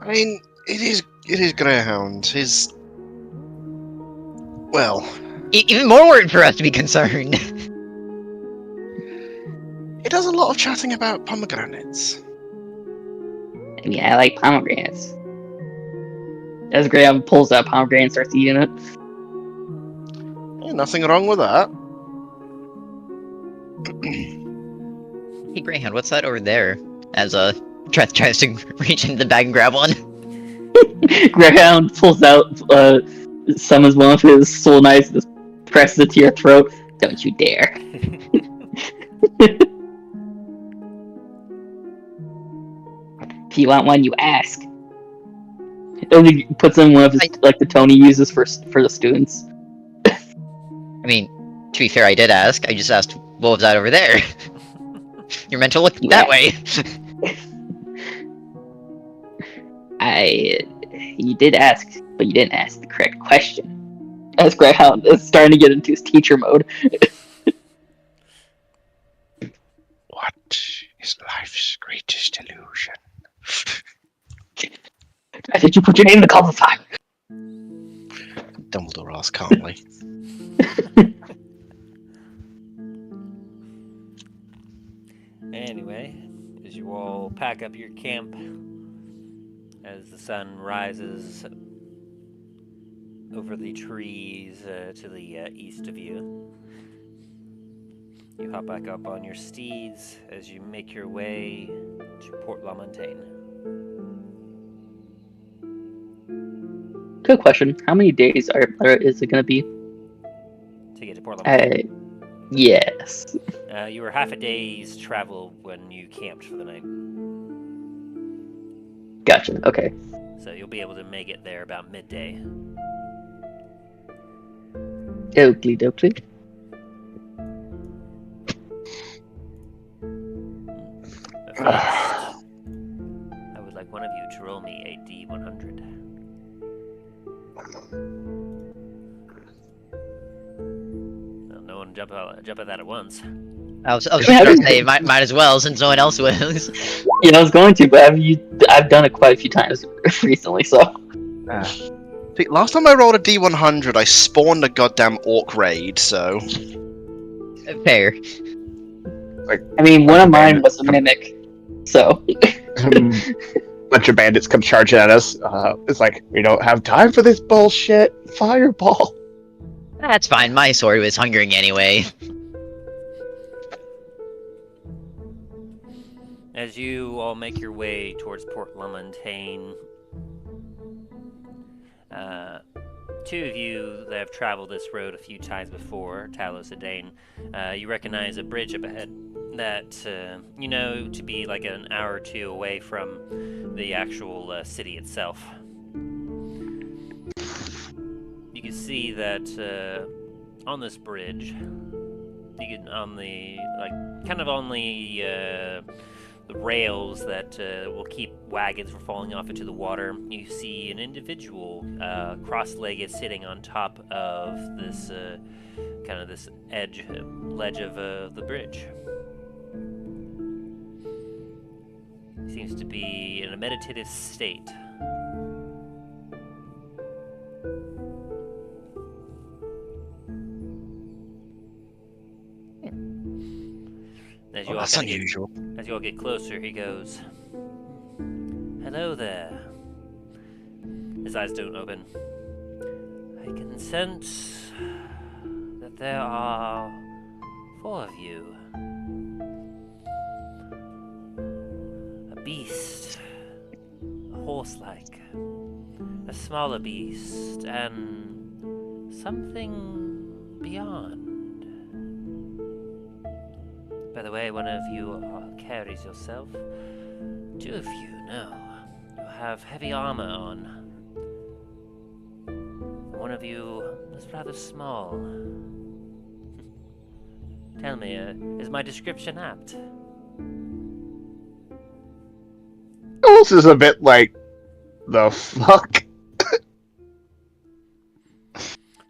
I mean, it is Greyhound. His... Well, Even more worried for us to be concerned. he does a lot of chatting about pomegranates. I mean, I like pomegranates. As Greyhound pulls out pomegranate and starts eating it. Yeah, nothing wrong with that. Hey, Greyhound, what's that over there? As Treth tries to reach into the bag and grab one. Greyhound pulls out, summons one of his soul knives, and just presses it to your throat. Don't you dare. If you want one, you ask. Only puts in one of his, like the Tony uses for the students. I mean, to be fair, I did ask. I just asked, what was that over there? You're meant to look that way. You did ask, but you didn't ask the correct question. As Greyhound is starting to get into his teacher mode. What is life's greatest illusion? I think you put your name in the call of fire. Dumbledore asks calmly. Anyway, as you all pack up your camp as the sun rises over the trees to the east of you. You hop back up on your steeds as you make your way to Port Lamontagne. Good question. How many days is it gonna be? To get to Port Lamontagne. Yes. You were half a day's travel when you camped for the night. Gotcha. Okay. So you'll be able to make it there about midday. Oakley dokley. But first, I would like one of you to roll me a D100. Well, no one jump at that at once. I was just gonna say, might as well, since no one else was. Yeah, I was going to, but I've done it quite a few times recently, so. See, last time I rolled a D100, I spawned a goddamn orc raid, so... Fair. I mean, one of mine was a mimic, so. Bunch of bandits come charging at us. It's like, we don't have time for this bullshit. Fireball. That's fine, my sword was hungering anyway. As you all make your way towards Port Lamontagne, two of you that have traveled this road a few times before, Talos and Dain, you recognize a bridge up ahead that you know to be like an hour or two away from the actual city itself. You can see that on this bridge, you can on the the rails that will keep wagons from falling off into the water, you see an individual cross-legged sitting on top of this this ledge of the bridge. He seems to be in a meditative state. That's unusual. As you all get closer, he goes, "Hello there." His eyes don't open. "I can sense that there are 4 of you. A beast, a horse-like, a smaller beast, and something beyond. By the way, one of you carries yourself. 2 of you, no. You have heavy armor on. One of you is rather small. Tell me, is my description apt?" This is a bit like, the fuck?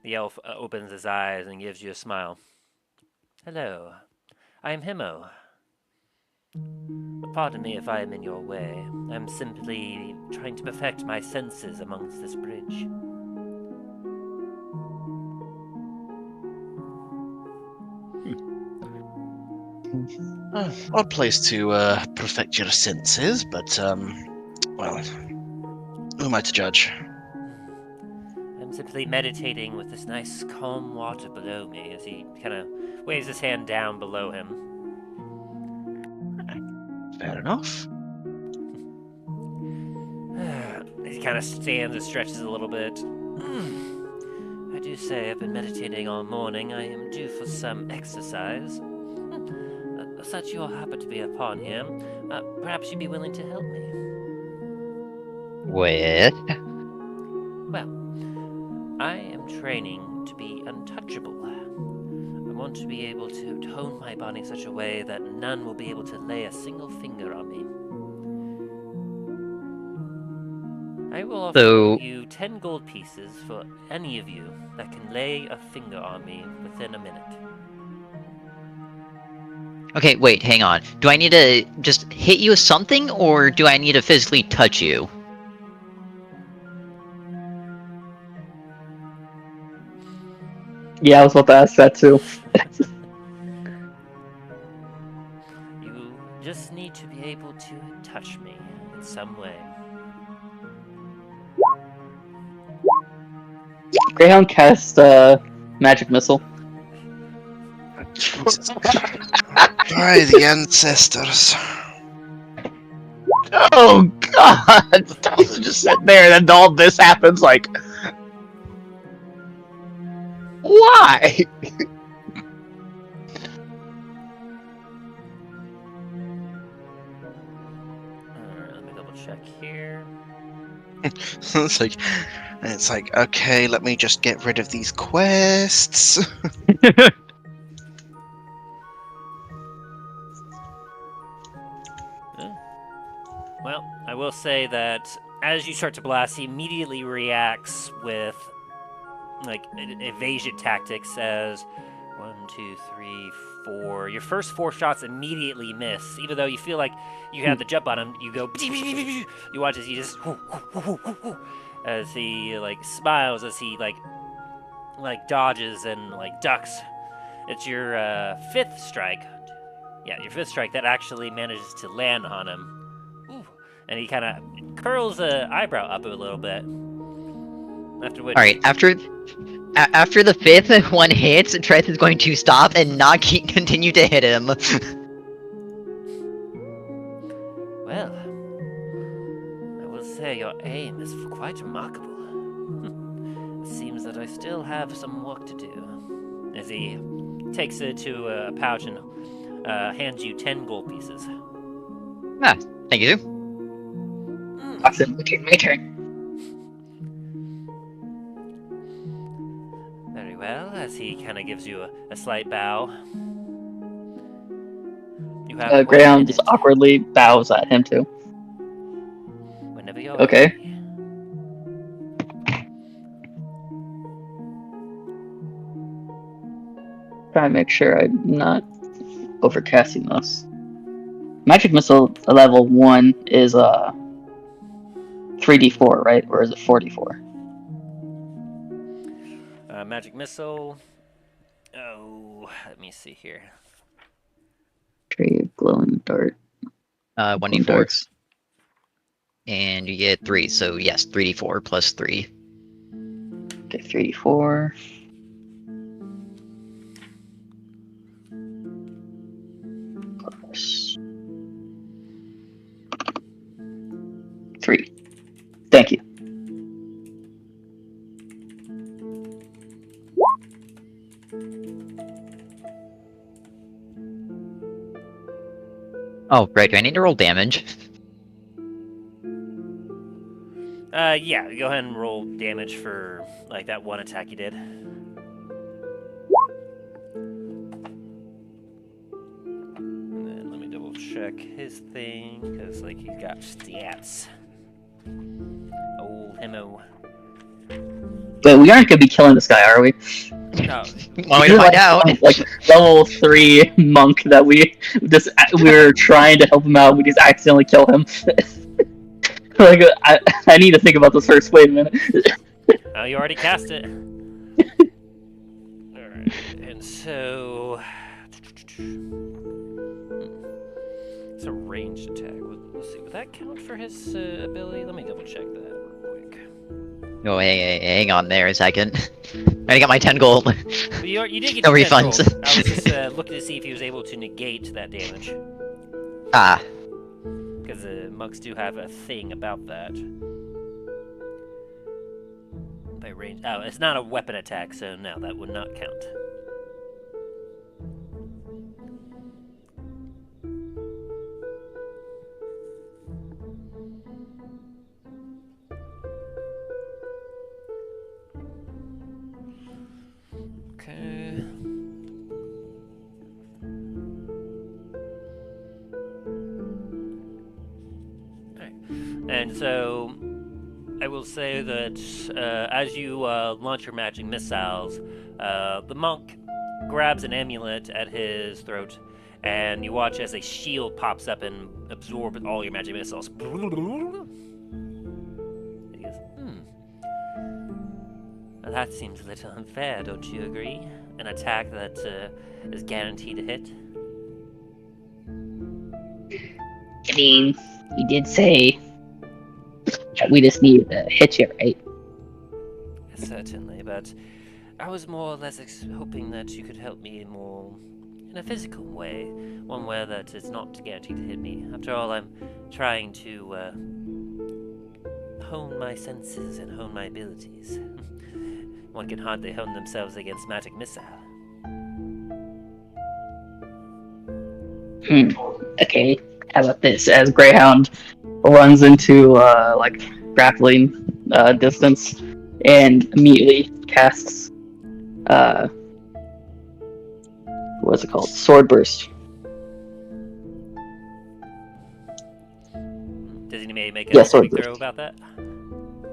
The elf opens his eyes and gives you a smile. "Hello. I am Himo. Pardon me if I am in your way. I'm simply trying to perfect my senses amongst this bridge." Odd place to perfect your senses, but, well, who am I to judge? "I'm simply meditating with this nice, calm water below me," as he kind of waves his hand down below him. Fair enough. He kind of stands and stretches a little bit. "I do say I've been meditating all morning. I am due for some exercise. Such you all happen to be upon here. Perhaps you'd be willing to help me." With? "Well, I am training to be untouchable. I want to be able to tone my body in such a way that none will be able to lay a single finger on me. I will offer you 10 gold pieces for any of you that can lay a finger on me within a minute." Okay, wait, hang on. Do I need to just hit you with something, or do I need to physically touch you? Yeah, I was about to ask that too. You just need to be able to touch me in some way. Greyhound cast magic missile. Jesus. By the ancestors. Oh god! Talos just sit there and then all this happens like... Why? Alright, let me double check here. it's like, okay, let me just get rid of these quests. Well, I will say that as you start to blast, he immediately reacts with like evasion tactics as 1, 2, 3, 4. Your first 4 shots immediately miss, even though you feel like you have the jump on him. You go, you watch as he just as he like smiles as he like dodges and like ducks. It's your 5th strike. Yeah, your 5th strike that actually manages to land on him. And he kind of curls an eyebrow up a little bit. After which, All right, after the 5th one hits, Treth is going to stop and not continue to hit him. well, I will say your aim is quite remarkable. It seems that I still have some work to do. As he takes it to a pouch and hands you 10 gold pieces. Ah, thank you. Awesome. Okay, my turn. Very well, as he kind of gives you a slight bow. You have 1 Greyhound just minute. awkwardly bows at him too. Whenever you're Okay. ready. Try and make sure I'm not overcasting this. Magic missile level 1 is 3d4, right? Or is it 44? Magic missile. Oh, let me see here. Tree of glowing dart. 1d4. Darts. And you get 3, so yes, 3d4 plus 3. Okay, 3d4. Plus 3. Thank you. Oh, right, do I need to roll damage? Yeah, go ahead and roll damage for like that one attack you did. And then let me double check his thing, because like he's got stats. Old Hemo. But we aren't gonna be killing this guy, are we? No. One way to find out. Like level 3 monk that we were trying to help him out. We just accidentally kill him. Like I need to think about this first. Wait a minute. Oh, you already cast it. Alright, and so... It's a ranged attack. Let's see, would that count for his ability? Let me double check that real quick. Oh, hey, hang on there a second. I got my 10 gold. But you did get No your 10 refunds. gold. I was just looking to see if he was able to negate that damage. Ah, Because the monks do have a thing about that. By range. Oh, it's not a weapon attack, so no, that would not count. Okay. And so, I will say that as you launch your magic missiles, the monk grabs an amulet at his throat, and you watch as a shield pops up and absorbs all your magic missiles. He goes, Well, that seems a little unfair, don't you agree? An attack that is guaranteed to hit? I mean, you did say that we just needed to hit you, right? certainly, but I was more or less hoping that you could help me more in a physical way, one way that is not guaranteed to hit me. After all, I'm trying to hone my senses and hone my abilities. One can hardly hone themselves against magic missile. Okay, how about this? As Greyhound runs into like grappling distance and immediately casts what's it called? Sword burst. Does anybody make Yeah, a sword saving throw burst. about that?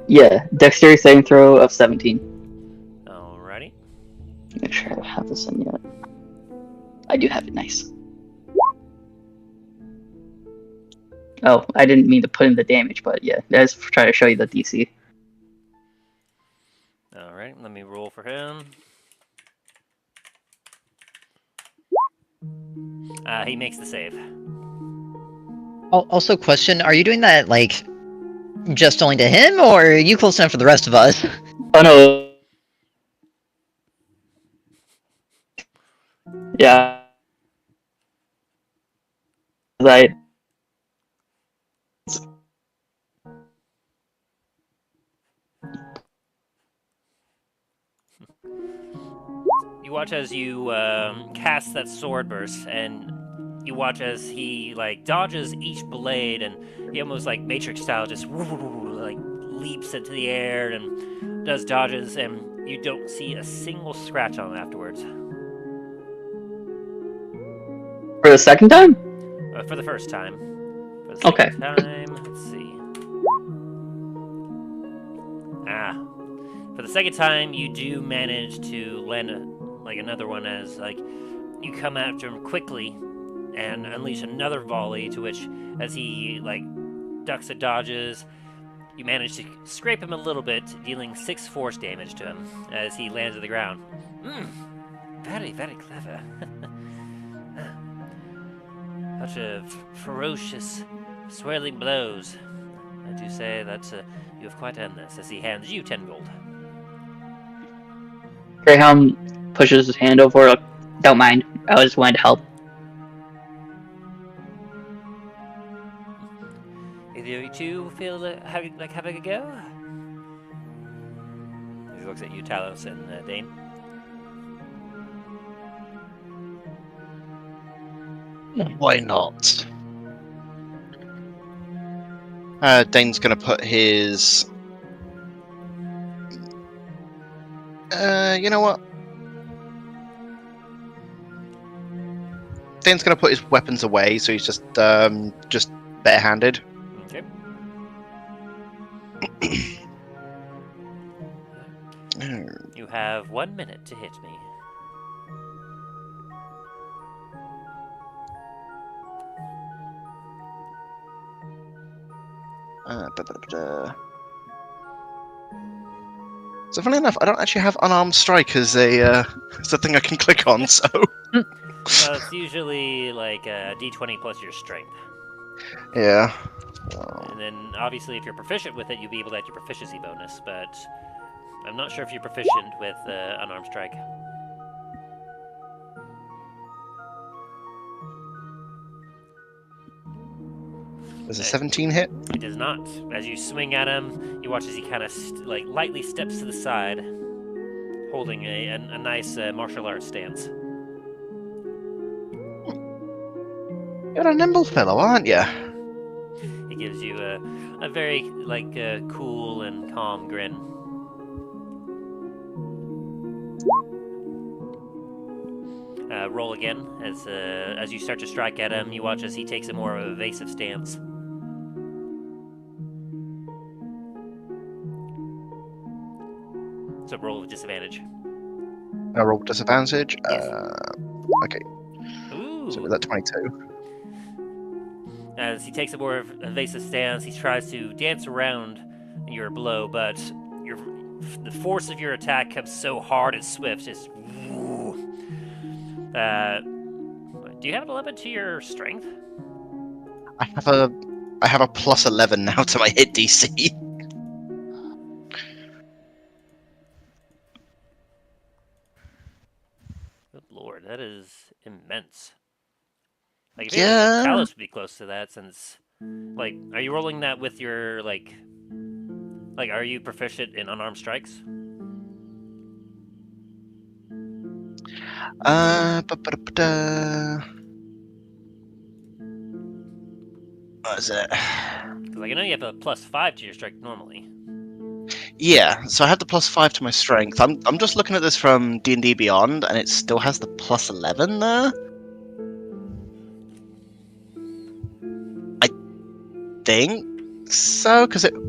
Yeah, dexterity saving throw of 17. Alrighty. Make sure I have this in yet. I do have it. Nice. Oh, I didn't mean to put in the damage, but yeah, that's trying to show you the DC. Alright, let me roll for him. He makes the save. Also, question: are you doing that like just only to him, or are you close enough for the rest of us? Oh no. Yeah. I You watch as you cast that sword burst, and you watch as he like dodges each blade, and he almost like Matrix style just like leaps into the air and does dodges, and you don't see a single scratch on him afterwards. for the second time? For the first time. For the Okay. second time, let's see. For the second time, you do manage to land another one as like you come after him quickly and unleash another volley. To which, as he like ducks and dodges, you manage to scrape him a little bit, dealing 6 force damage to him as he lands to the ground. Very, very clever. Such a ferocious, swirling blows. I do say that you have quite earned this, as he hands you 10 gold. Greyhound pushes his hand over. Like, don't mind. I just wanted to help. Either of you two feel like having a go? He looks at you, Talos and Dain. Why not? Dane's gonna put his. You know what? Dane's gonna put his weapons away, so he's just barehanded. Okay. You have 1 minute to hit me. So funny enough, I don't actually have unarmed strike as a thing I can click on. So It's usually like a d20 plus your strength. yeah. And then obviously if you're proficient with it, you'll be able to add your proficiency bonus, but I'm not sure if you're proficient with unarmed strike. Does a 17 hit? It does not. As you swing at him, you watch as he kind of lightly steps to the side, holding a nice martial arts stance. You're a nimble fellow, aren't you? He gives you a very cool and calm grin. Roll again as you start to strike at him. You watch as he takes a more evasive stance. So roll with disadvantage. I roll disadvantage. Yes. Okay. Ooh. So with that 22. As he takes a more evasive stance, he tries to dance around your blow, but the force of your attack comes so hard and swift. Just do you have an 11 to your strength? I have a plus 11 now to my hit DC. Lord, that is immense. Like, if Yeah. Talos would be close to that, since, like, are you rolling that with your, like, are you proficient in unarmed strikes? What is it? Because, like, I know you have a +5 to your strike normally. Yeah, so I have the +5 to my strength. I'm just looking at this from D&D Beyond, and it still has the +11 there. I think so, because it. Yeah,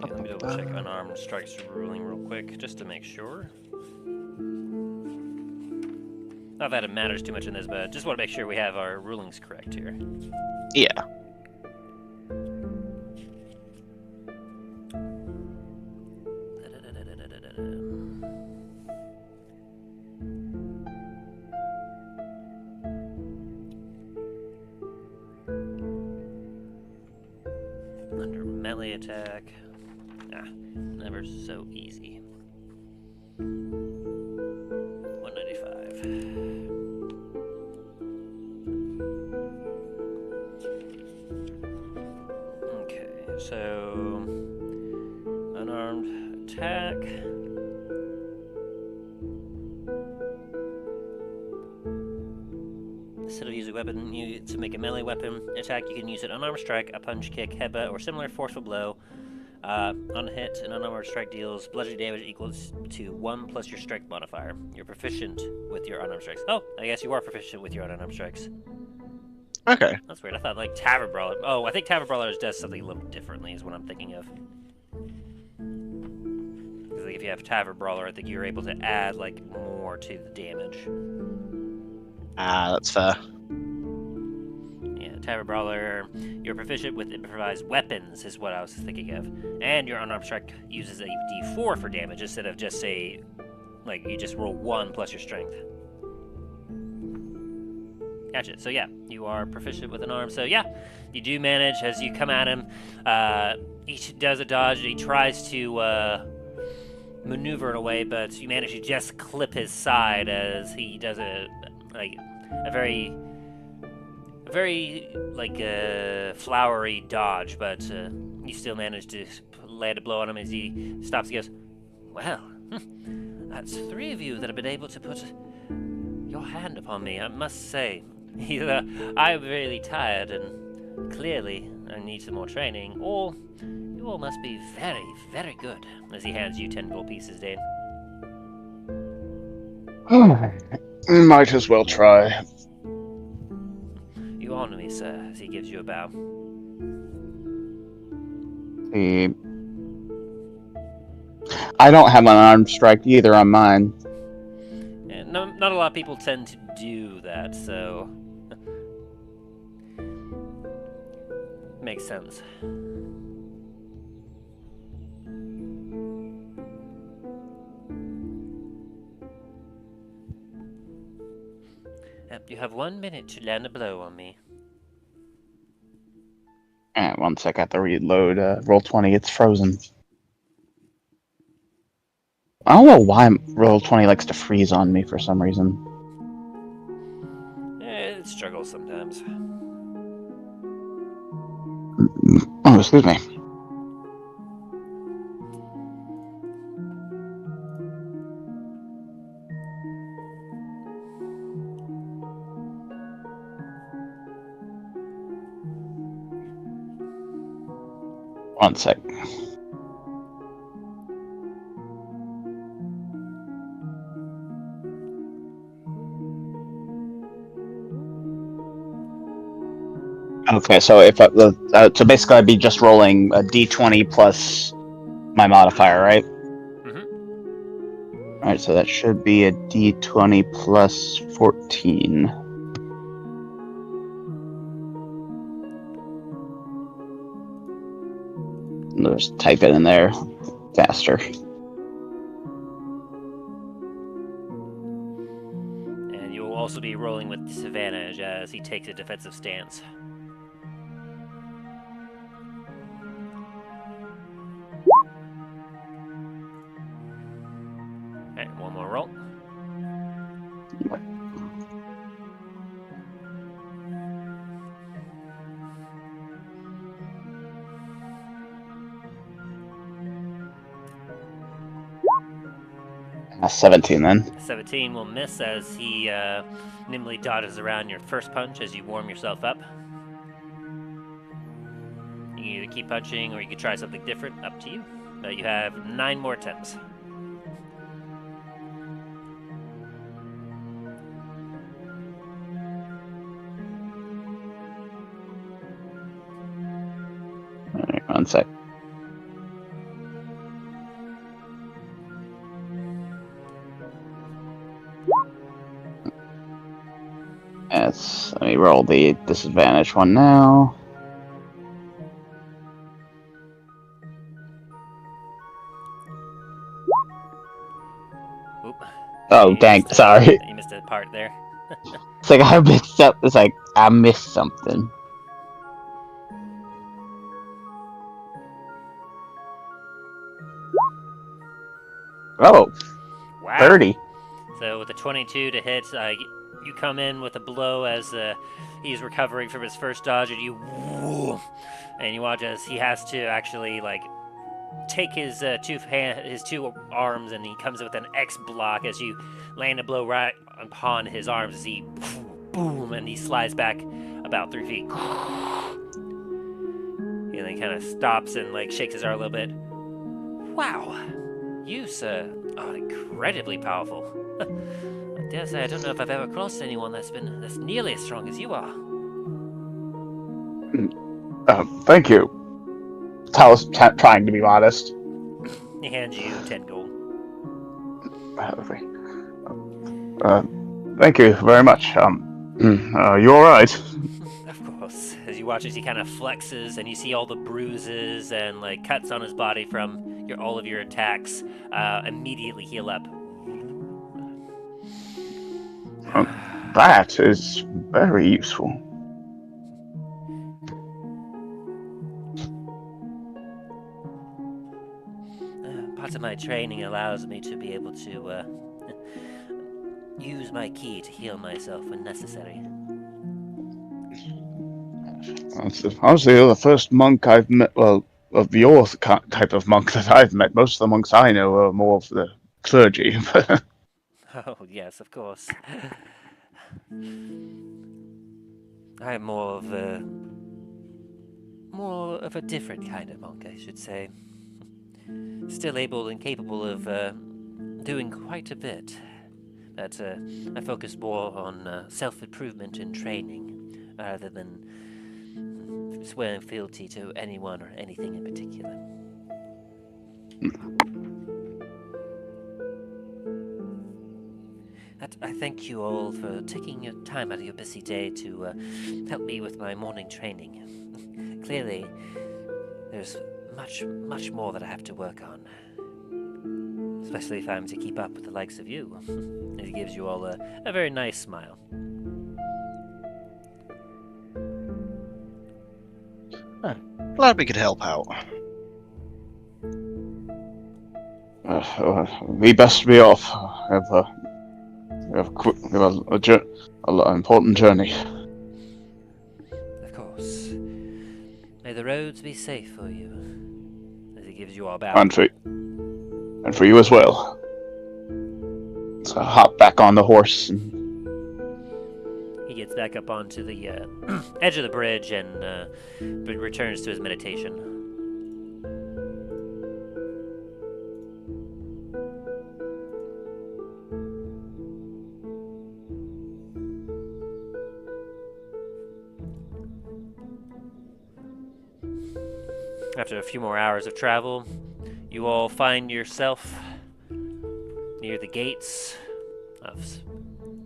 let me double check unarmed strikes ruling real quick, just to make sure. Not that it matters too much in this, but just want to make sure we have our rulings correct here. Yeah. Under melee attack. Never so easy. 195. Okay, so unarmed attack. Instead of using a weapon to make a melee weapon attack, you can use an unarmed strike, a punch, kick, headbutt, or similar forceful blow. On hit, an unarmed strike deals bludgeoning damage equals to 1 plus your strike modifier. You're proficient with your unarmed strikes. Oh, I guess you are proficient with your unarmed strikes. Okay. That's weird. I thought, like, Tavern Brawler. Oh, I think Tavern Brawlers does something a little differently, is what I'm thinking of. Because, like, if you have Tavern Brawler, I think you're able to add, like, more to the damage. That's fair. Yeah, Tavern Brawler, you're proficient with improvised weapons, is what I was thinking of. And your unarmed strike uses a d4 for damage instead of just say, like, you just roll 1 plus your strength. Gotcha. So yeah, you are proficient with an arm. So yeah, you do manage as you come at him. He does a dodge. He tries to maneuver in a way, but you manage to just clip his side as he does a very flowery dodge. But you still manage to land a blow on him as he stops. He goes, "Well, that's 3 of you that have been able to put your hand upon me. I must say." Either I'm really tired and clearly I need some more training, or you all must be very, very good, as he hands you 10 gold pieces, Dain. Might as well try. You honor me, sir, as he gives you a bow. I don't have an armed strike either on mine. And not a lot of people tend to do that, so... Makes sense. You have 1 minute to land a blow on me. One sec, I have to reload. Roll 20, it's frozen. I don't know why Roll 20 likes to freeze on me for some reason. It struggles sometimes. Oh, excuse me. One sec. Okay, so if so basically I'd be just rolling a d20 plus my modifier, right? Mm-hmm. Alright, so that should be a d20 plus 14. I'll just type it in there faster. And you will also be rolling with disadvantage as he takes a defensive stance. Alright, one more roll. That's 17 then. 17 will miss as he nimbly dodges around your first punch as you warm yourself up. You can either keep punching or you can try something different, up to you. But you have 9 more attempts. Alright, 1 sec. Let me roll the disadvantage one now. Oop. Oh, You dang, missed sorry. You missed a part there. It's like I mixed up. It's like I missed something. Oh, Wow. 30. So with a 22 to hit, you come in with a blow as he's recovering from his first dodge, and you watch as he has to actually take his two arms, and he comes with an X block as you land a blow right upon his arms as he boom, and he slides back about 3 feet. And then he kind of stops and shakes his arm a little bit. Wow, you, sir, are incredibly powerful. I dare say I don't know if I've ever crossed anyone that's nearly as strong as you are. Thank you. Talos trying to be modest. He hands you 10 gold. Thank you very much. You alright? Of course. As you watch as he kind of flexes and you see all the bruises and cuts on his body from all of your attacks immediately heal up. That is very useful. Part of my training allows me to be able to use my ki to heal myself when necessary. Honestly, you're the first monk I've met, well, of your type of monk that I've met. Most of the monks I know are more of the clergy. Oh, yes, of course. I'm more of a different kind of monk, I should say. Still able and capable of doing quite a bit. But I focus more on self-improvement and training, rather than swearing fealty to anyone or anything in particular. I thank you all for taking your time out of your busy day to help me with my morning training. Clearly, there's much more that I have to work on. Especially if I'm to keep up with the likes of you. It gives you all a very nice smile. Glad we could help out. We best be off. We have an important journey. Of course. May the roads be safe for you. As he gives you all a bow. And for you as well. So I hop back on the horse. He gets back up onto the edge of the bridge and returns to his meditation. After a few more hours of travel, you all find yourself near the gates of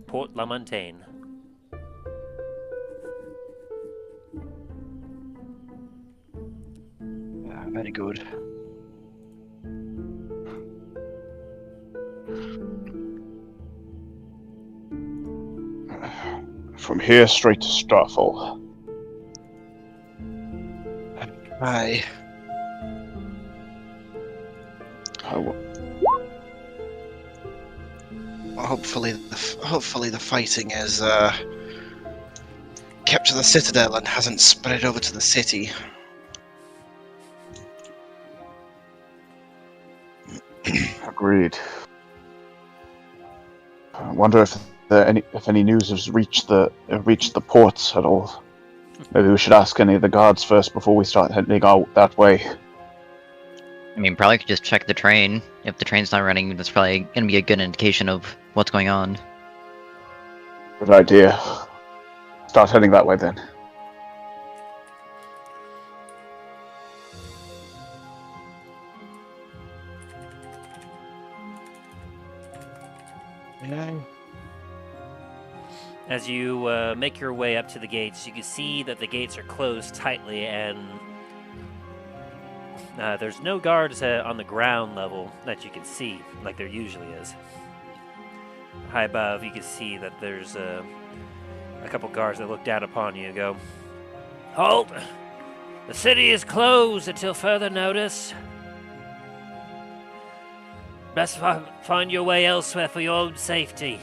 Port La Montagne. Very good. From here straight to Starfall. Aye. hopefully the fighting is kept to the citadel and hasn't spread over to the city. Agreed. I wonder if any news has reached the ports at all. Maybe we should ask any of the guards first before we start heading out that way. I mean, probably could just check the train. If the train's not running, that's probably gonna be a good indication of what's going on. Good idea. Start heading that way then. As you make your way up to the gates, you can see that the gates are closed tightly, and there's no guards on the ground level that you can see, like there usually is. High above, you can see that there's a couple guards that look down upon you and go, "Halt! The city is closed until further notice. Best find your way elsewhere for your own safety."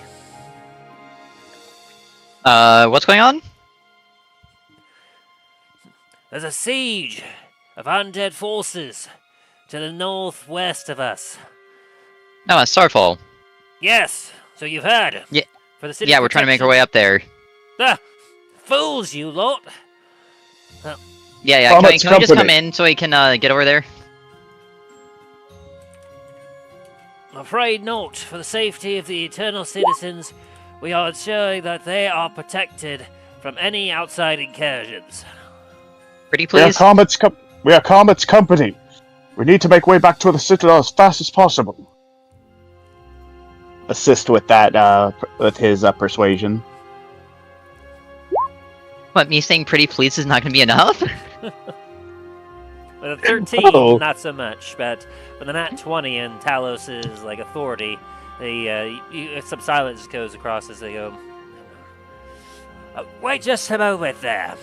What's going on? There's a siege of undead forces to the northwest of us. No, it's Starfall. Yes, so you've heard. Yeah. For the city Yeah, we're trying to make our way up there. Ah, fools, you lot. Yeah, Comets can we just come Company. in so we can get over there? I'm afraid not. For the safety of the eternal citizens, we are ensuring that they are protected from any outside incursions. Pretty We are please? Comet's company. We need to make way back to the citadel as fast as possible. Assist with that, with his persuasion. What, me saying pretty please is not gonna be enough? With a 13, Oh. not so much, but with a nat 20 and Talos' like authority, some silence goes across as they go, "Wait just a moment there."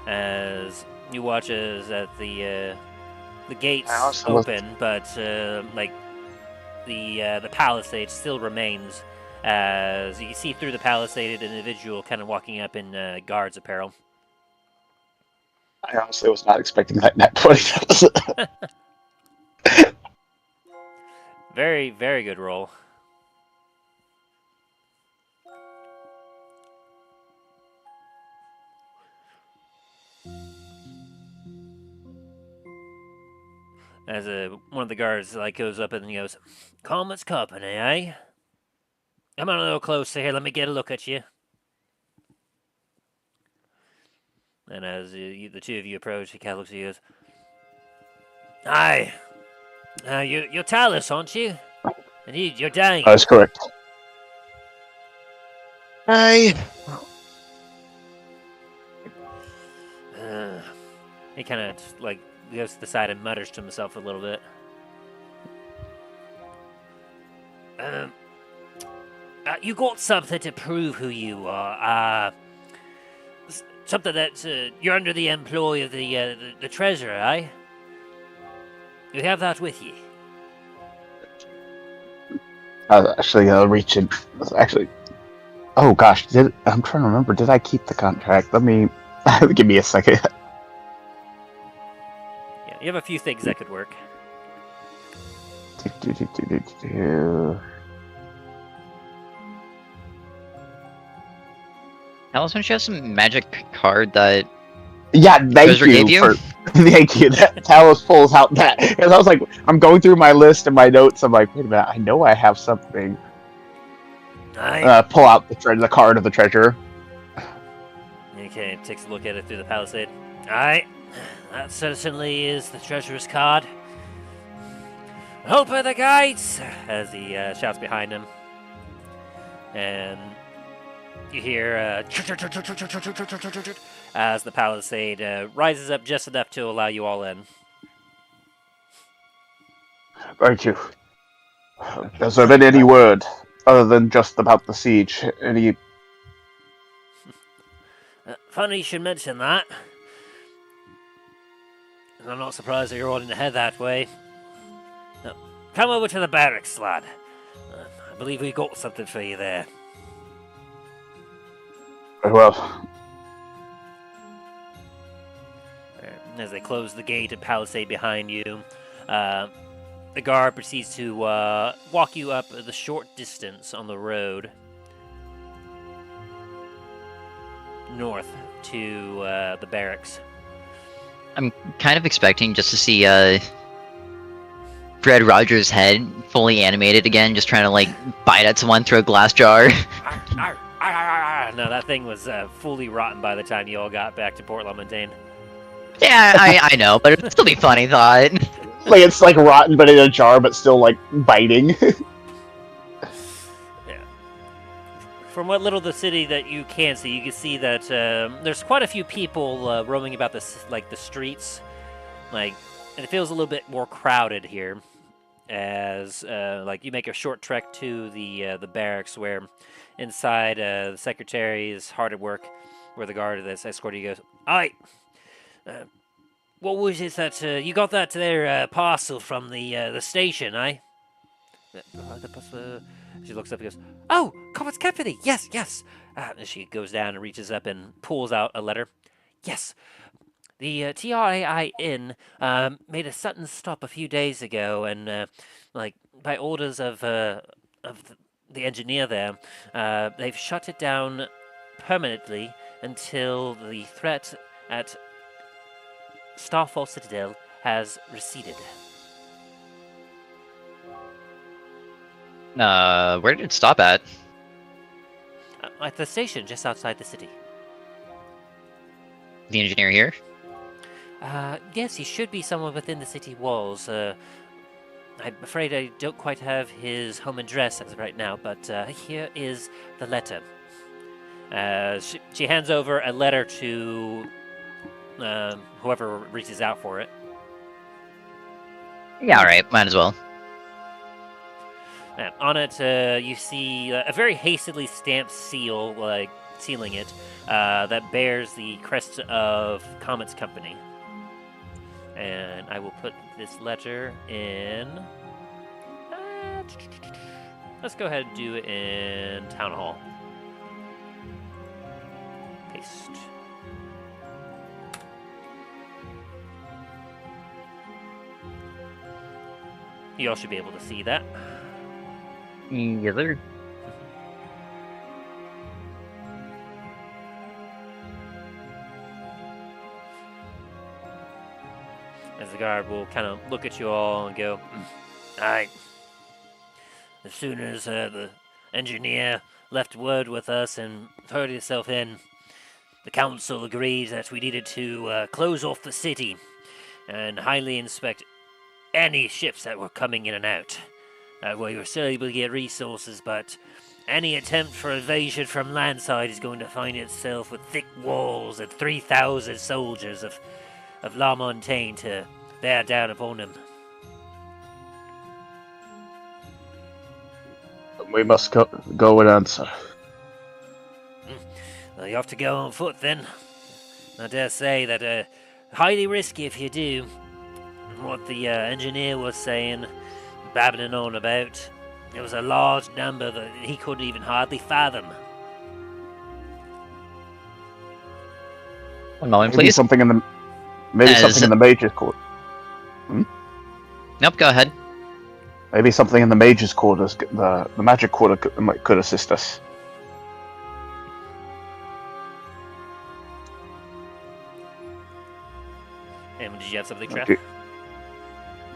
As you watch as at the gates I also was- open, but like the palisade still remains. As you can see through the palisade, an individual kind of walking up in guard's apparel. I honestly was not expecting that net 20. Very, very good roll. As one of the guards like goes up and he goes, "Comet's company, eh? Come on a little closer here. Let me get a look at you." And as the two of you approach, he kind of looks at you and goes, "Hi, you're Talos, aren't you? And you're Dain." That is correct. Aye. He kind of like goes to the side and mutters to himself a little bit. You got something to prove who you are. Something that you're under the employ of the treasurer, eh? You have that with you. Actually, reaching. Actually, oh gosh, I'm trying to remember. Did I keep the contract? Let me give me a second. Yeah, you have a few things that could work. Alice, don't you have some magic card that Yeah, thank Treasurer you gave you? thank you. That Talos pulls out that because I was like, I'm going through my list and my notes. I'm like, wait a minute, I know I have something. Aye. Pull out the card of the treasurer. Okay, takes a look at it through the palisade. Aye, that certainly is the treasurer's card. Open the gates! As he shouts behind him. And you hear as the palisade rises up just enough to allow you all in. Thank you. Has there been any word other than just about the siege? Any? Funny you should mention that. And I'm not surprised that you're all in the head that way. come over to the barracks, lad. I believe we got something for you there. Very well. As they close the gate and palisade behind you, the guard proceeds to walk you up the short distance on the road north to the barracks. I'm kind of expecting just to see Fred Rogers' head fully animated again, just trying to like bite at someone through a glass jar. No, that thing was fully rotten by the time you all got back to Port Lamontagne. Yeah, I know, but it'd still be funny thought. Like it's like rotten, but in a jar, but still like biting. From what little of the city that you can see that there's quite a few people roaming about the streets, and it feels a little bit more crowded here, as you make a short trek to the barracks, where inside the secretary is hard at work, where the guard that's escorting you goes, "Aye, what was it that you got that there parcel from the station, eh?" She looks up and goes, "Oh, Comet's Company! Yes, yes!" And she goes down and reaches up and pulls out a letter. "Yes, the TRAIN made a sudden stop a few days ago, and by orders of the engineer there, they've shut it down permanently until the threat at Starfall Citadel has receded." Where did it stop at? At the station just outside the city. The engineer here? Yes, he should be somewhere within the city walls. I'm afraid I don't quite have his home address as of right now, but here is the letter. She hands over a letter to whoever reaches out for it. Yeah, alright, might as well. On it, you see a very hastily stamped seal, sealing it, that bears the crest of Comet's Company. And I will put this letter in... let's go ahead and do it in Town Hall. Paste. You all should be able to see that. Yes, sir. As the guard will kind of look at you all and go, "Aye. As soon as the engineer left word with us and hurried himself in, the council agreed that we needed to close off the city and highly inspect any ships that were coming in and out. We were still able to get resources, but any attempt for invasion from landside is going to find itself with thick walls and 3,000 soldiers of La Montaigne to bear down upon them." We must go and answer. Well, you have to go on foot then. I dare say that highly risky if you do. And what the engineer was saying, babbling on about, it was a large number that he couldn't even hardly fathom. One moment, Maybe please. something in the mage's court. Nope, go ahead. Maybe something in the mage's quarters, the magic quarter could assist us. And did you have something, Treth?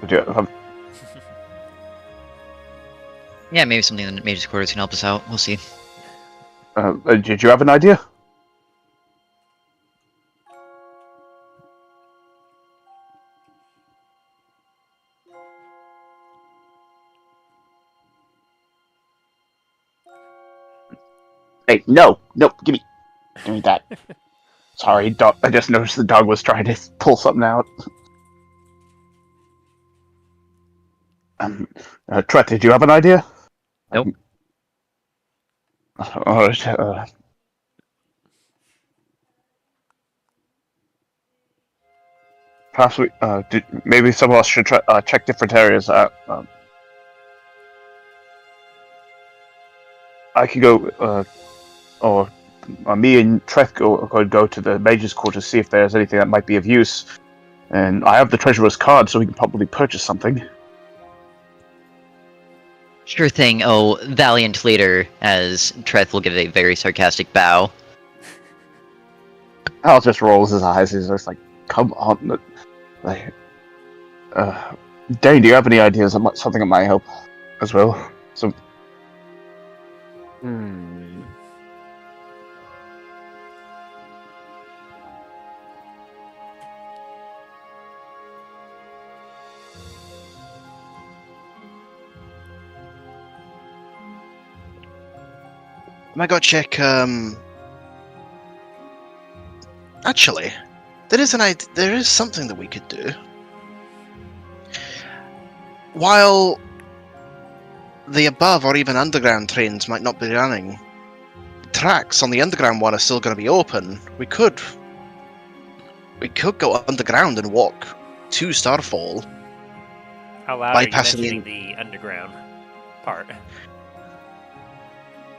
Would you have, Yeah, maybe something in the mage's quarters can help us out. We'll see. did you have an idea? Hey, no, give me that. Sorry, dog. I just noticed the dog was trying to pull something out. Treth, did you have an idea? Nope. Perhaps maybe some of us should check different areas. I could go, or me and Treth could go to the mage's quarters to see if there's anything that might be of use. And I have the treasurer's card, so we can probably purchase something. Sure thing, oh valiant leader, as Treth will give a very sarcastic bow. Al just rolls his eyes. He's just like, "Come on, like, Dain, do you have any ideas of something that might help as well?" So, I might go check. Actually, there is something that we could do. While the above or even underground trains might not be running, tracks on the underground one are still going to be open. We could go underground and walk to Starfall. How loud are you bypassing mentioning the underground part?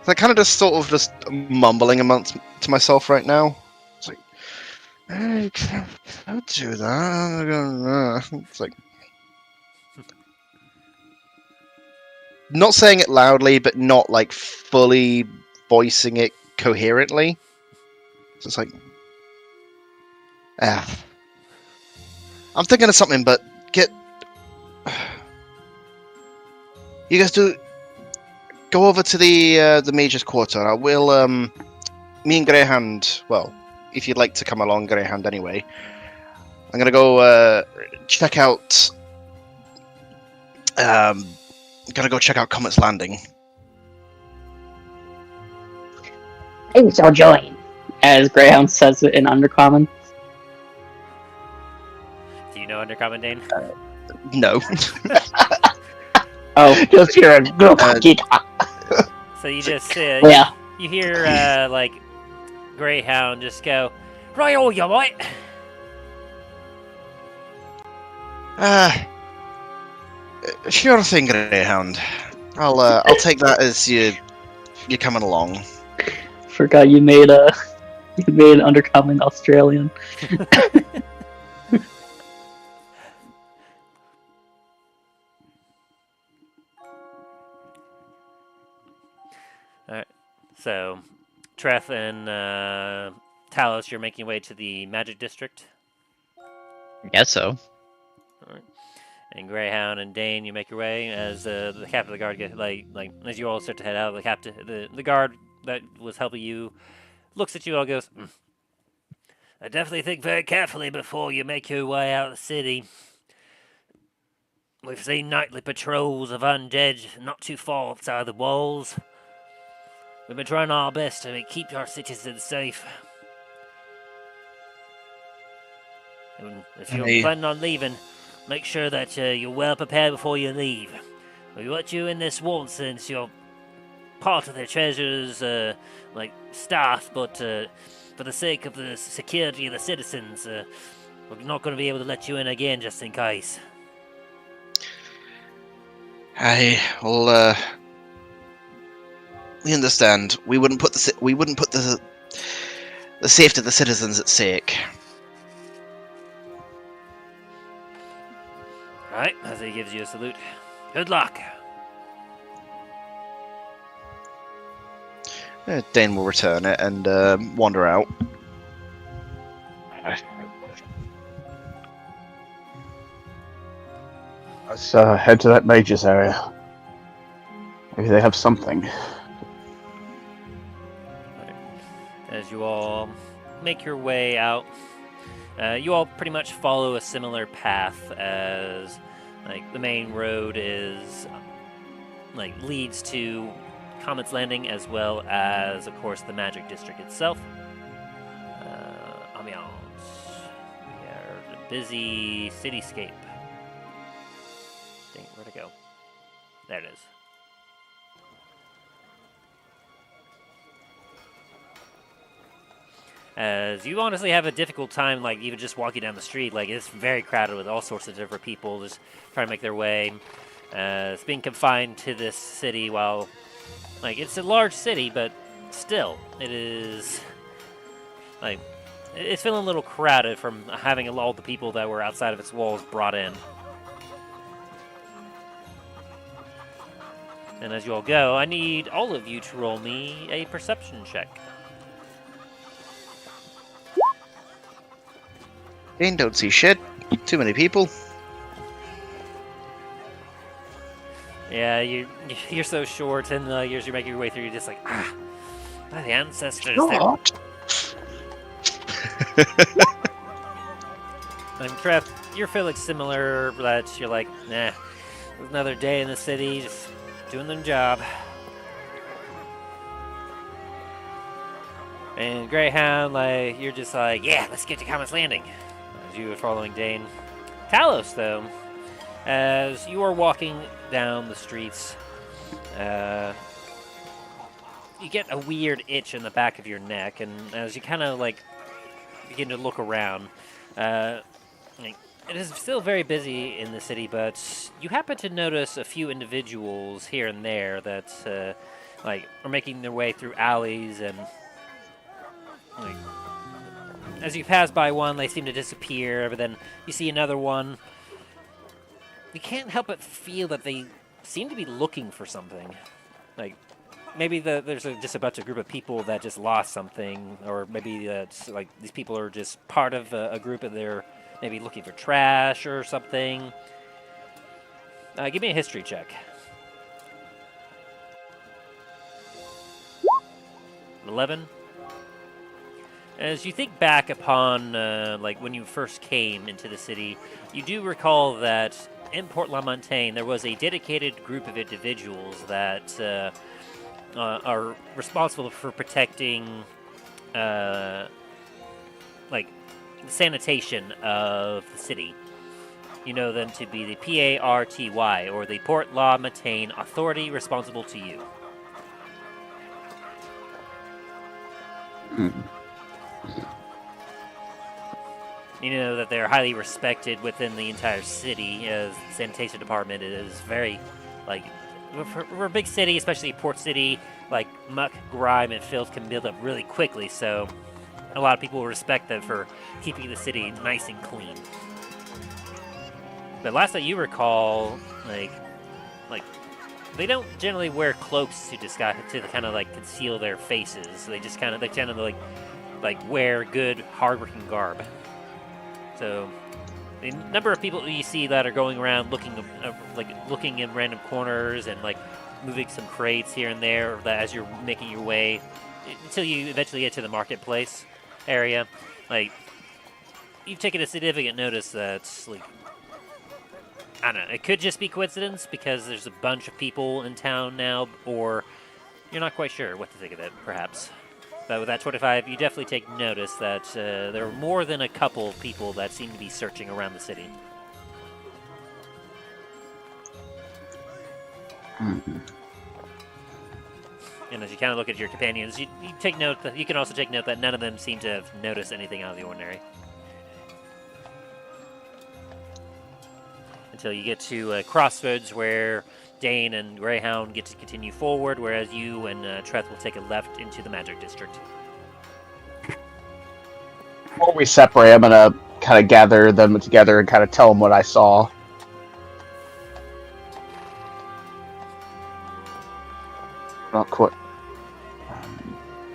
I kind of just sort of just mumbling amongst to myself right now. It's like, I can't do that. It's like, not saying it loudly, but not like fully voicing it coherently. So it's like, I'm thinking of something, but you guys go over to the mage's quarter. I will, me and Greyhound, well, if you'd like to come along, Greyhound, anyway. I'm gonna go check out, Comet's Landing. I shall join, as Greyhound says it in Undercommon. Do you know Undercommon, Dain? No. Oh, just hear a So you just yeah. you hear like Greyhound just go, "Right, all you right?" Sure thing, Greyhound. I'll take that as you're coming along. Forgot you made Undercommon Australian. Alright, so Treth and Talos, you're making your way to the Magic District. I guess so. Alright. And Greyhound and Dain, you make your way as the captain of the guard get like as you all start to head out. The guard that was helping you looks at you all, goes, "I definitely think very carefully before you make your way out of the city. We've seen nightly patrols of undead not too far outside the walls. We've been trying our best to keep our citizens safe. And if you're planning on leaving, make sure that you're well prepared before you leave. We want you in this once since you're part of the treasure's staff, but for the sake of the security of the citizens, we're not going to be able to let you in again just in case." We understand. We wouldn't put the safety of the citizens at stake. Right, as he gives you a salute. "Good luck." Dain will return it and wander out. Let's head to that mage's area. Maybe they have something. As you all make your way out, you all pretty much follow a similar path as the main road is leads to Comet's Landing, as well as, of course, the Magic District itself. Ambiance. We are the busy cityscape. Dang, where'd it go? There it is. As you honestly have a difficult time, even just walking down the street. It's very crowded with all sorts of different people just trying to make their way. It's being confined to this city while Like, it's a large city, but still, it is, like, it's feeling a little crowded from having all the people that were outside of its walls brought in. And as you all go, I need all of you to roll me a perception check. Dain don't see shit. Too many people. Yeah, you're so short, and as you're making your way through, you're just like, by the ancestors. God. And Treth, you're feeling similar, but you're like, nah, another day in the city, just doing their job. And Greyhound, like, you're just like, yeah, let's get to Comet's Landing. As you are following Dain. Talos, though, as you are walking down the streets, you get a weird itch in the back of your neck, and as you kind of, like, begin to look around, it is still very busy in the city, but you happen to notice a few individuals here and there that, are making their way through alleys, and, like, as you pass by one, they seem to disappear, but then you see another one. You can't help but feel that they seem to be looking for something. Like, maybe there's just a bunch of group of people that just lost something, or maybe like these people are just part of a group and they're maybe looking for trash or something. Give me a history check. 11. As you think back upon like when you first came into the city, you do recall that in Port La Montagne there was a dedicated group of individuals that are responsible for protecting like the sanitation of the city. You know them to be the PARTY, or the Port La Montagne Authority responsible to you. You know that they're highly respected within the entire city, as the sanitation department is very, like, we're a big city, especially a port city, like, muck, grime, and filth can build up really quickly, so a lot of people respect them for keeping the city nice and clean. But last that you recall, like they don't generally wear cloaks to kind of like conceal their faces. They tend to like wear good, hardworking garb. So the number of people you see that are going around looking in random corners and like moving some crates here and there, that as you're making your way until you eventually get to the marketplace area, like you've taken a significant notice that, like, I don't know, it could just be coincidence because there's a bunch of people in town now, or you're not quite sure what to think of it, perhaps. But with that 25, you definitely take notice that there are more than a couple of people that seem to be searching around the city. Mm-hmm. And as you kind of look at your companions, you take note that you can also take note that none of them seem to have noticed anything out of the ordinary. Until you get to a crossroads where Dain and Greyhound get to continue forward, whereas you and Treth will take a left into the Magic District. Before we separate, I'm gonna kind of gather them together and kind of tell them what I saw. Not quite.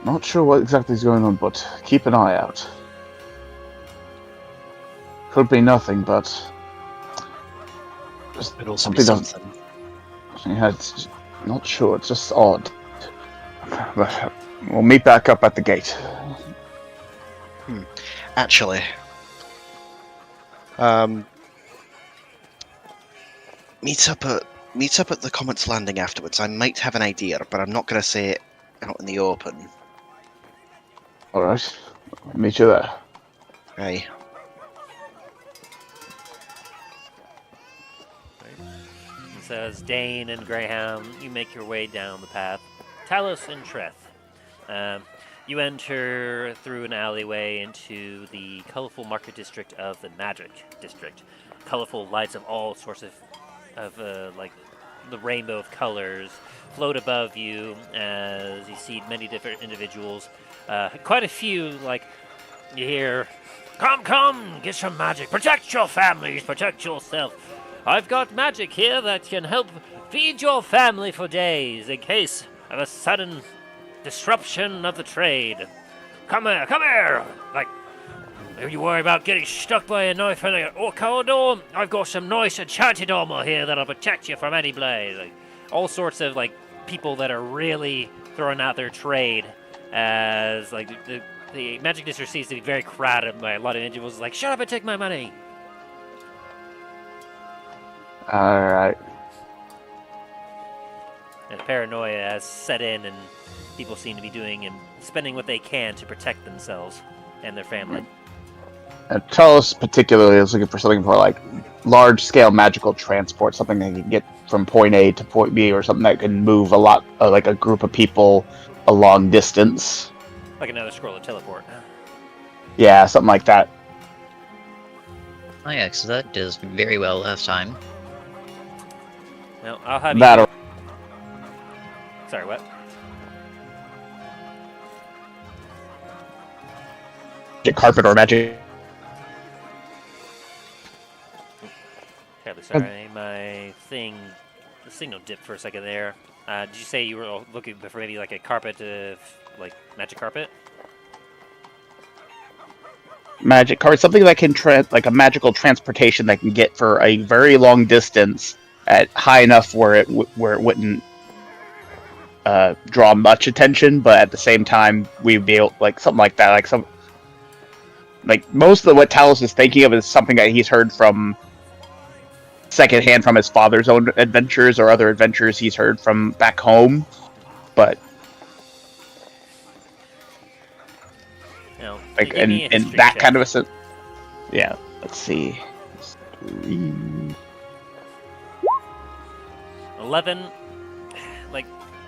Not sure what exactly is going on, but keep an eye out. Could be nothing, but just Could also be something. Yeah, it's not sure. It's just odd. But we'll meet back up at the gate. Actually, meet up at the Comet's Landing afterwards. I might have an idea, but I'm not going to say it out in the open. All right, I'll meet you there. Aye. So as Dain and Greyhound, you make your way down the path. Talos and Treth, you enter through an alleyway into the colorful market district of the Magic District. Colorful lights of all sorts of like the rainbow of colors float above you as you see many different individuals. Quite a few, like, you hear, "Come, come, get some magic. Protect your families, protect yourself. I've got magic here that can help feed your family for days in case of a sudden disruption of the trade. Come here, come here!" Like, "Don't you worry about getting stuck by a knife in a corridor. I've got some nice enchanted armor here that'll protect you from any blade." Like, all sorts of, like, people that are really throwing out their trade as, like, the magic district seems to be very crowded by a lot of individuals like, "Shut up and take my money." Alright. And paranoia has set in, and people seem to be doing and spending what they can to protect themselves and their family. And Talos particularly is looking for something for, like, large-scale magical transport, something that can get from point A to point B, or something that can move a lot, like a group of people a long distance. Like another scroll of teleport. Yeah, something like that. Oh yeah, because that does very well last time. Well, I'll have That you... or Sorry, what? magic carpet or magic. Terribly sorry, my thing... The signal dipped for a second there. Did you say you were looking for maybe like a carpet, like magic carpet? Magic carpet, something that can like a magical transportation that can get for a very long distance at high enough where it wouldn't draw much attention, but at the same time we'd be able, like something like that, like most of what Talos is thinking of is something that he's heard from secondhand from his father's own adventures or other adventures he's heard from back home, but No, like give me a in history that check. kind of a sense. Yeah, let's see. 11. Like,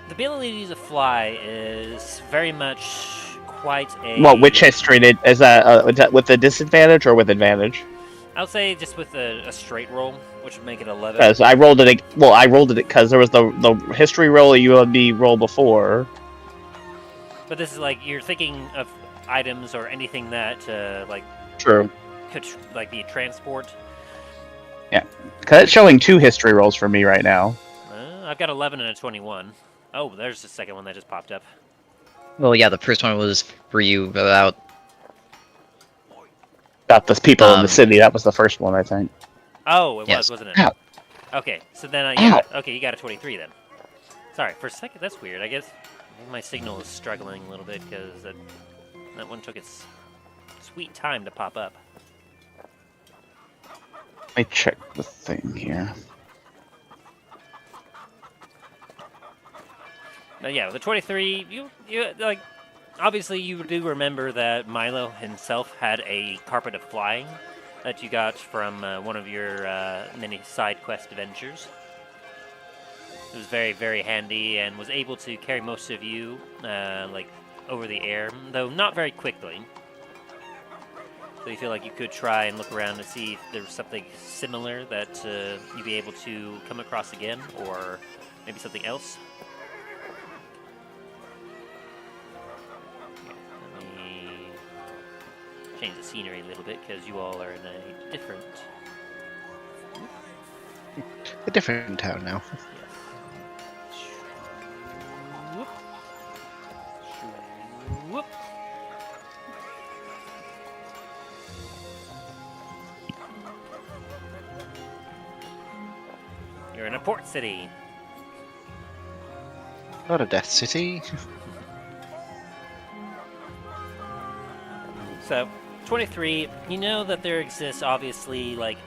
the ability to fly is very much quite a... Well, which history is that with a disadvantage or with advantage? I'll say just with a straight roll, which would make it 11. Because I rolled it. Well, I rolled it because there was the history roll you had me roll before. But this is like, you're thinking of items or anything that, like, True. could, like, be transport. Yeah, because it's showing 2 history rolls for me right now. I've got 11 and a 21. Oh, there's the second one that just popped up. Well, yeah, the first one was for you about... Got the people in the city. That was the first one, I think. Oh, it Yes. was, wasn't it? Ow. Okay, so then, okay, you got a 23 then. Sorry, for a second, that's weird. I guess my signal is struggling a little bit because that one took its sweet time to pop up. Let me check the thing here. But yeah, the 23, you like, obviously you do remember that Milo himself had a carpet of flying that you got from one of your many side quest adventures. It was very, very handy and was able to carry most of you, like, over the air, though not very quickly. So you feel like you could try and look around and see if there was something similar that you'd be able to come across again, or maybe something else. Let me change the scenery a little bit because you all are in a different... A different town now. Whoop. Whoop. You're in a port city. Not a death city. So, 23, you know that there exists, obviously, like,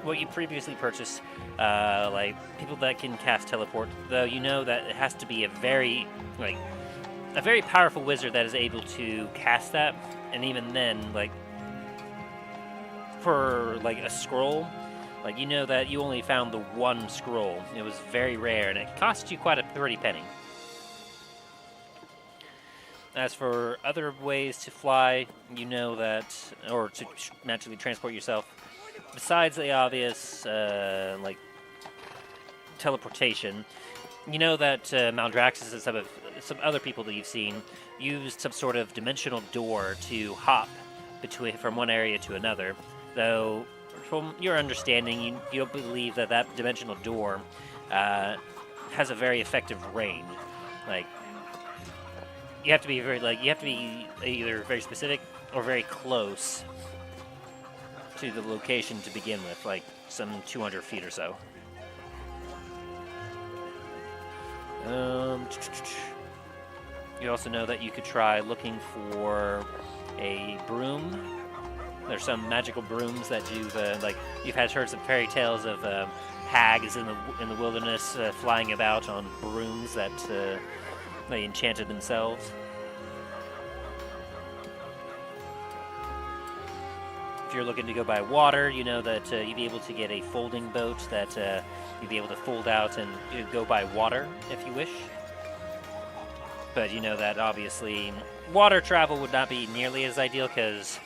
what you previously purchased, like, people that can cast teleport, though you know that it has to be a very powerful wizard that is able to cast that, and even then, like, for, like, a scroll, like, you know that you only found the one scroll. It was very rare, and it cost you quite a pretty penny. As for other ways to fly, you know that, or to naturally transport yourself, besides the obvious, like, teleportation, you know that Maldraxxus and some other people that you've seen used some sort of dimensional door to hop from one area to another. Though, from your understanding, you don't believe that dimensional door has a very effective range. Like, you have to be either very specific or very close to the location to begin with, like some 200 feet or so. You also know that you could try looking for a broom. There's some magical brooms that you've heard some fairy tales of hags in the wilderness flying about on brooms that they enchanted themselves. If you're looking to go by water, you know that you'd be able to get a folding boat that you'd be able to fold out and go by water if you wish. But you know that obviously water travel would not be nearly as ideal because,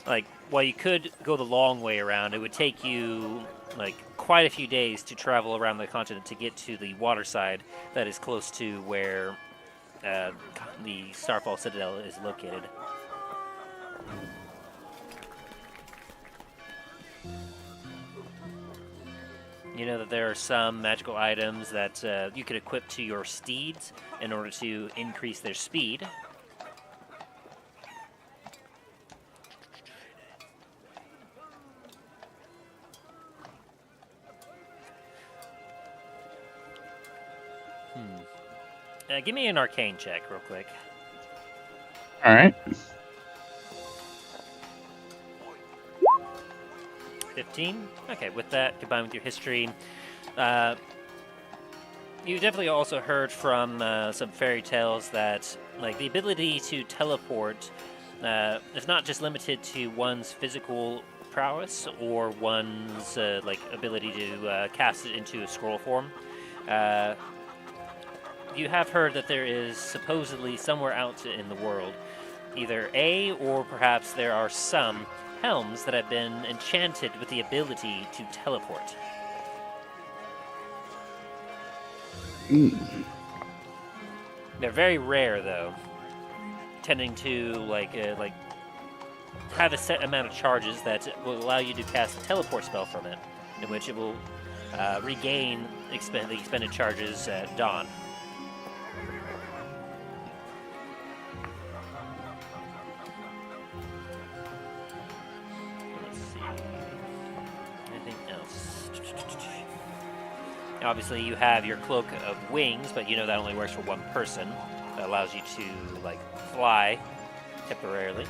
like, while you could go the long way around, it would take you like quite a few days to travel around the continent to get to the water side that is close to where the Starfall Citadel is located. You know that there are some magical items that you could equip to your steeds in order to increase their speed. Give me an arcane check real quick. All right. 15? Okay, with that, combined with your history, you definitely also heard from some fairy tales that, like, the ability to teleport is not just limited to one's physical prowess or one's ability to cast it into a scroll form. You have heard that there is supposedly somewhere out in the world, either or perhaps there are some helms that have been enchanted with the ability to teleport. They're very rare, though, tending to have a set amount of charges that will allow you to cast a teleport spell from it, in which it will regain the expended charges at dawn. Obviously, you have your cloak of wings, but you know that only works for one person. That allows you to, fly temporarily.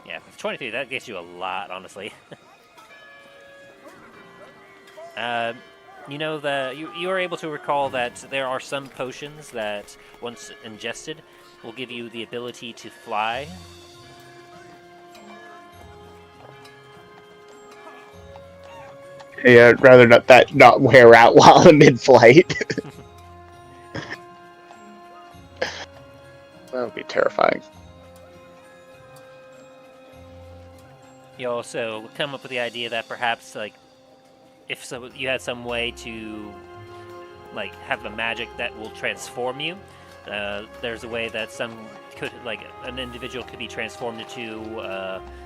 Yeah, with 20 feet, that gets you a lot, honestly. You know that you are able to recall that there are some potions that, once ingested, will give you the ability to fly. Yeah, I'd rather not wear out while I'm in flight. That would be terrifying. You also come up with the idea that perhaps, if you had some way to, have a magic that will transform you. There's a way that an individual could be transformed into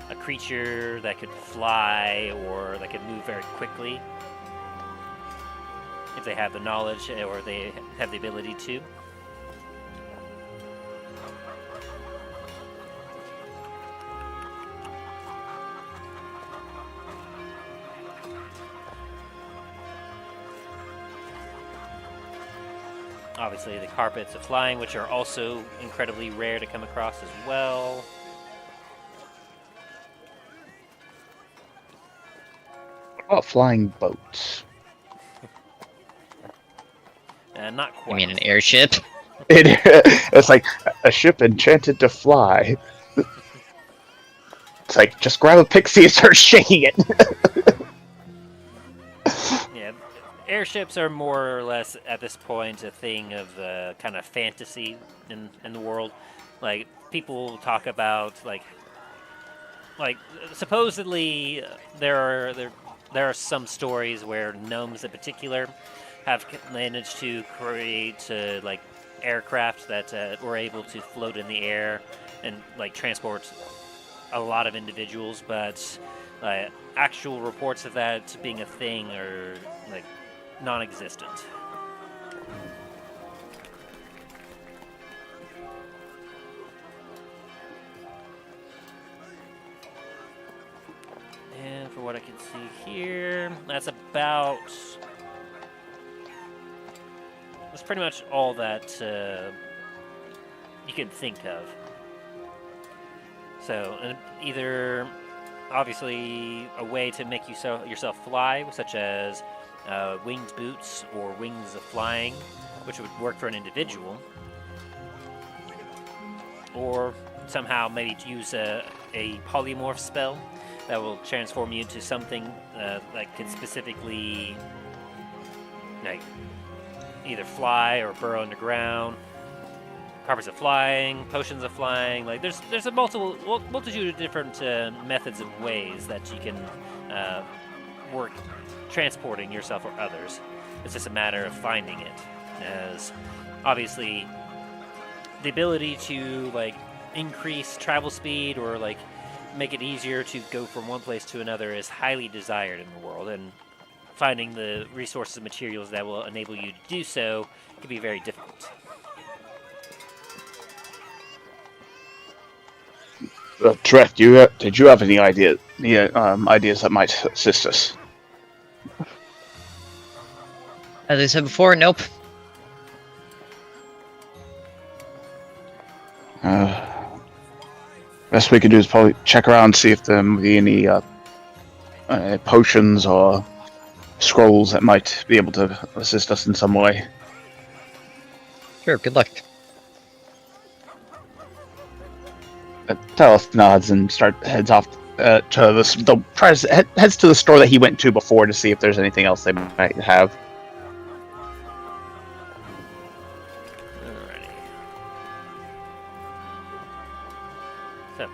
a creature that could fly or that could move very quickly if they have the knowledge or they have the ability to. Obviously, the carpets of flying, which are also incredibly rare to come across as well. What about flying boats? Not quite. You mean an airship? It's like a ship enchanted to fly. It's like, just grab a pixie and start shaking it. Yeah, airships are more or less, at this point, a thing of kind of fantasy in the world. People talk about, like supposedly there are some stories where gnomes in particular have managed to create like aircraft that were able to float in the air and like transport a lot of individuals, but actual reports of that being a thing are like non-existent. And for what I can see here, that's pretty much all that you can think of. So either obviously a way to make yourself fly, such as winged boots or wings of flying, which would work for an individual, or somehow maybe use a polymorph spell that will transform you into something that can specifically like either fly or burrow underground. Carpets of flying, potions of flying. Like there's a multitude of different methods and ways that you can work transporting yourself or others. It's just a matter of finding it. As obviously the ability to like increase travel speed or like make it easier to go from one place to another is highly desired in the world, and finding the resources and materials that will enable you to do so can be very difficult. Treth, did you have any ideas that might assist us? As I said before, nope. Best we could do is probably check around and see if there may be any potions or scrolls that might be able to assist us in some way. Sure, good luck. Talos nods and heads off heads to the store that he went to before to see if there's anything else they might have. Alrighty. So,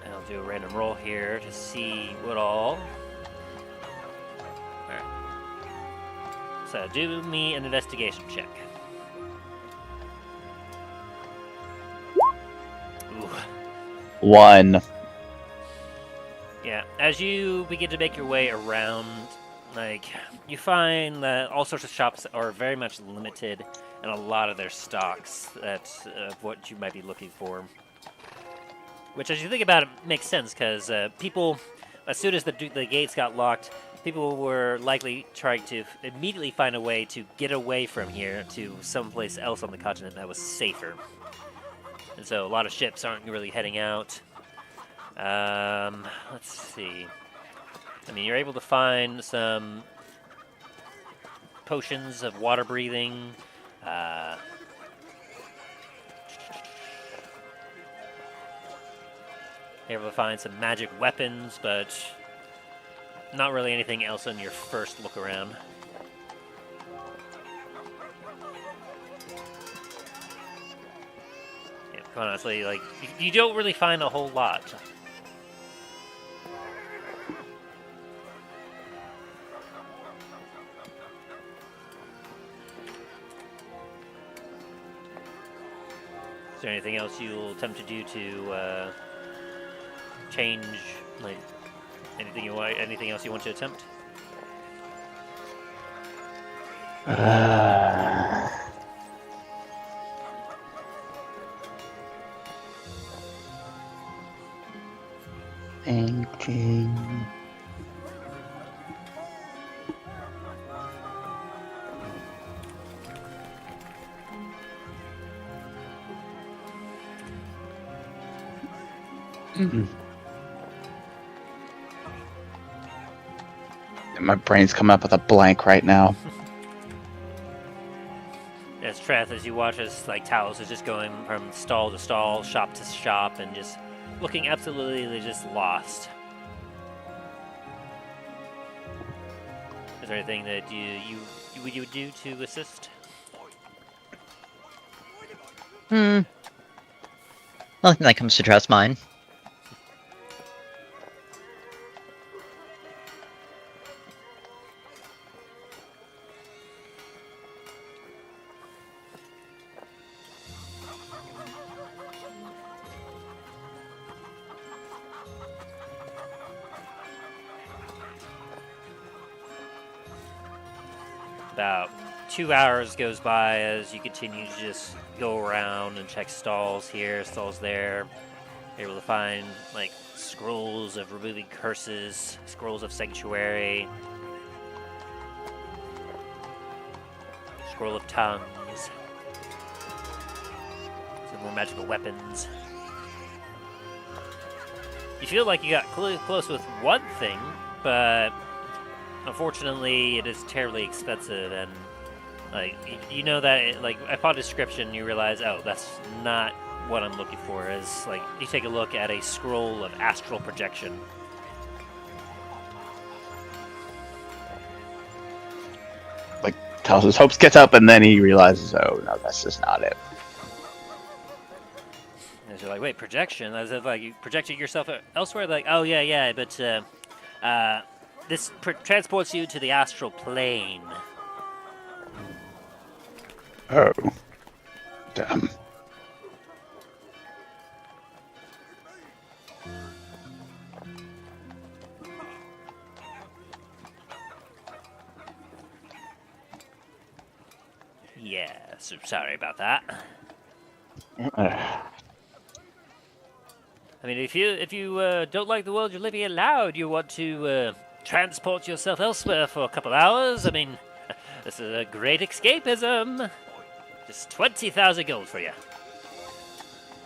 I'll do a random roll here to see what all. Alright. So, do me an investigation check. Ooh. 1. Yeah, as you begin to make your way around, like, you find that all sorts of shops are very much limited, and a lot of their stocks that's what you might be looking for. Which, as you think about it, makes sense, because people, as soon as the gates got locked, people were likely trying to immediately find a way to get away from here to someplace else on the continent that was safer. And so a lot of ships aren't really heading out. Let's see. I mean, you're able to find some potions of water breathing. You're able to find some magic weapons, but not really anything else on your first look around. Yeah, honestly, like, you don't really find a whole lot. Is there anything else you'll attempt to do to change, like, anything else you want to attempt? Thinking. My brain's coming up with a blank right now. As Treth, as you watch as like Talos is just going from stall to stall, shop to shop, and just looking absolutely just lost. Is there anything that you would do to assist? Well, Nothing that comes to Treth's mind. About 2 hours goes by as you continue to just go around and check stalls here, stalls there. You're able to find like scrolls of removing curses, scrolls of sanctuary, scroll of tongues, some more magical weapons. You feel like you got close with one thing, but unfortunately, it is terribly expensive, and like you know that like upon description, you realize, oh, that's not what I'm looking for. Is like you take a look at a scroll of astral projection. Like Talos' his hopes gets up, and then he realizes, oh no, that's just not it. And you're like, wait, projection? As if like you projected yourself elsewhere? Like, oh yeah, but this transports you to the astral plane. Oh, damn. Yeah, so sorry about that. I mean, if you don't like the world you're living in now, and you want to transport yourself elsewhere for a couple hours, I mean, this is a great escapism. Just 20,000 gold for you.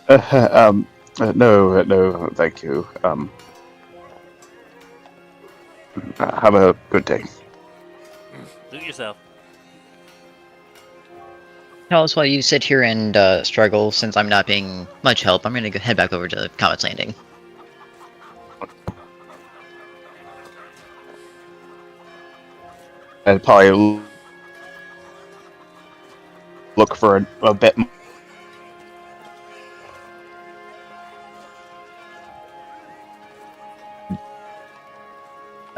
No, thank you. Have a good day. Do it yourself. Tell us while you sit here and struggle, since I'm not being much help, I'm gonna head back over to Comet's Landing. And probably look for a bit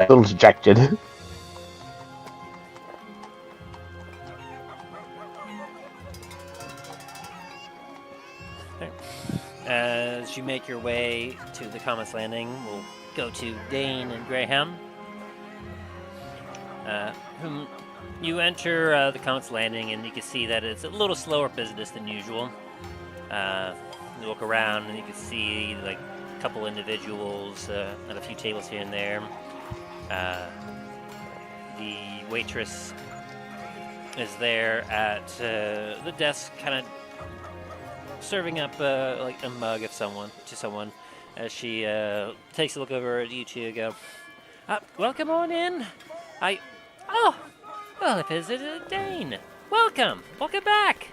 a little dejected. As you make your way to the Comet's Landing, we'll go to Dain and Greyhound. Whom you enter the Comet's Landing, and you can see that it's a little slower business than usual. You look around, and you can see like a couple individuals and a few tables here and there. The waitress is there at the desk, kind of serving up like a mug of someone as she takes a look over at you two and go, welcome on in. Well, if it's Dain. Welcome back.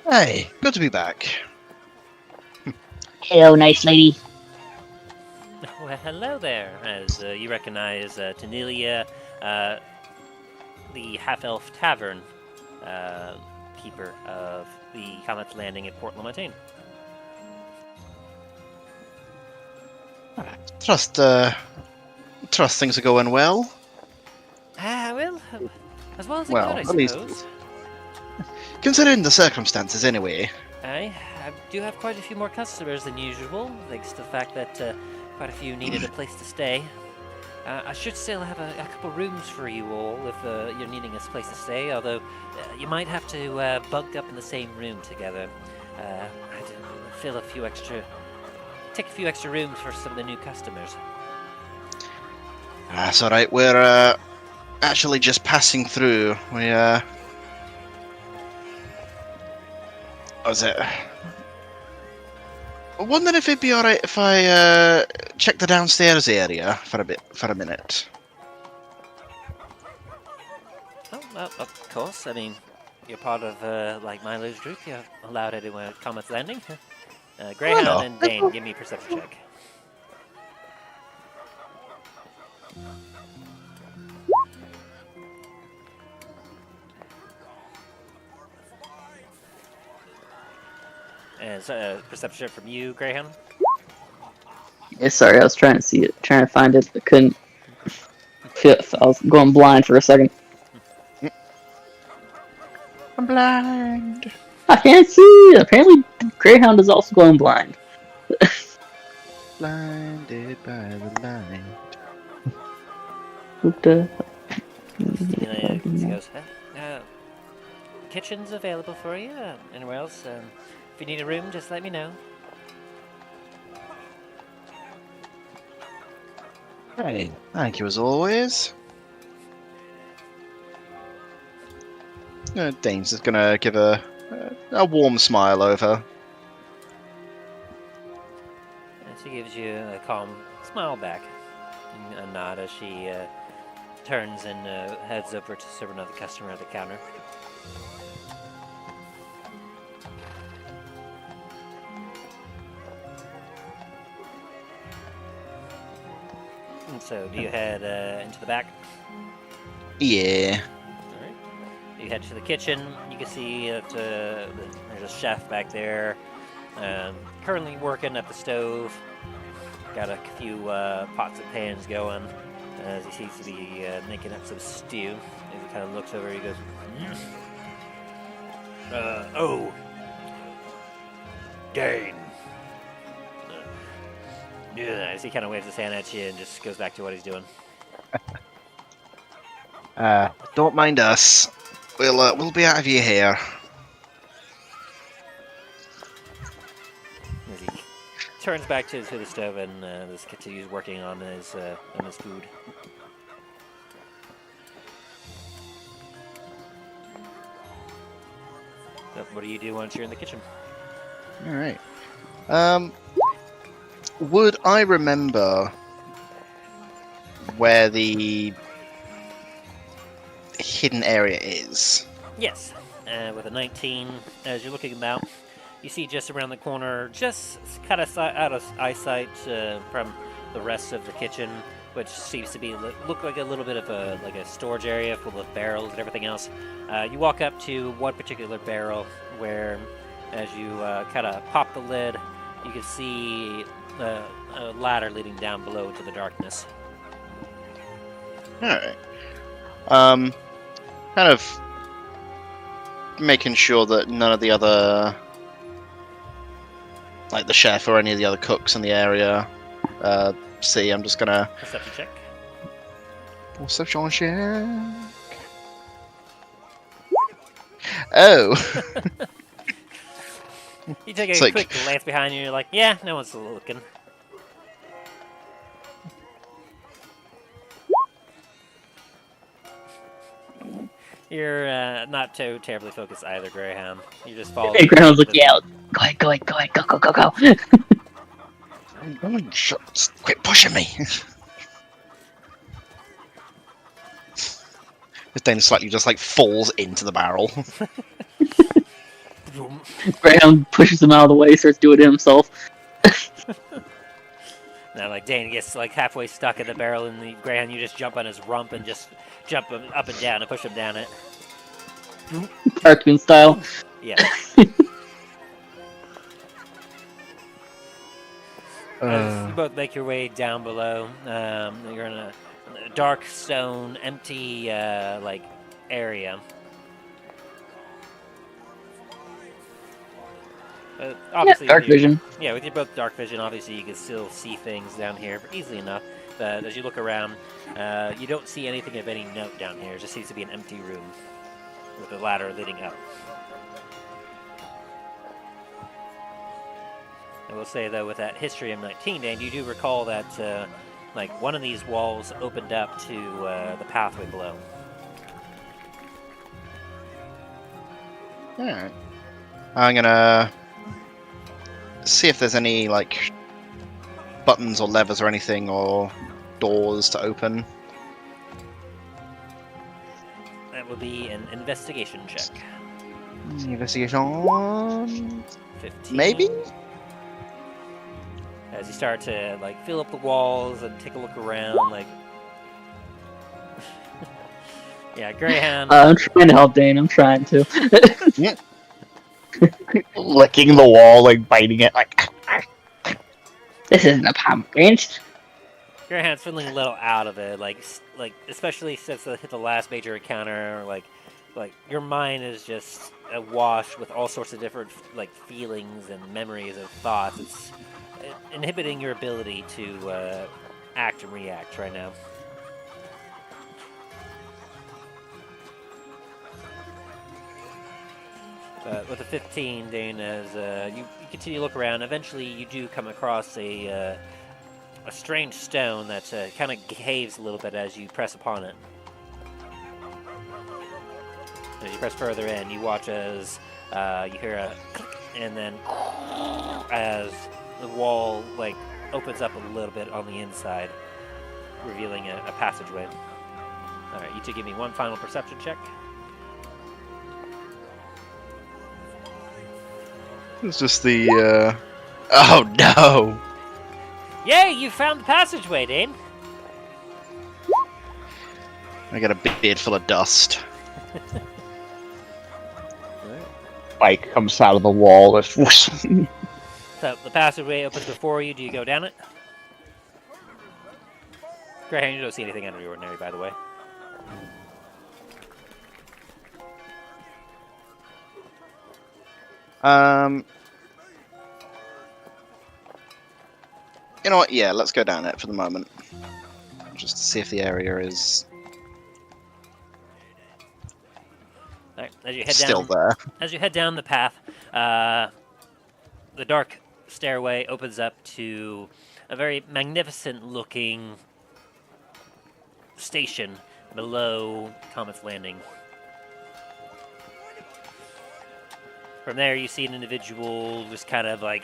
Hey, good to be back. Hello, nice lady. Well, hello there, as you recognize Tanelia, the half-elf tavern keeper of the Comet's Landing at Port Lamontagne. Trust things are going well. Well, as well as it Well, could, I at least- suppose. Considering the circumstances, anyway. I do have quite a few more customers than usual, thanks to the fact that quite a few needed a place to stay. I should still have a couple rooms for you all if you're needing a place to stay, although you might have to bunk up in the same room together. I had to take a few extra rooms for some of the new customers. That's alright, we're actually just passing through. We what was it? I wonder if it'd be alright if I check the downstairs area for a minute. Oh, well, of course. I mean, you're part of like Milo's group. You're allowed anywhere at Comet's Landing. Greyhound no. and Dain, give me a perception check. And perception check from you, Greyhound. Yeah, sorry, I was trying to find it, but couldn't. I was going blind for a second. I'm blind. I can't see. Apparently, Greyhound is also going blind. Blinded by the light. He goes, kitchen's available for you. Anywhere else? If you need a room, just let me know. Hey, thank you as always. Dain's just gonna give a warm smile over. And she gives you a calm smile back. And a nod as she turns and heads over to serve another customer at the counter. And so, do you head into the back? Yeah. Alright. You head to the kitchen. You can see that there's a chef back there, currently working at the stove. Got a few pots and pans going as he seems to be making up some stew. As he kind of looks over, he goes, oh, Dain. Yeah, as he kind of waves his hand at you and just goes back to what he's doing. Don't mind us. We'll be out of your hair. As he turns back to the stove and just continues working on his food. What do you do once you're in the kitchen? All right. Would I remember where the hidden area is? Yes. With a 19, as you're looking about, you see just around the corner, just kind of out of eyesight from the rest of the kitchen, which seems to be look like a little bit of a storage area full of barrels and everything else. You walk up to one particular barrel where, as you kind of pop the lid, you can see a ladder leading down below into the darkness. Alright. Kind of making sure that none of the other, like the chef or any of the other cooks in the area, see. I'm just gonna... Perception check. Perception check. Oh! You take It's a like- quick glance behind you, and you're like, yeah, no one's looking. You're not too terribly focused either, Greyhound. You just follow. Hey, Greyhound's looking out. Go ahead, go. Quit pushing me! This Dain slightly just like falls into the barrel. Greyhound pushes him out of the way, starts doing it himself. Now, like, Dain gets like halfway stuck in the barrel, and the Greyhound, you just jump on his rump and just jump him up and down and push him down it. Cartoon style. Yeah. As you both make your way down below, you're in a dark stone, empty, like, area. Obviously, Dark vision. Yeah, with your both dark vision, obviously you can still see things down here easily enough. But as you look around, you don't see anything of any note down here. It just seems to be an empty room with a ladder leading up. I will say, though, with that history of 19, Dan, you do recall that like one of these walls opened up to the pathway below. Alright. I'm gonna see if there's any, like, buttons or levers or anything, or doors to open. That would be an investigation check. Investigation. 15. Maybe? As you start to, like, fill up the walls and take a look around, like... yeah, Greyhound... I'm trying to help Dain, I'm trying to. licking the wall, like biting it, like. This isn't a pomegranate. Greyhound's feeling a little out of it, like especially since they hit the last major encounter. Like your mind is just awash with all sorts of different like feelings and memories and thoughts. It's inhibiting your ability to act and react right now. With a 15, Dain, as you continue to look around, eventually you do come across a strange stone that kind of caves a little bit as you press upon it. As you press further in, you watch as you hear a click, and then as the wall like opens up a little bit on the inside, revealing a passageway. All right, you two give me one final perception check. It's just the. Oh no! Yay! You found the passageway, Dain. I got a beard full of dust. Spike comes out of the wall. Just whoosh. So the passageway opens before you. Do you go down it? Greyhound, you don't see anything out of the ordinary, by the way. You know what? Yeah, let's go down it for the moment. Just to see if the area is All right, as you head still down, there. as you head down the path, the dark stairway opens up to a very magnificent-looking station below Comet's Landing. From there, you see an individual just kind of like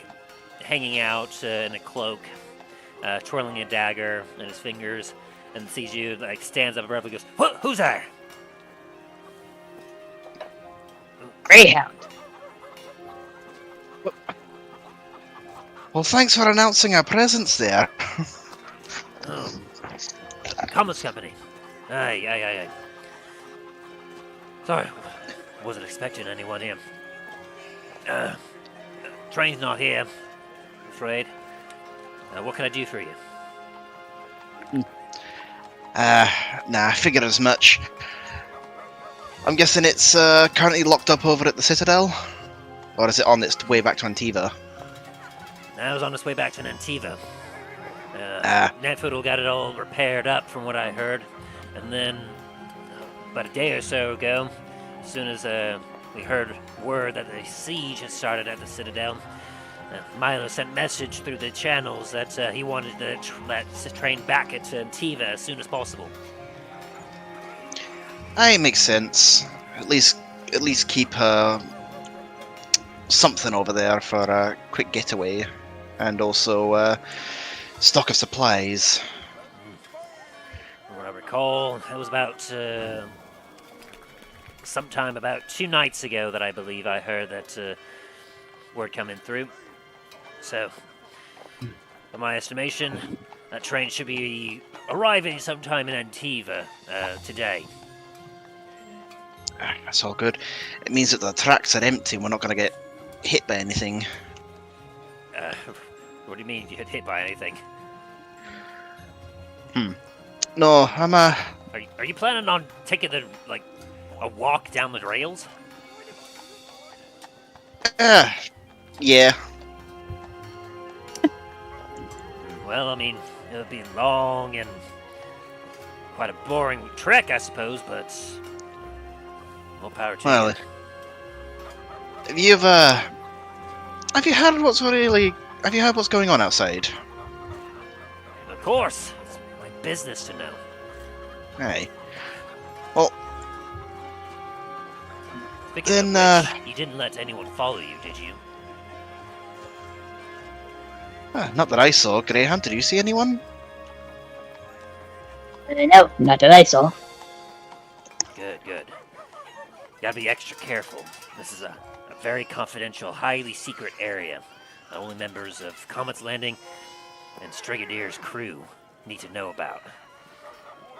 hanging out in a cloak, twirling a dagger in his fingers, and sees you, like stands up abruptly, goes, "Who's there?" Greyhound. Well, thanks for announcing our presence there. Comet's company. Aye. Sorry, wasn't expecting anyone here. Train's not here, I'm afraid. What can I do for you? Nah, I figured as much. I'm guessing it's currently locked up over at the citadel? Or is it on its way back to Antiva? I was on its way back to Antiva. Netfoodle got it all repaired up from what I heard. And then, about a day or so ago, as soon as we heard word that the siege had started at the citadel, Milo sent message through the channels that he wanted to let the train back at Antiva as soon as possible. Aye, makes sense. At least keep something over there for a quick getaway, and also stock of supplies. From what I recall, it was about sometime about 2 nights ago that I believe I heard that word coming through. So, by my estimation, that train should be arriving sometime in Antiva today. That's all good. It means that the tracks are empty and we're not going to get hit by anything. What do you mean you get hit by anything? No, I'm Are you planning on taking a walk down the rails? yeah. Well, I mean, it'll be long and quite a boring trek, I suppose, but more power to Well, you. have you heard what's going on outside? Of course, it's my business to know. Hey. Well, Speaking then, of which, you didn't let anyone follow you, did you? not that I saw. Greyhound, did you see anyone? No, not that I saw. Good. Gotta be extra careful. This is a very confidential, highly secret area. Only members of Comet's Landing and Strigadier's crew need to know about.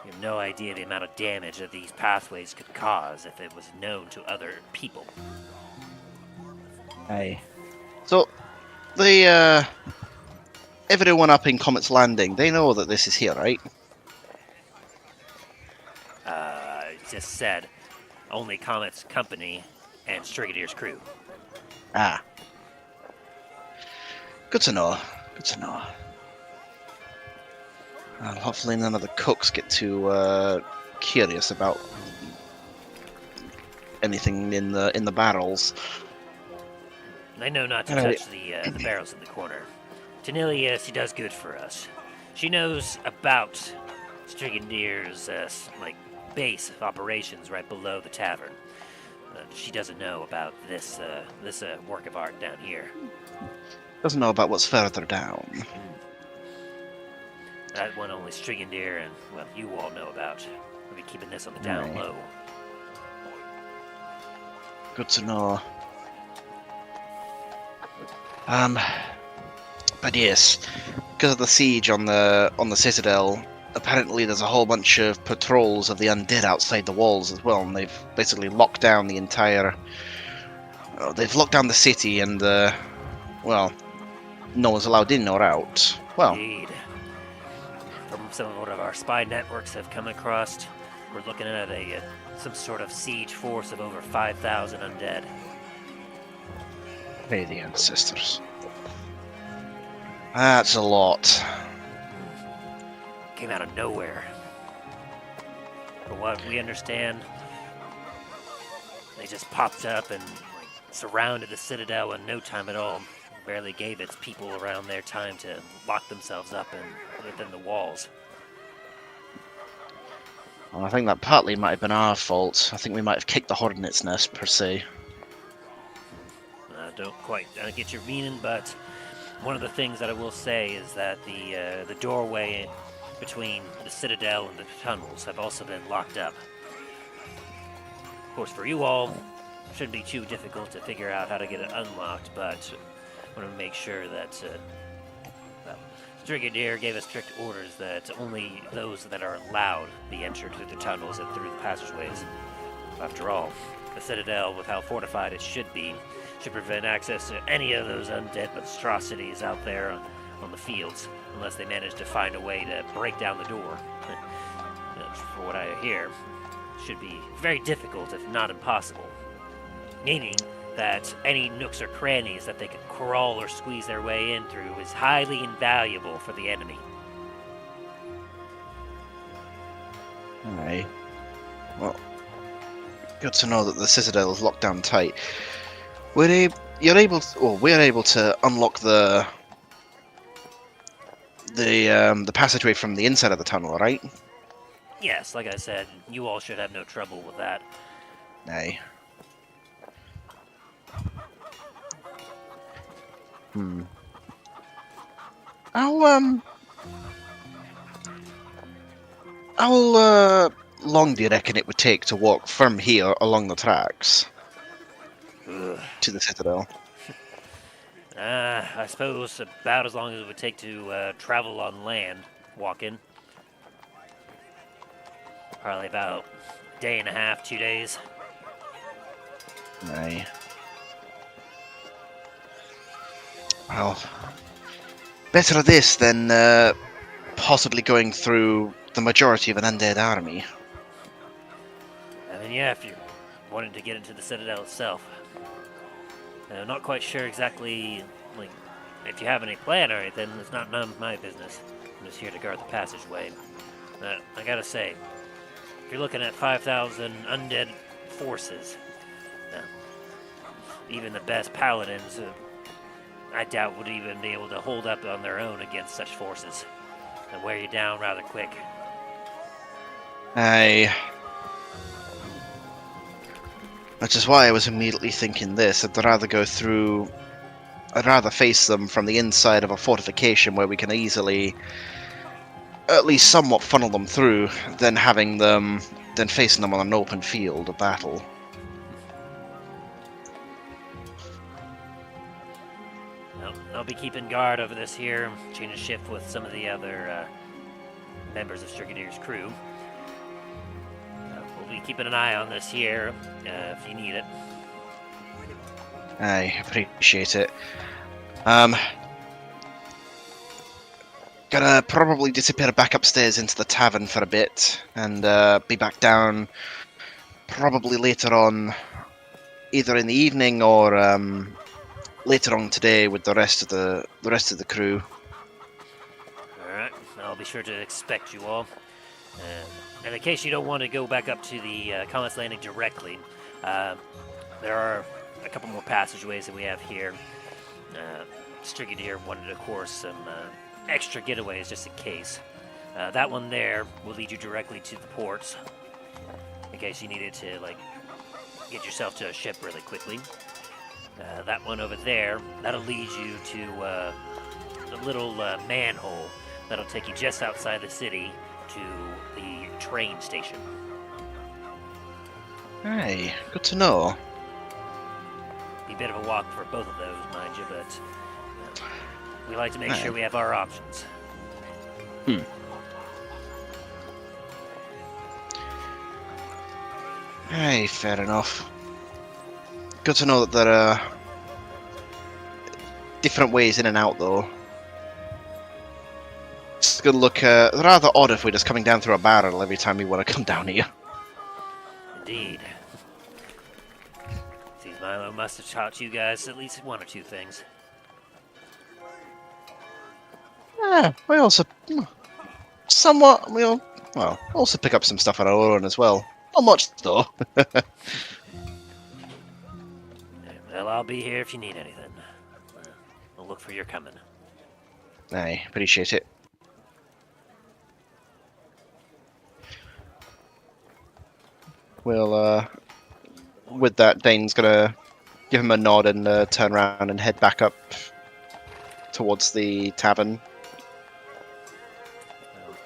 You have no idea the amount of damage that these pathways could cause if it was known to other people. Aye. So, everyone up in Comet's Landing, they know that this is here, right? Just said, only Comet's company and Strigadeer's crew. Ah. Good to know. Good to know. Well, hopefully none of the cooks get too curious about anything in the barrels. I know not to Alright. touch the barrels in the corner. Tanillia, she does good for us. She knows about Strigadeer's base of operations right below the tavern. She doesn't know about this work of art down here. Doesn't know about what's further down. That one only Strigadeer and, well, you all know about. We'll be keeping this on the down Right. low. Good to know. But yes, because of the siege on the citadel, apparently there's a whole bunch of patrols of the undead outside the walls as well, and they've basically locked down the entire. They've locked down the city, and well, no one's allowed in or out. Well, Indeed. From some of what our spy networks have come across, we're looking at some sort of siege force of over 5,000 undead. pay the ancestors. That's a lot. Came out of nowhere. From what we understand, they just popped up and surrounded the citadel in no time at all. Barely gave its people around there time to lock themselves up within the walls. Well, I think that partly might have been our fault. I think we might have kicked the hornet's nest, per se. Don't quite get your meaning, but one of the things that I will say is that the doorway between the citadel and the tunnels have also been locked up. Of course, for you all, it shouldn't be too difficult to figure out how to get it unlocked, but I want to make sure that Strigadeer gave us strict orders that only those that are allowed be entered through the tunnels and through the passageways. After all, the citadel, with how fortified it should be, should prevent access to any of those undead monstrosities out there on the fields, unless they manage to find a way to break down the door. For what I hear, should be very difficult, if not impossible. Meaning that any nooks or crannies that they could crawl or squeeze their way in through is highly invaluable for the enemy. Alright. Well, good to know that the citadel is locked down tight. We're able to unlock the passageway from the inside of the tunnel, right? Yes, like I said, you all should have no trouble with that. Aye. How long do you reckon it would take to walk from here along the tracks to the citadel? I suppose about as long as it would take to travel on land, walking. Probably about a day and a half, 2 days. Aye. Well, better this than possibly going through the majority of an undead army. I mean, yeah, if you're wanting to get into the citadel itself. I'm not quite sure exactly, if you have any plan or anything, it's none of my business. I'm just here to guard the passageway. I gotta say, if you're looking at 5,000 undead forces, even the best paladins, I doubt would even be able to hold up on their own against such forces. They'll wear you down rather quick. Aye. Which is why I was immediately thinking this. I'd rather face them from the inside of a fortification where we can easily, at least somewhat funnel them through, than facing them on an open field of battle. I'll be keeping guard over this here, change of shift with some of the other members of Strigadeer's crew. We'll be keeping an eye on this here if you need it. I appreciate it. Gonna probably disappear back upstairs into the tavern for a bit, and be back down probably later on, either in the evening or later on today with the rest of the crew. All right, I'll be sure to expect you all. And in case you don't want to go back up to the Comet's Landing directly, there are a couple more passageways that we have here. Strigadeer wanted, of course, some extra getaways just in case. That one there will lead you directly to the ports, in case you needed to get yourself to a ship really quickly. That one over there, that'll lead you to a little manhole that'll take you just outside the city to the train station. Hey, good to know. Be a bit of a walk for both of those, mind you, but we like to make sure we have our options. Hey, fair enough. Good to know that there are different ways in and out, though. It's gonna look rather odd if we're just coming down through a barrel every time we want to come down here. Indeed. Seems Milo must have taught you guys at least one or two things. Yeah, we also somewhat also pick up some stuff on our own as well. Not much though. Well, I'll be here if you need anything. I'll look for your coming. I appreciate it. Well, with that, Dain's gonna give him a nod and turn around and head back up towards the tavern.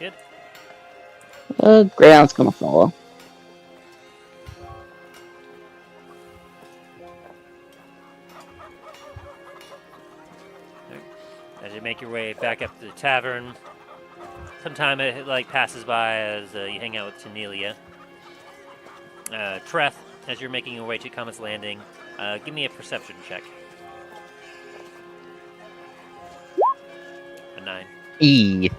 Sounds good. Greyhound's gonna follow. As you make your way back up to the tavern, some time it passes by as you hang out with Tanelia. Treth, as you're making your way to Comet's Landing, give me a perception check. A 9. E.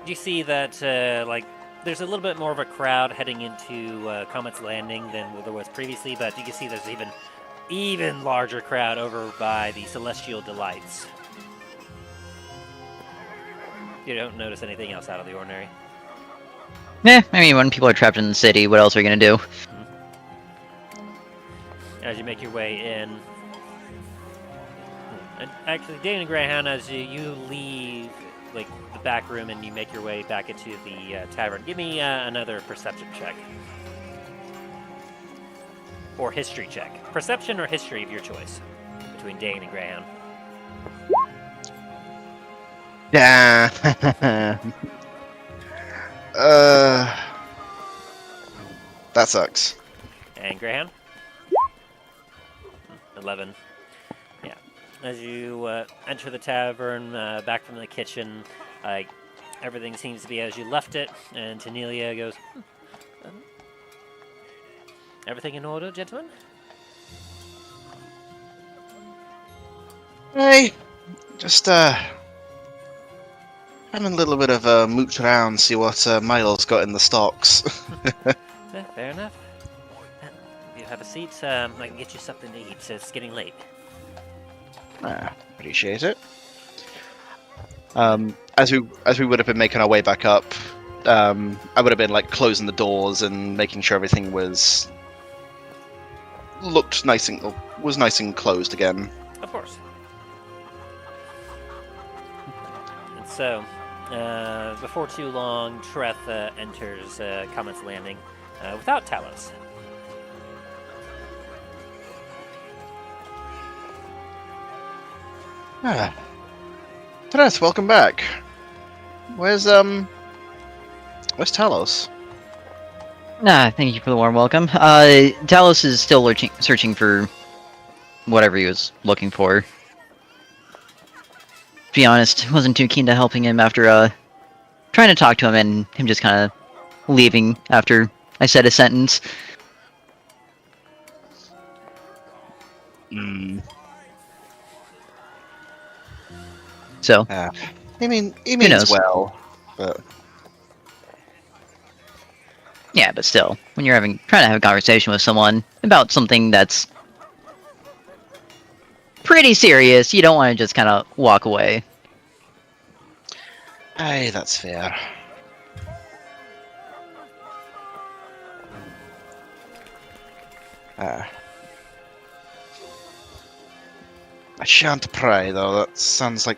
You see that there's a little bit more of a crowd heading into Comet's Landing than there was previously, but you can see there's even larger crowd over by the Celestial Delights. You don't notice anything else out of the ordinary. I mean, when people are trapped in the city, what else are you gonna do? As you make your way in, and actually, Dain and Greyhound, as you leave the back room and you make your way back into the tavern, give me another perception check. Or history check. Perception or history of your choice between Dain and Greyhound. Yeah. That sucks. And Greyhound? 11. Yeah. As you enter the tavern, back from the kitchen, everything seems to be as you left it, and Tanelia goes, everything in order, gentlemen? Hey, just having a little bit of a mooch around, see what Milo's got in the stocks. Fair enough. If you have a seat, I can get you something to eat, so it's getting late. Appreciate it. As we would have been making our way back up, I would have been closing the doors and making sure everything was nice and closed again. Of course. And so, before too long, Treth enters Comet's Landing without Talos. Treth, welcome back. Where's Talos? Thank you for the warm welcome. Talos is still searching for whatever he was looking for. To be honest, wasn't too keen to helping him after trying to talk to him and him just kind of leaving after I said a sentence. Hmm. So, He Who means knows? well, but yeah, but still, when you're trying to have a conversation with someone about something that's pretty serious, you don't want to just kind of walk away. aye, that's fair. I shan't pry though. That sounds like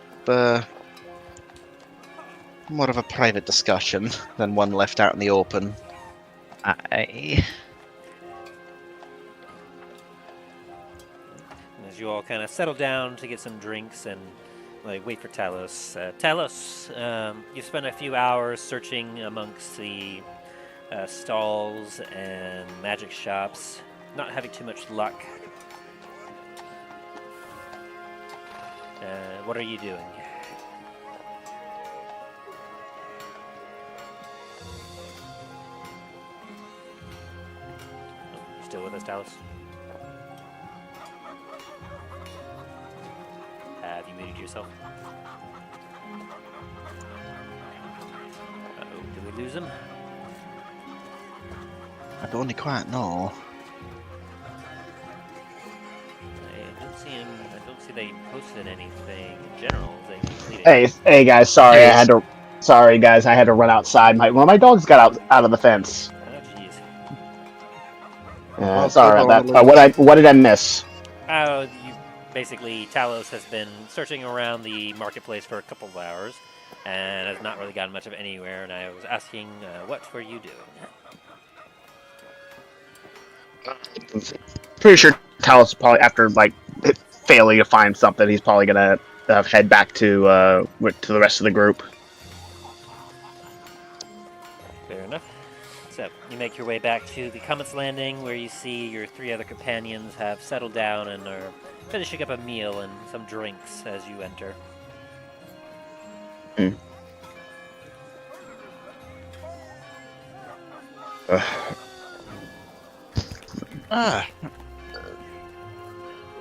more of a private discussion than one left out in the open. As you all kind of settle down to get some drinks and like wait for Talos. Talos, you spent a few hours searching amongst the stalls and magic shops, not having too much luck. What are you doing? Oh, you still with us, Talos? Have you muted yourself? Uh-oh, did we lose him? I don't quite know. I don't see him. I don't see they posted anything in general. They completed. Hey guys, sorry guys, I had to run outside. One of my dogs got out of the fence. Oh jeez. Sorry about that. What did I miss? Oh, you basically Talos has been searching around the marketplace for a couple of hours, and has not really gotten much of anywhere. And I was asking, what were you doing? Pretty sure Talos probably after failing to find something, he's probably gonna head back to the rest of the group. Fair enough. So you make your way back to the Comet's Landing, where you see your three other companions have settled down and are finishing up a meal and some drinks as you enter.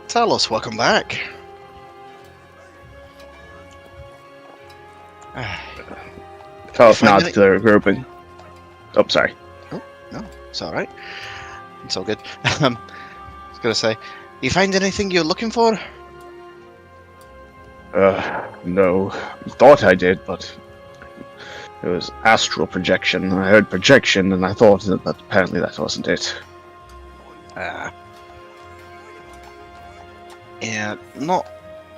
Talos, welcome back. Talos nods to the group and... Oh, sorry. Oh, no, it's alright. It's all good. I was gonna say, you find anything you're looking for? No. Thought I did, but... It was astral projection. I heard projection, and I thought that, but apparently that wasn't it. Yeah, not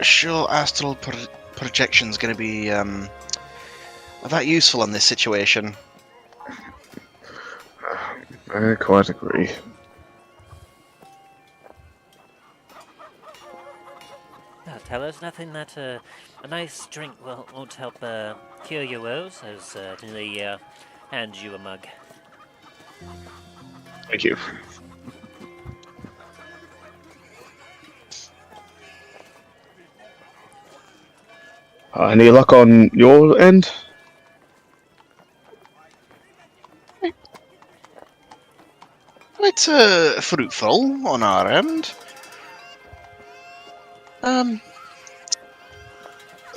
sure astral projection's going to be that useful in this situation. I quite agree. Talos, nothing that a nice drink won't help cure your woes. I was nearly hand you a mug. Thank you. Any luck on your end? It's fruitful on our end. The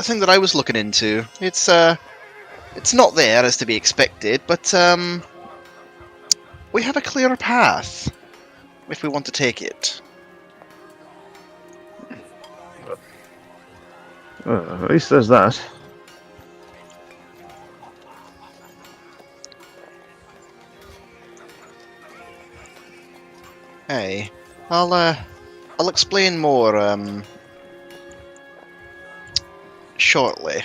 thing that I was looking into, it's not there as to be expected, but we have a clearer path if we want to take it. At least there's that. Hey, I'll explain more shortly.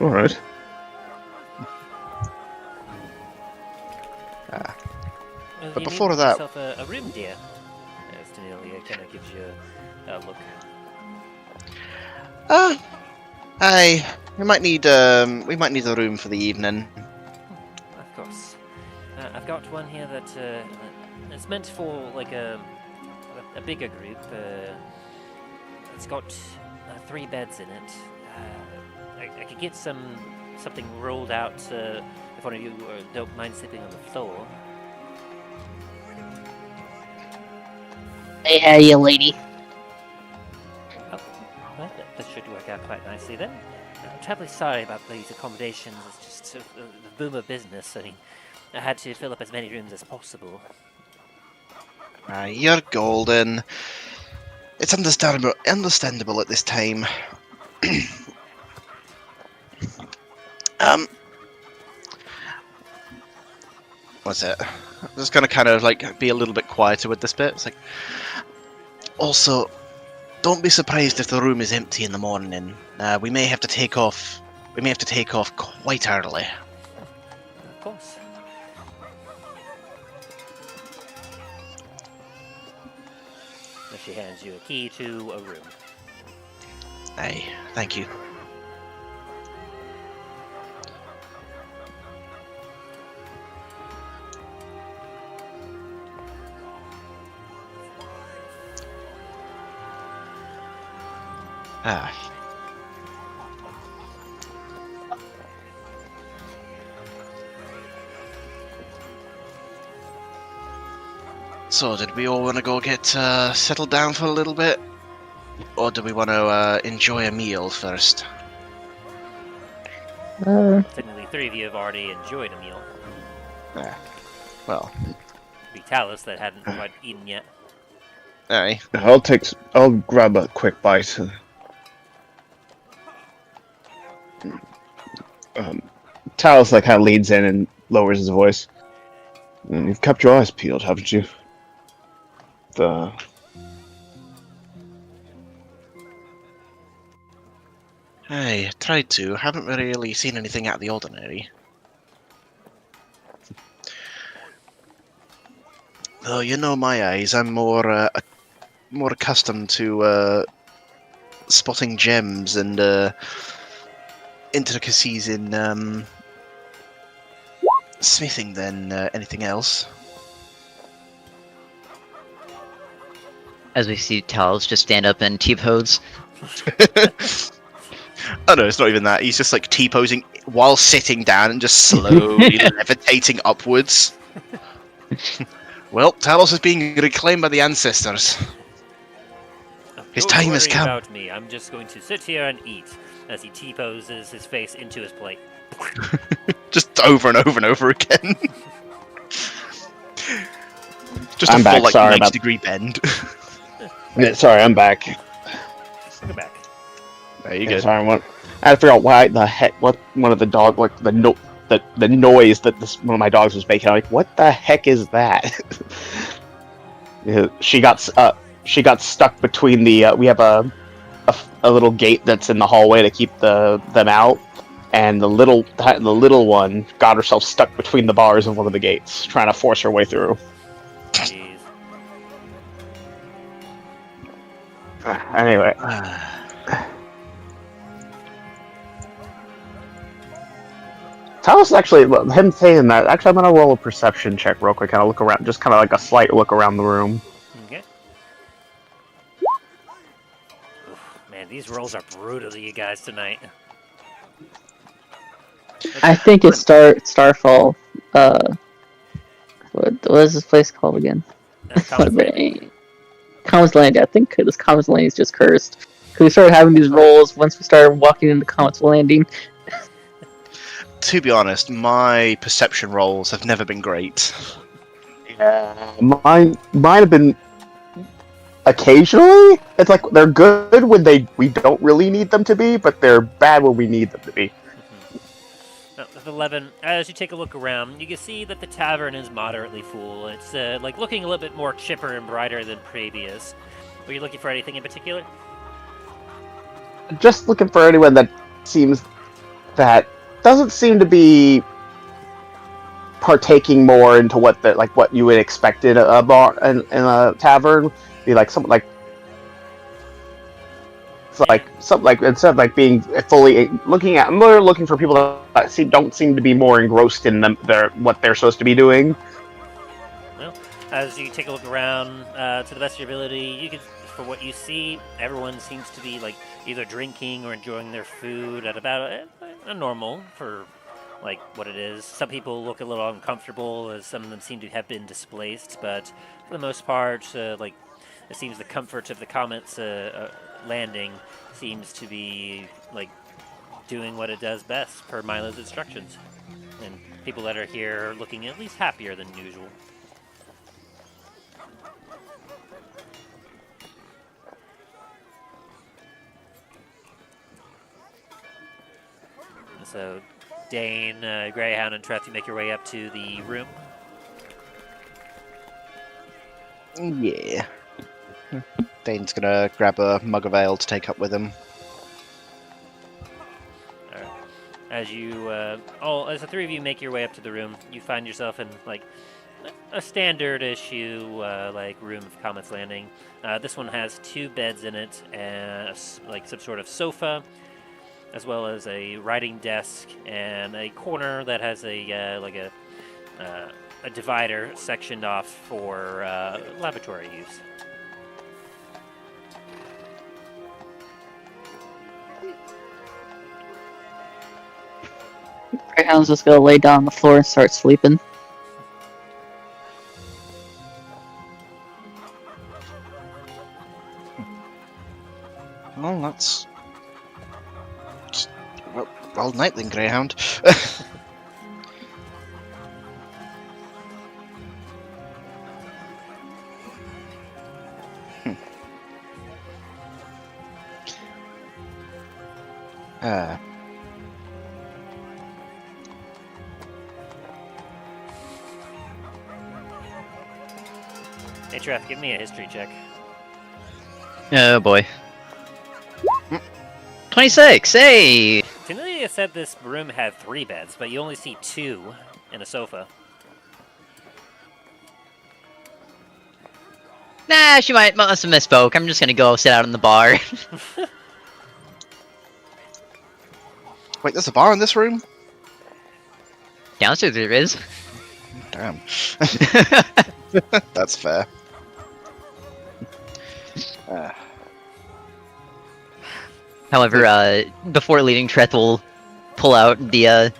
All right. But before that, yourself a room, dear. As Danelia kind of gives you a look. we might need a room for the evening. Of course. I've got one here that it's meant for like a bigger group. It's got 3 beds in it. I could get something rolled out if one of you don't mind sleeping on the floor. Hey, you lady. Oh, well, that should work out quite nicely then. I'm terribly sorry about these accommodations. It's just the boom of business. I mean, I had to fill up as many rooms as possible. You're golden. It's understandable at this time. What's it? I'm just gonna kind of like be a little bit quieter with this bit. It's like, also, don't be surprised if the room is empty in the morning. We may have to take off. We may have to take off quite early. Of course. And she hands you a key to a room. Aye, thank you. Ah. So, did we all want to go get settled down for a little bit? Or do we want to enjoy a meal first? Technically, 3 of you have already enjoyed a meal. Well, It'd be Talos that hadn't quite eaten yet. aye. I'll grab a quick bite. Talos like kind of leans in and lowers his voice. You've kept your eyes peeled, haven't you? Aye, tried to. Haven't really seen anything out of the ordinary. Though, you know my eyes, I'm more accustomed to spotting gems and intricacies in smithing than anything else. As we see Talos just stand up and T-pose. Oh no, it's not even that. He's just like T-posing while sitting down and just slowly levitating upwards. Well, Talos is being reclaimed by the ancestors. His Don't time has worry come. about me. I'm just going to sit here and eat as he T-poses his face into his plate. Just over and over and over again. Just I'm a back, full like sorry 90-degree bend. Yeah, sorry, I'm back. Welcome back. There you Yeah, go. sorry, I had to figure out why the heck what one of the dog like the noise that one of my dogs was making. I'm like, what the heck is that? Yeah, she got stuck between the. We have a little gate that's in the hallway to keep them out, and the little one got herself stuck between the bars of one of the gates, trying to force her way through. Jeez. Anyway, Talos actually, him saying that, actually I'm gonna roll a perception check real quick, kind of look around, just kind of like a slight look around the room. Okay. Oof, man, these rolls are brutal to you guys tonight. I think it's Starfall. What is this place called again? Common Landing. Comet's Landing. I think this Comet's Landing is just cursed. Because we started having these rolls once we started walking into Comet's Landing. To be honest, my perception rolls have never been great. Mine have been occasionally. It's like they're good when we don't really need them to be, but they're bad when we need them to be. With 11, as you take a look around, you can see that the tavern is moderately full. It's like looking a little bit more chipper and brighter than previous. Were you looking for anything in particular? Just looking for anyone that doesn't seem to be partaking more into what you would expect in a bar in a tavern. Be like something like. Something like instead of like being fully looking at, I'm more looking for people that don't seem to be more engrossed in what they're supposed to be doing. Well, as you take a look around, to the best of your ability, you can, for what you see, everyone seems to be like either drinking or enjoying their food at about a normal for like what it is. Some people look a little uncomfortable, as some of them seem to have been displaced, but for the most part, it seems the comfort of the comet's landing seems to be like doing what it does best per Milo's instructions, and people that are here are looking at least happier than usual. So, Dain, Greyhound, and Treth, you make your way up to the room. Yeah. Dane's gonna grab a mug of ale to take up with him. Alright. As you, as the three of you make your way up to the room, you find yourself in, like, a standard issue, like, room of Comet's Landing. This one has 2 beds in it, and, like, some sort of sofa, as well as a writing desk and a corner that has a divider sectioned off for laboratory use. Greyhound's just gonna lay down on the floor and start sleeping. Well, that's... Well, night then, Greyhound. Hey, Treth, give me a history check. Oh boy. 26, hey! Cornelia said this room had 3 beds, but you only see 2 and a sofa. Nah, she must have misspoke. I'm just gonna go sit out in the bar. Wait, there's a bar in this room? Downstairs there is. Damn. That's fair. However, before leaving, Treth will pull out the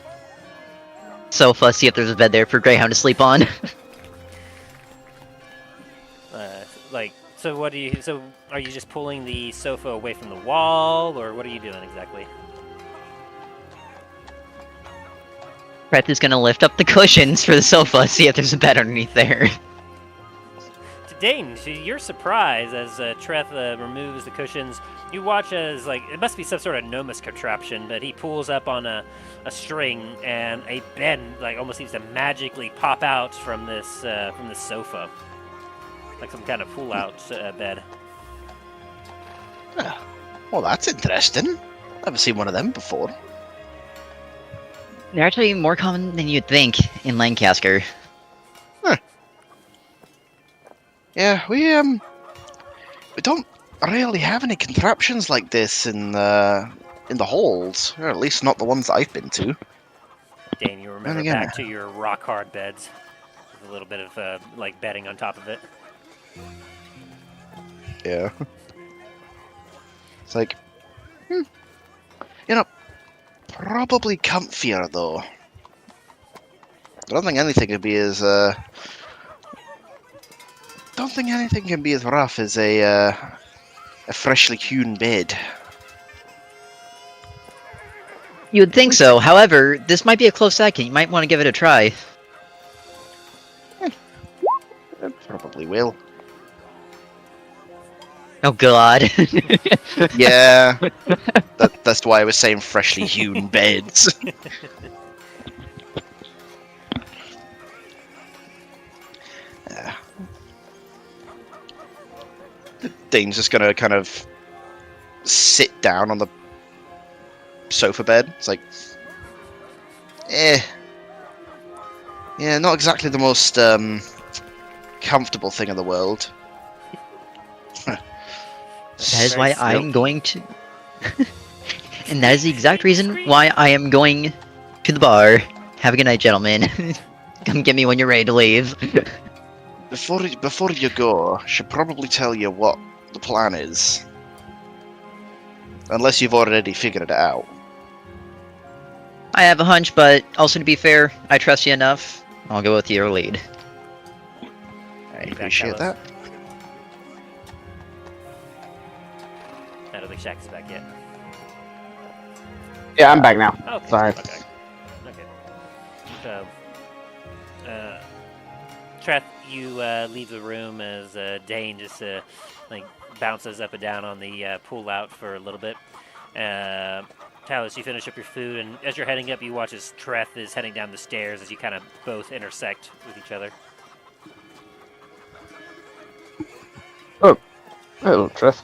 sofa, see if there's a bed there for Greyhound to sleep on. So what do you? So are you just pulling the sofa away from the wall, or what are you doing exactly? Treth is gonna lift up the cushions for the sofa, see if there's a bed underneath there. To Dain, to your surprise, as Treth removes the cushions, you watch as, like, it must be some sort of nemesis contraption, but he pulls up on a string, and a bed, like, almost seems to magically pop out from this sofa. Like some kind of pull-out bed. Well, that's interesting. Never seen one of them before. They're actually more common than you'd think in Lancaster. Yeah, we don't really have any contraptions like this in the halls, or at least not the ones that I've been to. Dain, you remember back to your rock-hard beds with a little bit of like bedding on top of it. Yeah. It's like, probably comfier though. I don't think anything can be as rough as a freshly hewn bed. You would think so. However, this might be a close second. You might want to give it a try. I probably will. Oh god. Yeah, that's why I was saying freshly hewn beds. Dain's just gonna kind of sit down on the sofa bed. It's like, yeah, not exactly the most comfortable thing in the world. That is why I'm going to... And that is the exact reason why I am going to the bar. Have a good night, gentlemen. Come get me when you're ready to leave. Before you go, I should probably tell you what the plan is. Unless you've already figured it out. I have a hunch, but also to be fair, I trust you enough. I'll go with your lead. I appreciate that. think Shack is back yet. Yeah, I'm back now. Okay. Sorry. Okay. So, Treth, you leave the room as Dain just like bounces up and down on the pool out for a little bit. Talos, you finish up your food, and as you're heading up, you watch as Treth is heading down the stairs as you kind of both intersect with each other. Oh, hello, Treth.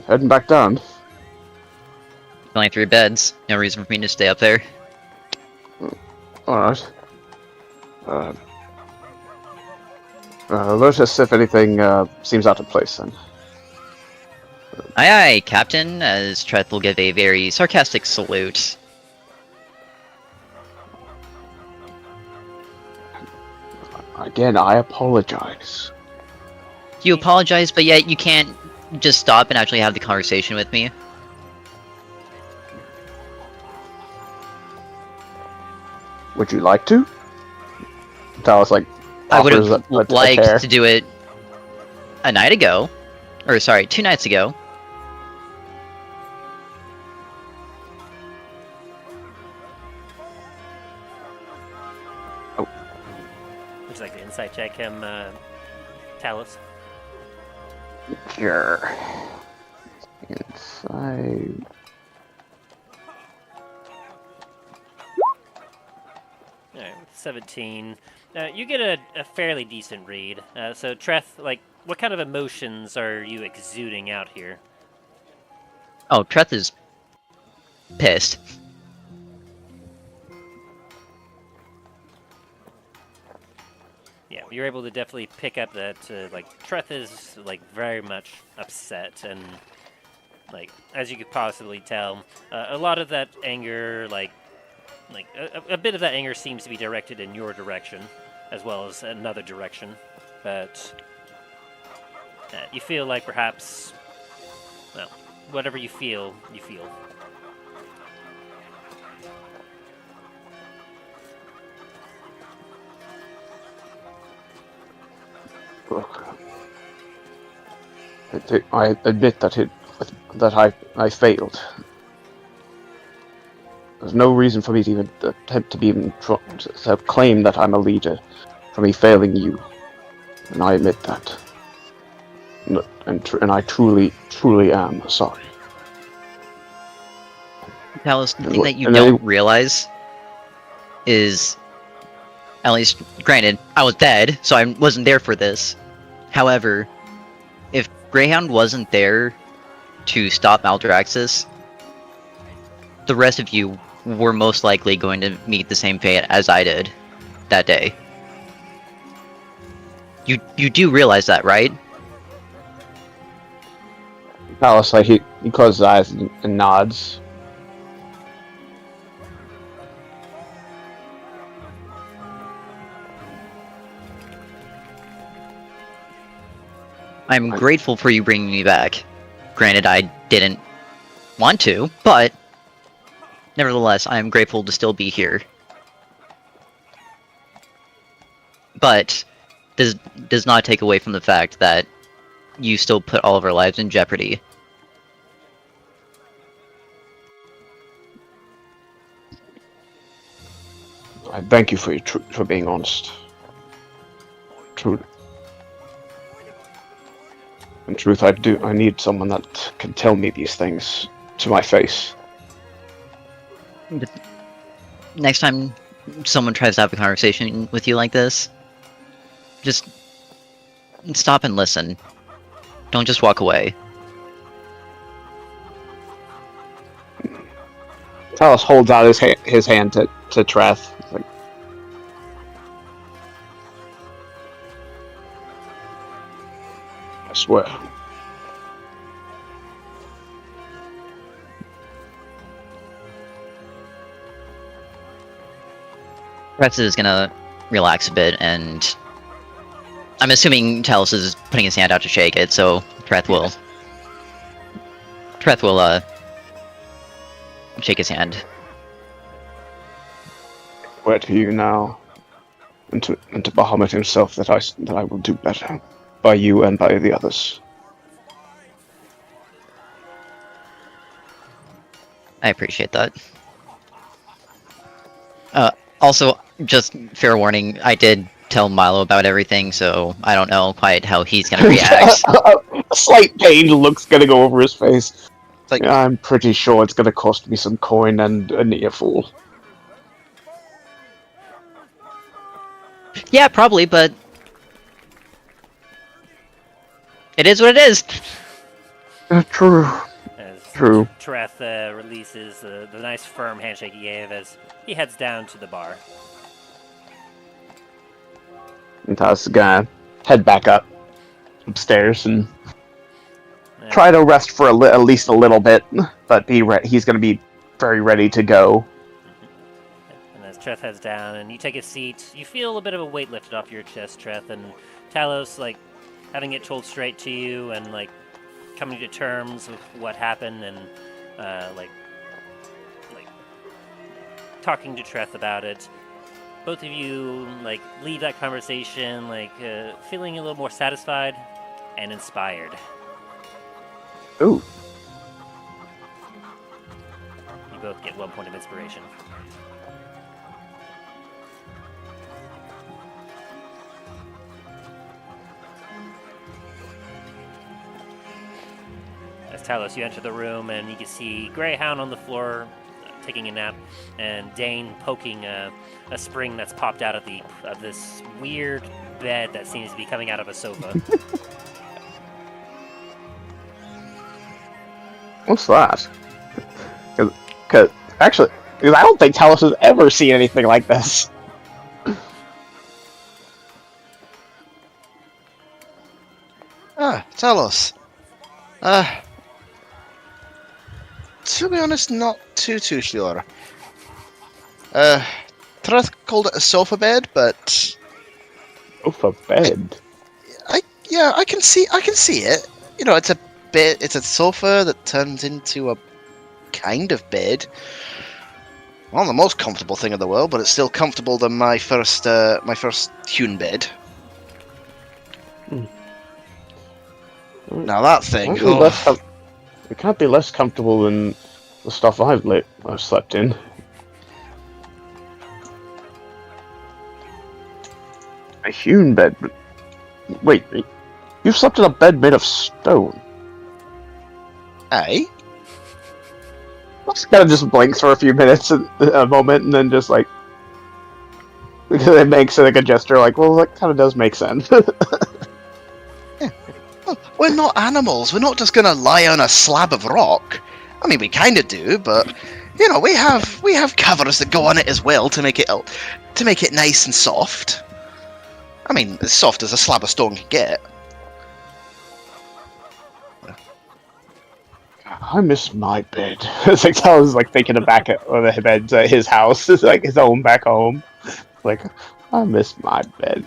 Heading back down. Only 3 beds. No reason for me to stay up there. Alright. Notice if anything seems out of place then. Aye, aye, Captain, as Treth will give a very sarcastic salute. Again, I apologize. You apologize, but yet you can't just stop and actually have the conversation with me. Would you like to? Talos, like, I would offers have a liked chair. to do it a night ago. Or, sorry, 2 nights ago. Would you like to insight check him, Talos? Sure. Inside. Alright, 17. You get a fairly decent read. So, Treth, like, what kind of emotions are you exuding out here? Oh, Treth is pissed. Yeah, you're able to definitely pick up that, like, Treth is, like, very much upset, and, like, as you could possibly tell, a lot of that anger, a bit of that anger seems to be directed in your direction, as well as another direction, but you feel like perhaps, well, whatever you feel, you feel. Look, I admit that I failed. There's no reason for me to even attempt to be even to claim that I'm a leader for me failing you, and I admit that. And I truly am sorry. Talos, the thing Look, that you and don't realize is, at least, granted, I was dead, so I wasn't there for this. However, if Greyhound wasn't there to stop Maldraxxus, the rest of you were most likely going to meet the same fate as I did that day. You do realize that, right? Talos, like, he closes his eyes and nods. I'm grateful for you bringing me back. Granted, I didn't want to, but nevertheless, I am grateful to still be here. But this does not take away from the fact that you still put all of our lives in jeopardy. I thank you for for being honest. Truly. In truth, I need someone that can tell me these things to my face. But next time someone tries to have a conversation with you like this, just stop and listen. Don't just walk away. Talos holds out his hand to Treth. He's like, I swear. Treth is gonna relax a bit, and I'm assuming Talos is putting his hand out to shake it, so Treth will shake his hand. Swear to you now, and to Bahamut himself that I will do better by you and by the others. I appreciate that. Also, just fair warning, I did tell Milo about everything, so I don't know quite how he's gonna react. A slight pain look's gonna go over his face. Like, Yeah, I'm pretty sure it's gonna cost me some coin and an earful. Yeah, probably, but it is what it is. True. As True. Treth releases the nice firm handshake he gave as he heads down to the bar. And Talos is gonna head back up upstairs and And, try to rest for at least a little bit, but he's gonna be very ready to go. and as Treth heads down and you take a seat, you feel a bit of a weight lifted off your chest, Treth, and Talos, like, having it told straight to you and, like, coming to terms with what happened and, like talking to Treth about it. Both of you, like, leave that conversation, like, feeling a little more satisfied and inspired. Ooh. You both get 1 point of inspiration. As Talos, you enter the room and you can see Greyhound on the floor taking a nap, and Dain poking a spring that's popped out of this weird bed that seems to be coming out of a sofa. What's that? Because I don't think Talos has ever seen anything like this. Talos. To be honest, not too sure. Treth called it a sofa bed, but For bed. I can see it. You know, it's a bed. It's a sofa that turns into a kind of bed. Not the most comfortable thing in the world, but it's still comfortable than my first hewn bed. Now that thing. It can't be less comfortable than the stuff I've slept in. A hewn bed. Wait, you've slept in a bed made of stone. Aye. Kind of just blinks for a few minutes, a moment, and then just like it makes like a gesture, like, well, that kind of does make sense. Well, we're not animals. We're not just gonna lie on a slab of rock. I mean, we kind of do, but you know, we have covers that go on it as well to make it nice and soft. I mean, as soft as a slab of stone can get. I miss my bed. It's like I was like thinking of back at the bed at his house. It's like his own back home. Like, I miss my bed.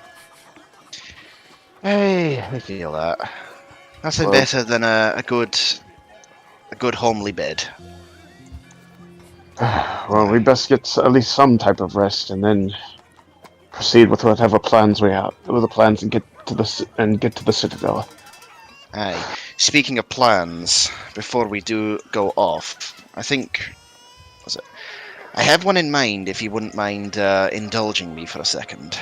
Hey, I feel that. That's Well, better than a good homely bed. Well, we best get at least some type of rest, and then proceed with whatever plans we have. With the plans, and get to the citadel. Aye. Speaking of plans, before we do go off, I think I have one in mind. If you wouldn't mind indulging me for a second.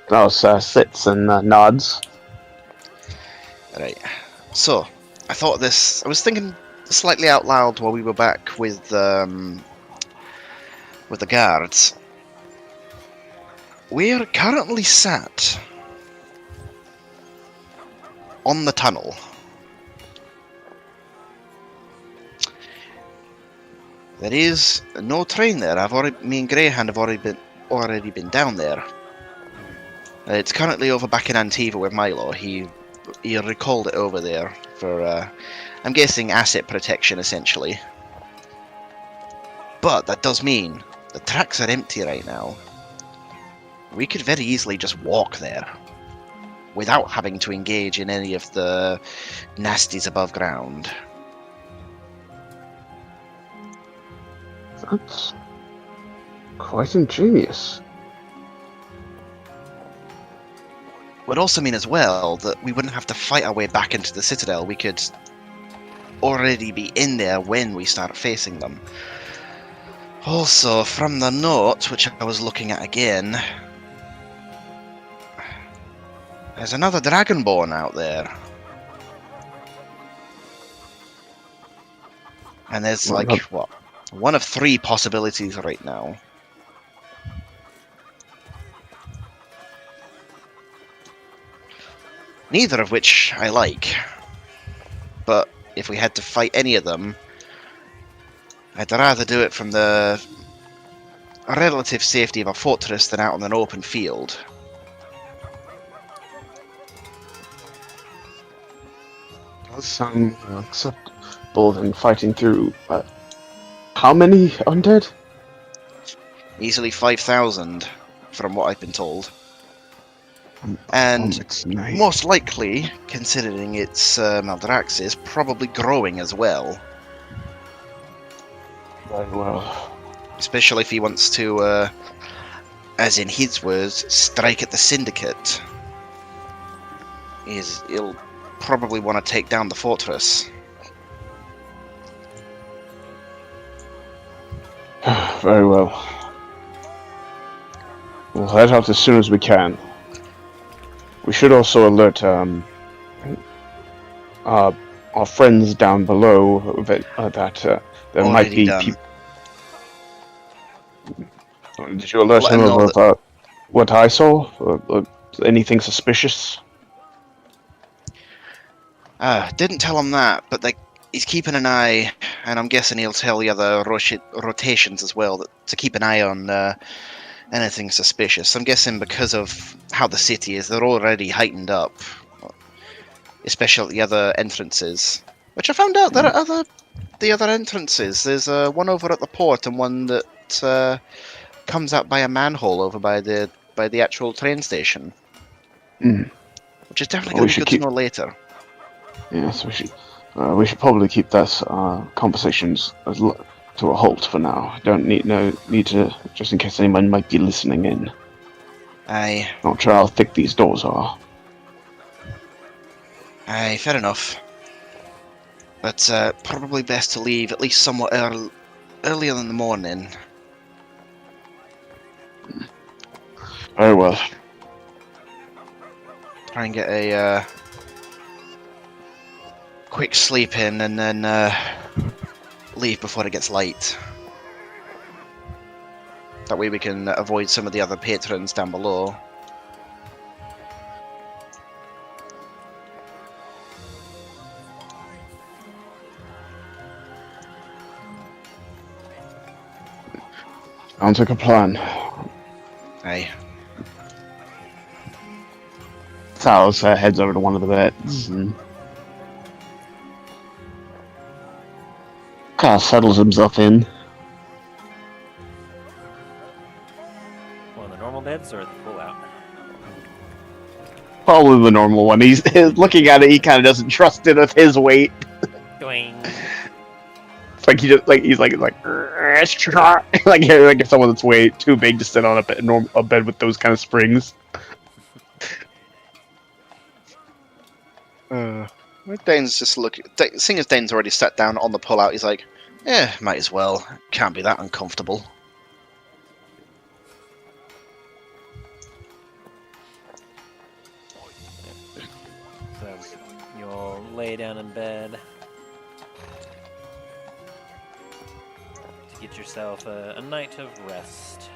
Klaus sits and nods. Right. So, I was thinking slightly out loud while we were back with the guards. We're currently sat on the tunnel. There is no train there. Me and Greyhound have already been down there. It's currently over back in Antiva with Milo. He recalled it over there for, I'm guessing, asset protection, essentially. But that does mean the tracks are empty right now. We could very easily just walk there without having to engage in any of the nasties above ground. That's quite ingenious. Would also mean as well that we wouldn't have to fight our way back into the citadel. We could already be in there when we start facing them. Also, from the note, which I was looking at again, there's another dragonborn out there. And there's Well, like, what? One of three possibilities right now. Neither of which I like. But if we had to fight any of them, I'd rather do it from the relative safety of a fortress than out on an open field. Does sound acceptable than fighting through. How many undead? Easily 5,000, from what I've been told. And it's nice. most likely, considering it's Maldraxxus, probably growing as well. Very well. Especially if he wants to, as in his words, strike at the Syndicate. He'll probably want to take down the fortress. Very well. We'll head out as soon as we can. We should also alert our friends down below that there might Already be done. people. Did you alert Let him him know about what I saw? Anything suspicious? Didn't tell him that, but he's keeping an eye, and I'm guessing he'll tell the other rotations as well to keep an eye on anything suspicious. I'm guessing because of how the city is, they're already heightened up, especially at the other entrances. Which I found out there are the other entrances. There's one over at the port and one that comes out by a manhole over by the actual train station. Which is definitely going to be good to know later. Yes, we should probably keep that conversations to a halt for now. Don't need to, just in case anyone might be listening in. Aye. Not sure how thick these doors are. Aye, fair enough. But probably best to leave at least somewhat earlier in the morning. Very well. Try and get a quick sleep in and then leave before it gets light. That way we can avoid some of the other patrons down below. Sounds like a plan. Aye. Talos heads over to one of the beds and kind of settles himself in. One of the normal beds or the pull-out? Probably the normal one. He's looking at it. He kind of doesn't trust it with his weight. Doing. It's like he's like like if someone that's way too big to sit on a bed with those kind of springs. Dain's just looking. Seeing as Dain's already sat down on the pull-out, he's like, might as well. Can't be that uncomfortable. So you'll lay down in bed to get yourself a night of rest.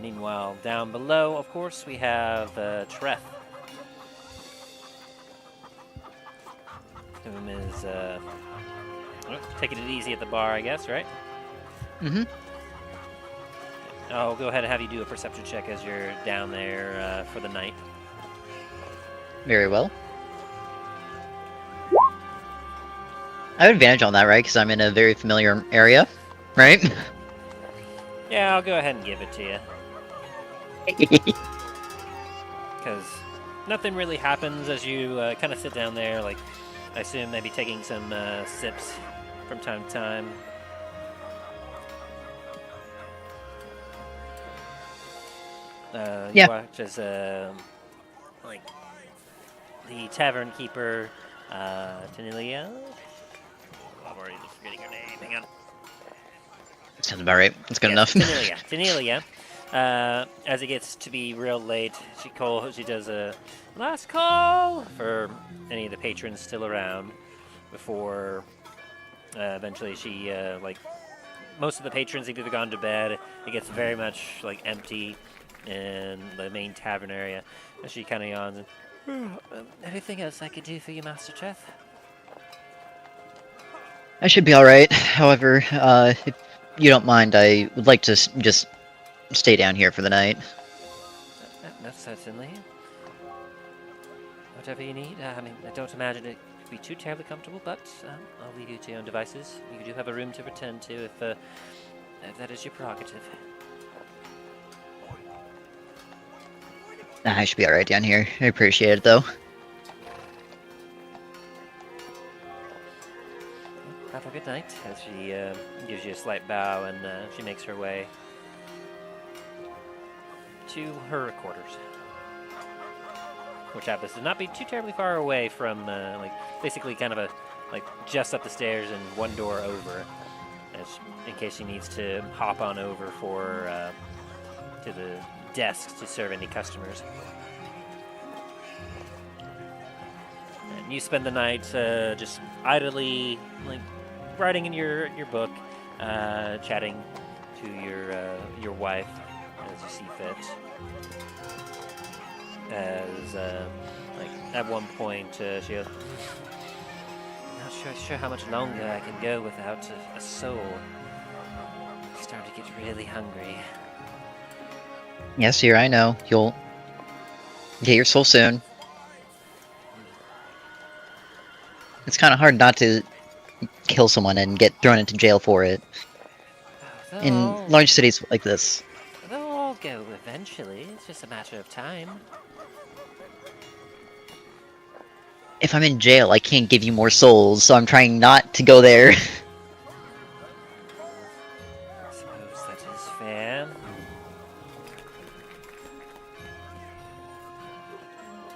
Meanwhile, down below, of course, we have Treth, whom is taking it easy at the bar, I guess, right? Mm-hmm. I'll go ahead and have you do a perception check as you're down there for the night. Very well. I have advantage on that, right? Because I'm in a very familiar area, right? Yeah, I'll go ahead and give it to you. Because nothing really happens as you kind of sit down there, like, I assume maybe taking some sips from time to time. You Yeah. watch as, like, the tavern keeper, Tanilia. I'm already just forgetting her name. Hang on. Sounds about right. That's good Yes, enough. Tanilia. As it gets to be real late, she does a last call for any of the patrons still around before eventually she most of the patrons have either gone to bed. It gets very much like empty in the main tavern area. And she kind of yawns and, anything else I could do for you, Master Treth? I should be alright. However, if you don't mind, I would like to just stay down here for the night. No, certainly. Whatever you need. I mean, I don't imagine it could be too terribly comfortable, but I'll leave you to your own devices. You do have a room to return to if that is your prerogative. I should be alright down here. I appreciate it, though. Have a good night. As she gives you a slight bow and she makes her way to her quarters, which happens to not be too terribly far away from, basically kind of just up the stairs and one door over, in case she needs to hop on over to the desk to serve any customers. And you spend the night just idly, writing in your book, chatting to your wife as you see fit. As at one point she goes, "Not sure how much longer I can go without a soul. I'm starting to get really hungry." Yes, dear, I know. You'll get your soul soon. It's kind of hard not to kill someone and get thrown into jail for it. In large cities like this. They'll all go eventually. It's just a matter of time. If I'm in jail, I can't give you more souls, so I'm trying not to go there. I suppose that is fair.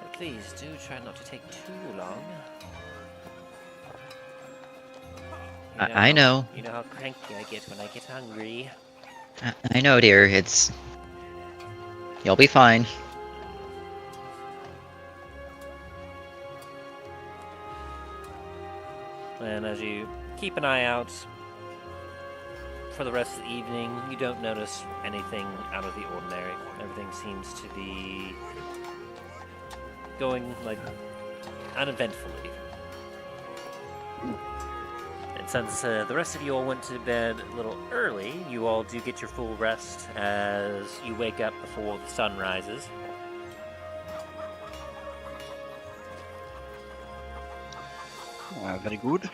But please do try not to take too long. I know. You know how cranky I get when I get hungry. I know, dear. You'll be fine. And as you keep an eye out for the rest of the evening, you don't notice anything out of the ordinary. Everything seems to be going uneventfully. And since the rest of you all went to bed a little early, you all do get your full rest as you wake up before the sun rises. Very good.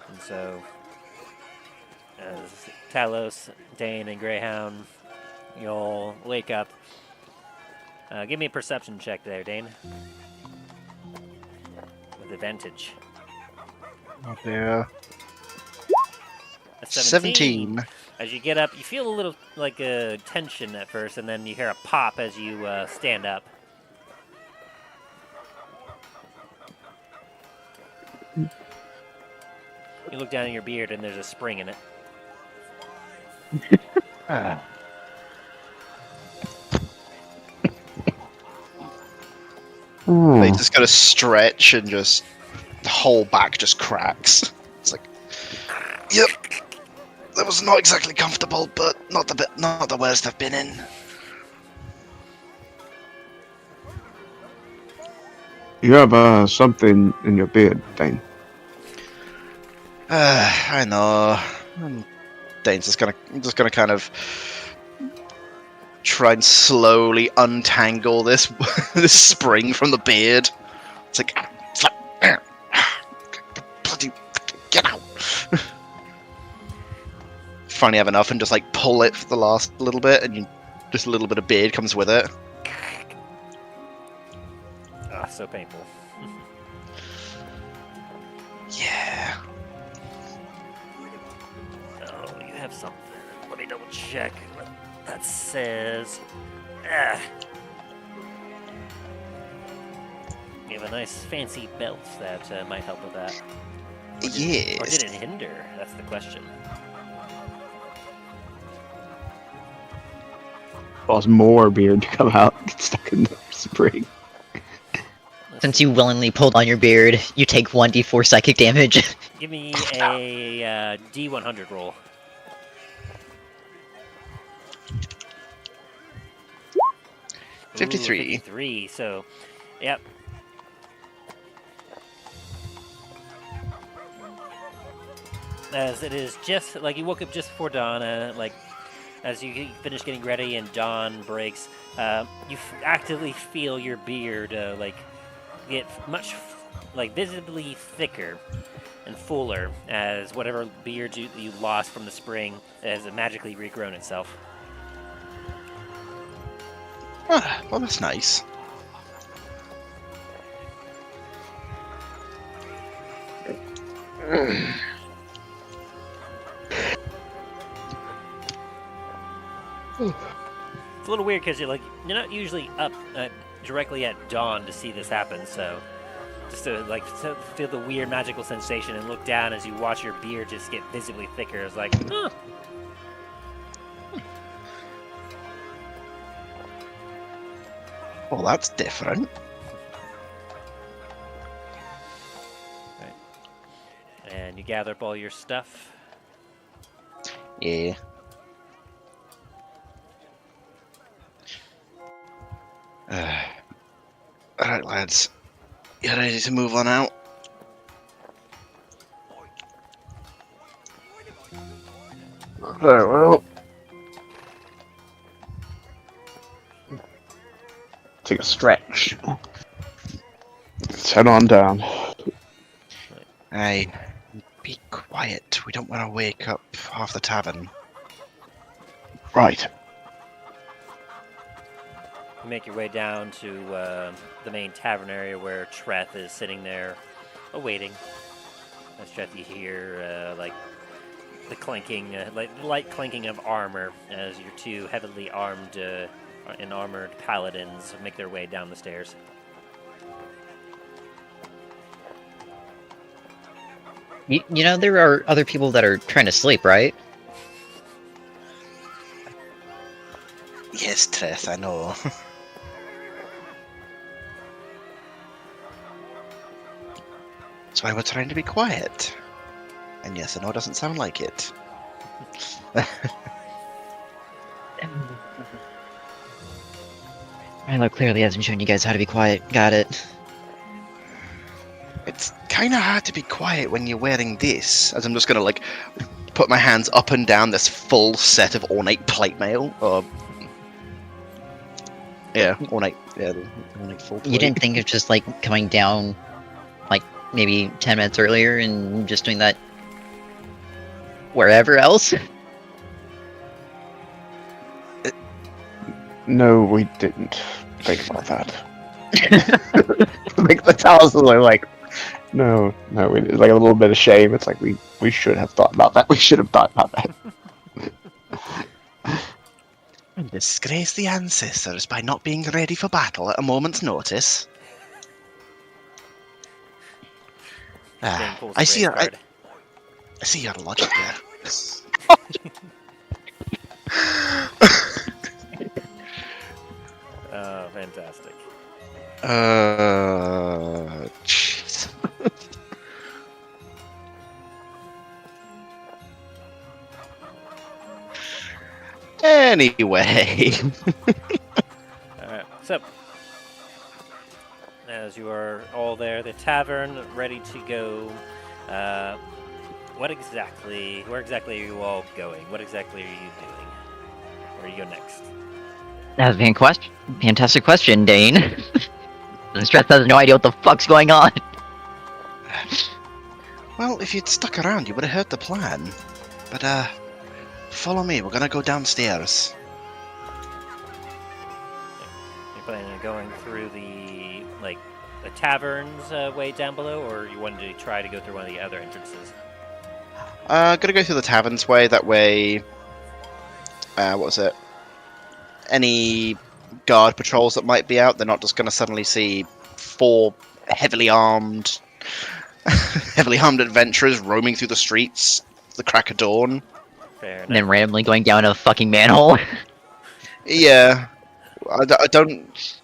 And so, as Talos, Dain, and Greyhound, you'll wake up. Give me a perception check there, Dain. With advantage. Oh dear. A 17. As you get up, you feel a little tension at first, and then you hear a pop as you stand up. You look down at your beard, and there's a spring in it. They just gotta stretch and just the whole back just cracks. It's like, yep, that was not exactly comfortable, but not the worst I've been in. You have something in your beard, Dain. I know. Dain's just gonna kind of try and slowly untangle this this spring from the beard. It's like bloody get out. Finally have enough and just pull it for the last little bit, and just a little bit of beard comes with it. Ah, so painful. Yeah. Oh, you have something. let me double check what that says. Ah. You have a nice fancy belt that might help with that. Or did it hinder? That's the question. Cause more beard to come out, get stuck in the spring. Since you willingly pulled on your beard, you take 1d4 psychic damage. Give me a D100 roll. Ooh, 53. So, yep. As it is just like you woke up just before dawn, as you finish getting ready and dawn breaks, you actively feel your beard get much visibly thicker and fuller as whatever beard you lost from the spring has magically regrown itself. Ah, well, that's nice. It's a little weird because you're not usually up directly at dawn to see this happen, so just to feel the weird magical sensation and look down as you watch your beard just get visibly thicker. It's like, huh. Well, that's different. Right. And you gather up all your stuff. Yeah. Alright, lads. You ready to move on out? Very well. Take a stretch. Let's head on down. Hey, be quiet. We don't want to wake up half the tavern. Right. You make your way down to the main tavern area where Treth is sitting there, awaiting. As Treth, you hear the clanking, light clanking of armor as your two heavily armed and armored paladins make their way down the stairs. You know there are other people that are trying to sleep, right? Yes, Treth, I know. That's why we're trying to be quiet. And yes, I know it doesn't sound like it. Milo clearly hasn't shown you guys how to be quiet. Got it. It's kind of hard to be quiet when you're wearing this. As I'm just gonna put my hands up and down this full set of ornate plate mail. Ornate full plate. You didn't think of just coming down maybe 10 minutes earlier and just doing that wherever else? No, we didn't think about that. The Talos are like, no, it's like a little bit of shame. It's like we should have thought about that. We should have thought about that. Disgrace the ancestors by not being ready for battle at a moment's notice. I see your logic there. Oh, fantastic. Jeez. Anyway. Alright, so as you are all there, the tavern ready to go, where exactly are you all going? What exactly are you doing? Where do you go next? That's a fantastic question, Dain. Streth has no idea what the fuck's going on. Well, if you'd stuck around, you would have heard the plan. But, follow me. We're gonna go downstairs. You're planning on going through the tavern's way down below, or you wanted to try to go through one of the other entrances? Gonna go through the tavern's way. That way, what was it? Any guard patrols that might be out. They're not just going to suddenly see 4 heavily armed adventurers roaming through the streets at the crack of dawn. Fair And then enough. randomly going down a fucking manhole. Yeah, I don't.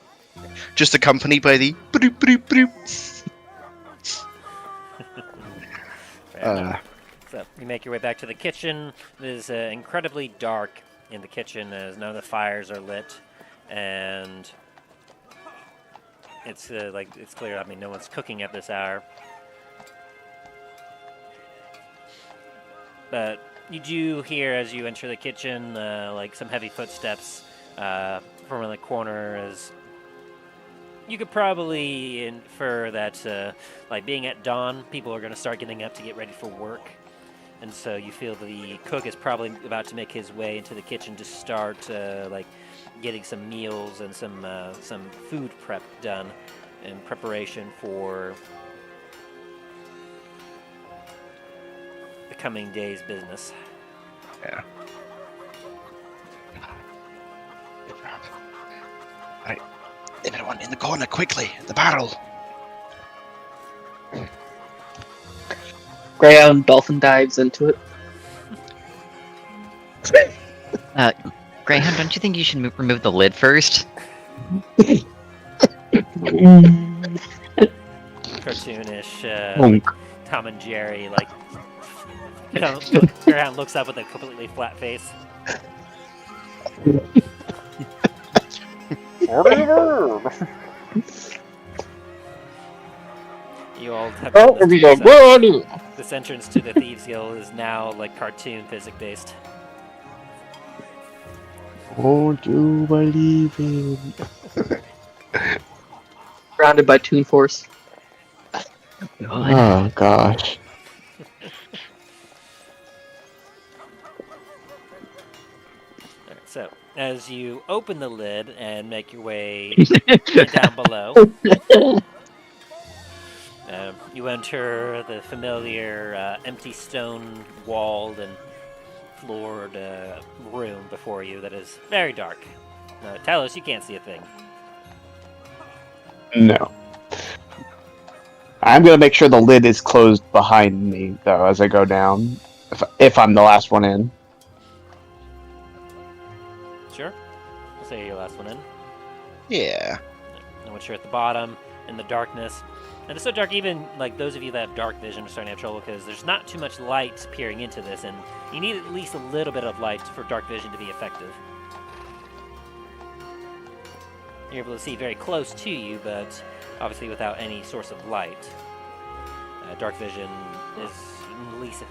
Just accompanied by the. Broop, broop, broop. Fair enough. So you make your way back to the kitchen. It is incredibly dark in the kitchen as none of the fires are lit, and it's it's clear. I mean, no one's cooking at this hour. But you do hear as you enter the kitchen, like some heavy footsteps from the corner. As you could probably infer that, like being at dawn, people are going to start getting up to get ready for work, and so you feel the cook is probably about to make his way into the kitchen to start like getting some meals and some food prep done in preparation for the coming day's business. Yeah. Right. Everyone in the corner, quickly! The barrel! Greyhound dolphin dives into it. Greyhound, don't you think you should remove the lid first? Cartoonish, Tom and Jerry, like Greyhound looks up with a completely flat face. You all have this entrance to the Thieves Guild is now like cartoon physics based. Won't you believe in? Surrounded by Toon Force. Oh gosh. Alright, so as you open the lid and make your way down below, you enter the familiar empty stone walled and floored room before you that is very dark. Talos, you can't see a thing. No. I'm gonna make sure the lid is closed behind me though as I go down, if I'm the last one in. Sure? I'll say you're your last one in. Yeah. And once you're at the bottom, in the darkness, and it's so dark even like those of you that have dark vision are starting to have trouble because there's not too much light peering into this, and you need at least a little bit of light for dark vision to be effective. You're able to see very close to you, but obviously without any source of light. Dark vision is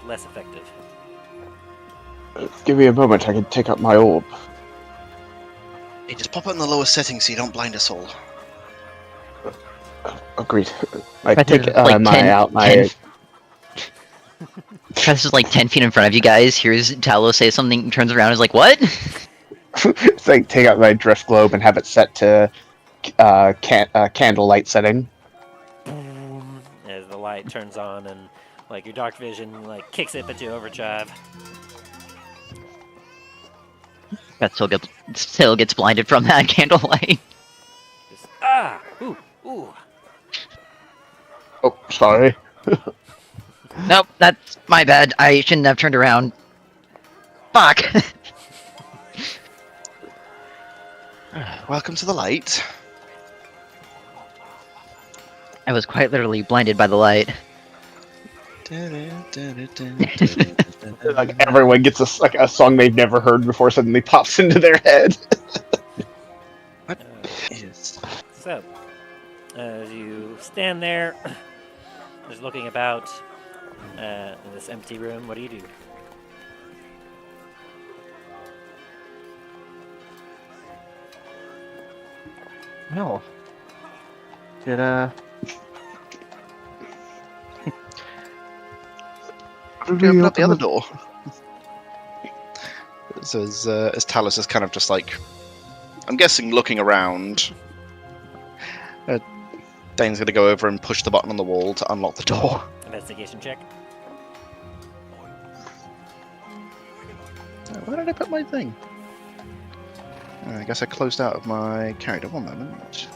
less effective. Give me a moment, I can take up my orb. Hey, just pop it in the lowest setting so you don't blind us all. Agreed. I Treth take is like my Treth is like 10 feet in front of you guys, hears Talos say something, turns around and is like, what? It's like take out my drift globe and have it set to candlelight setting. Boom, as the light turns on and like your dark vision like kicks up into overdrive. Treth still gets blinded from that candlelight. Just ooh. Oh, sorry. Nope, that's my bad. I shouldn't have turned around. Fuck! Welcome to the light. I was quite literally blinded by the light. Like everyone gets a song they've never heard before suddenly pops into their head. What is... So, as you stand there, just looking about in this empty room, what do you do? No. Did open up the other door? So as Talos is kind of just like, I'm guessing looking around, Dain's going to go over and push the button on the wall to unlock the door. Investigation check. Where did I put my thing? I guess I closed out of my character. One moment.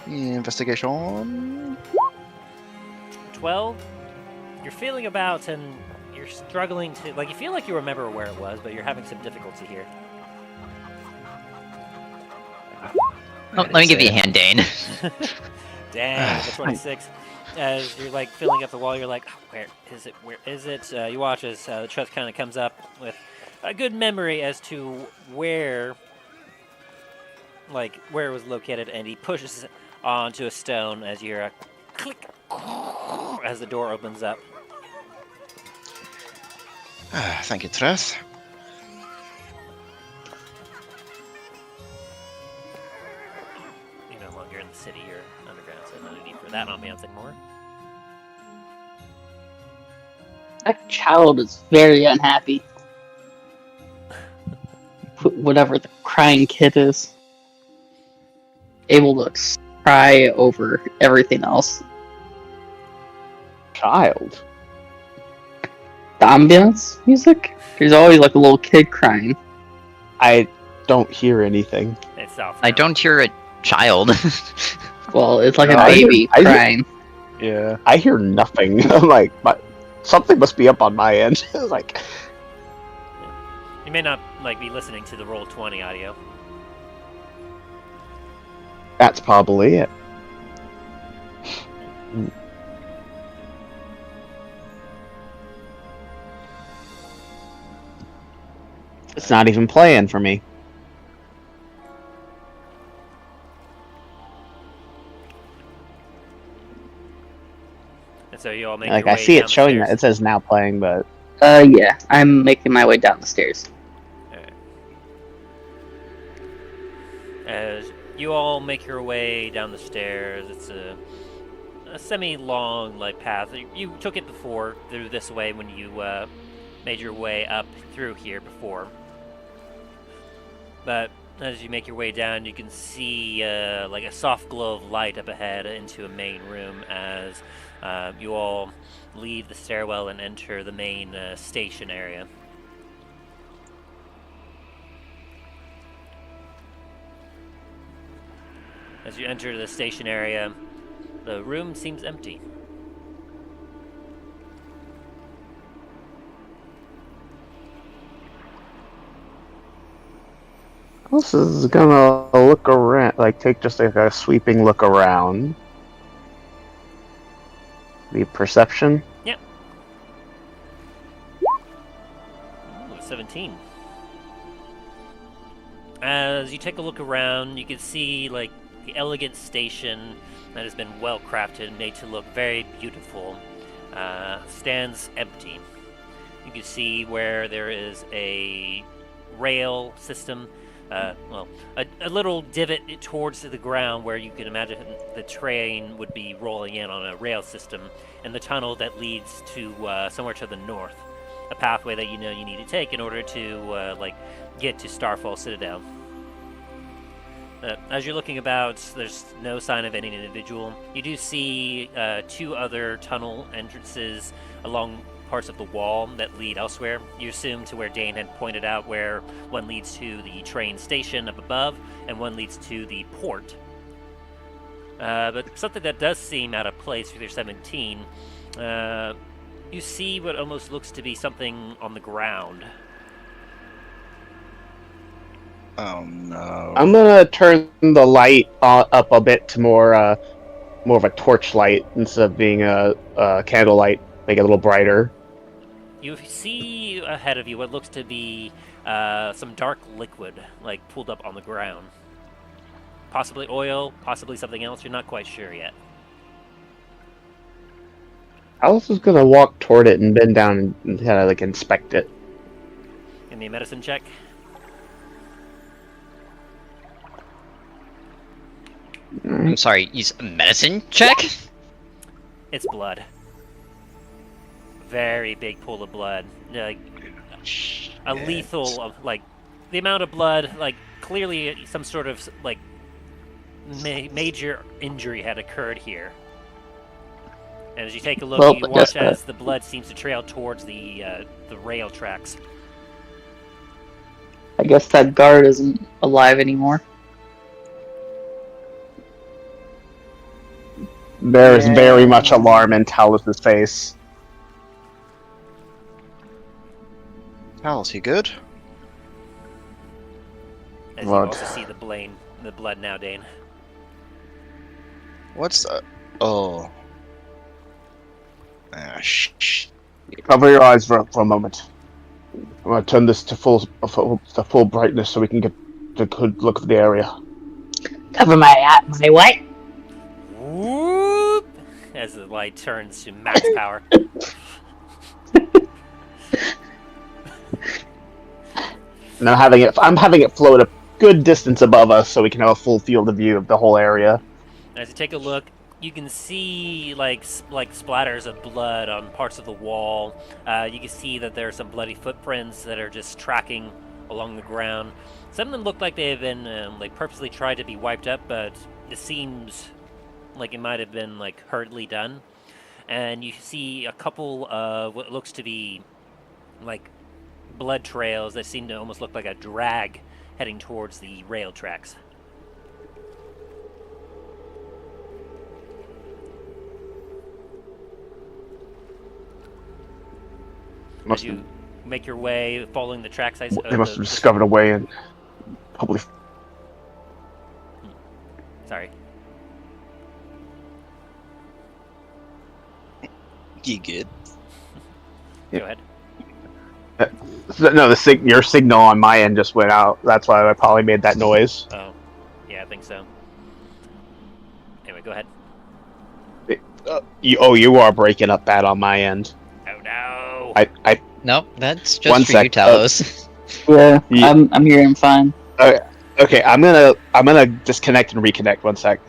Investigation. 12. You're feeling about and you're struggling to, like, you feel like you remember where it was, but you're having some difficulty here. Oh, let me give you a hand, Dain. Dang, the 26. As you're like filling up the wall, you're like, oh, where is it? Where is it? You watch as the Treth kind of comes up with a good memory as to where it was located, and he pushes it onto a stone as you hear a click as the door opens up. Thank you, Treth. You're no longer in the city, you're underground, so no need for that ambiance anymore. That child is very unhappy. Whatever the crying kid is. Able to cry over everything else. Child. The ambiance music? There's always like a little kid crying. I don't hear anything. It's off. I now. don't hear a child. Well, it's like No, a I hear- baby I hear- crying. Yeah. I hear nothing. I'm like, something must be up on my end. Like, You may not like be listening to the Roll20 audio. that's probably it. It's not even playing for me. And so you all make Like, your I way see down it the showing stairs. that. It says now playing, but Yeah, I'm making my way down the stairs. Alright. As you all make your way down the stairs, it's a semi-long like path. You took it before through this way when you made your way up through here before. But as you make your way down, you can see like a soft glow of light up ahead into a main room as you all leave the stairwell and enter the main station area. As you enter the station area, the room seems empty. this is gonna look around, like take just like a sweeping look around. The perception. Yep. Ooh, 17. As you take a look around, you can see like the elegant station that has been well crafted and made to look very beautiful stands empty. You can see where there is a rail system, a little divot towards the ground where you can imagine the train would be rolling in on a rail system, and the tunnel that leads to somewhere to the north, a pathway that you know you need to take in order to get to Starfall Citadel. As you're looking about, there's no sign of any individual. You do see two other tunnel entrances along parts of the wall that lead elsewhere. You assume to where Dain had pointed out, where one leads to the train station up above and one leads to the port. But something that does seem out of place with your 17, you see what almost looks to be something on the ground. Oh no. I'm gonna turn the light up a bit to more of a torch light instead of being a candlelight, make it a little brighter. You see ahead of you what looks to be some dark liquid, like pulled up on the ground. Possibly oil, possibly something else. You're not quite sure yet. Alice is gonna walk toward it and bend down and kind of like inspect it. Give me a medicine check. I'm sorry, use a medicine check? It's blood. Very big pool of blood. Like a lethal of like the amount of blood. Like clearly some sort of like major injury had occurred here. And as you take a look, Well, you but watch guess what? as the blood seems to trail towards the rail tracks. I guess that guard isn't alive anymore. There is very Yeah. much alarm in Talos' face. Talos, you good? As Blood. you also see the blood now, Dain. What's that? Oh. Ah, shh. Cover your eyes for a moment. I'm gonna turn this to full brightness so we can get a good look of the area. Cover my what? Whoop! As the light turns to max power. And I'm having it float a good distance above us so we can have a full field of view of the whole area. As you take a look, you can see like splatters of blood on parts of the wall. You can see that there are some bloody footprints that are just tracking along the ground. Some of them look like they have been purposely tried to be wiped up, but it seems like it might have been like hurriedly done. And you see a couple of what looks to be like blood trails that seem to almost look like a drag heading towards the rail tracks. As you make your way following the tracks, They must have discovered a way and probably. Sorry. You good? Go ahead. No, your signal on my end just went out. That's why I probably made that noise. Oh, yeah, I think so. Anyway, go ahead. You are breaking up bad on my end. Oh no! Nope, that's just One for you, sec, Talos. Yeah, I'm hearing fine. Okay, I'm gonna disconnect and reconnect. 1 sec.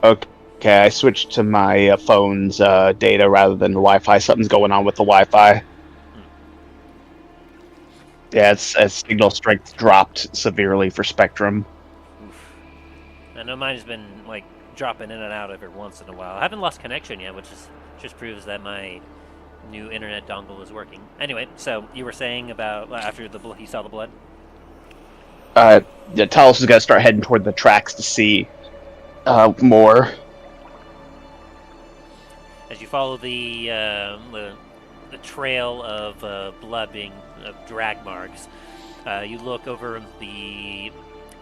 Okay, I switched to my phone's data rather than the Wi-Fi. Something's going on with the Wi-Fi. Yeah, its signal strength dropped severely for Spectrum. Oof. I know mine's been like dropping in and out every once in a while. I haven't lost connection yet, which just proves that my new internet dongle is working. Anyway, so you were saying about after you saw the blood? Yeah, Talos is gonna start heading toward the tracks to see more. As you follow the trail of blood being drag marks, you look over the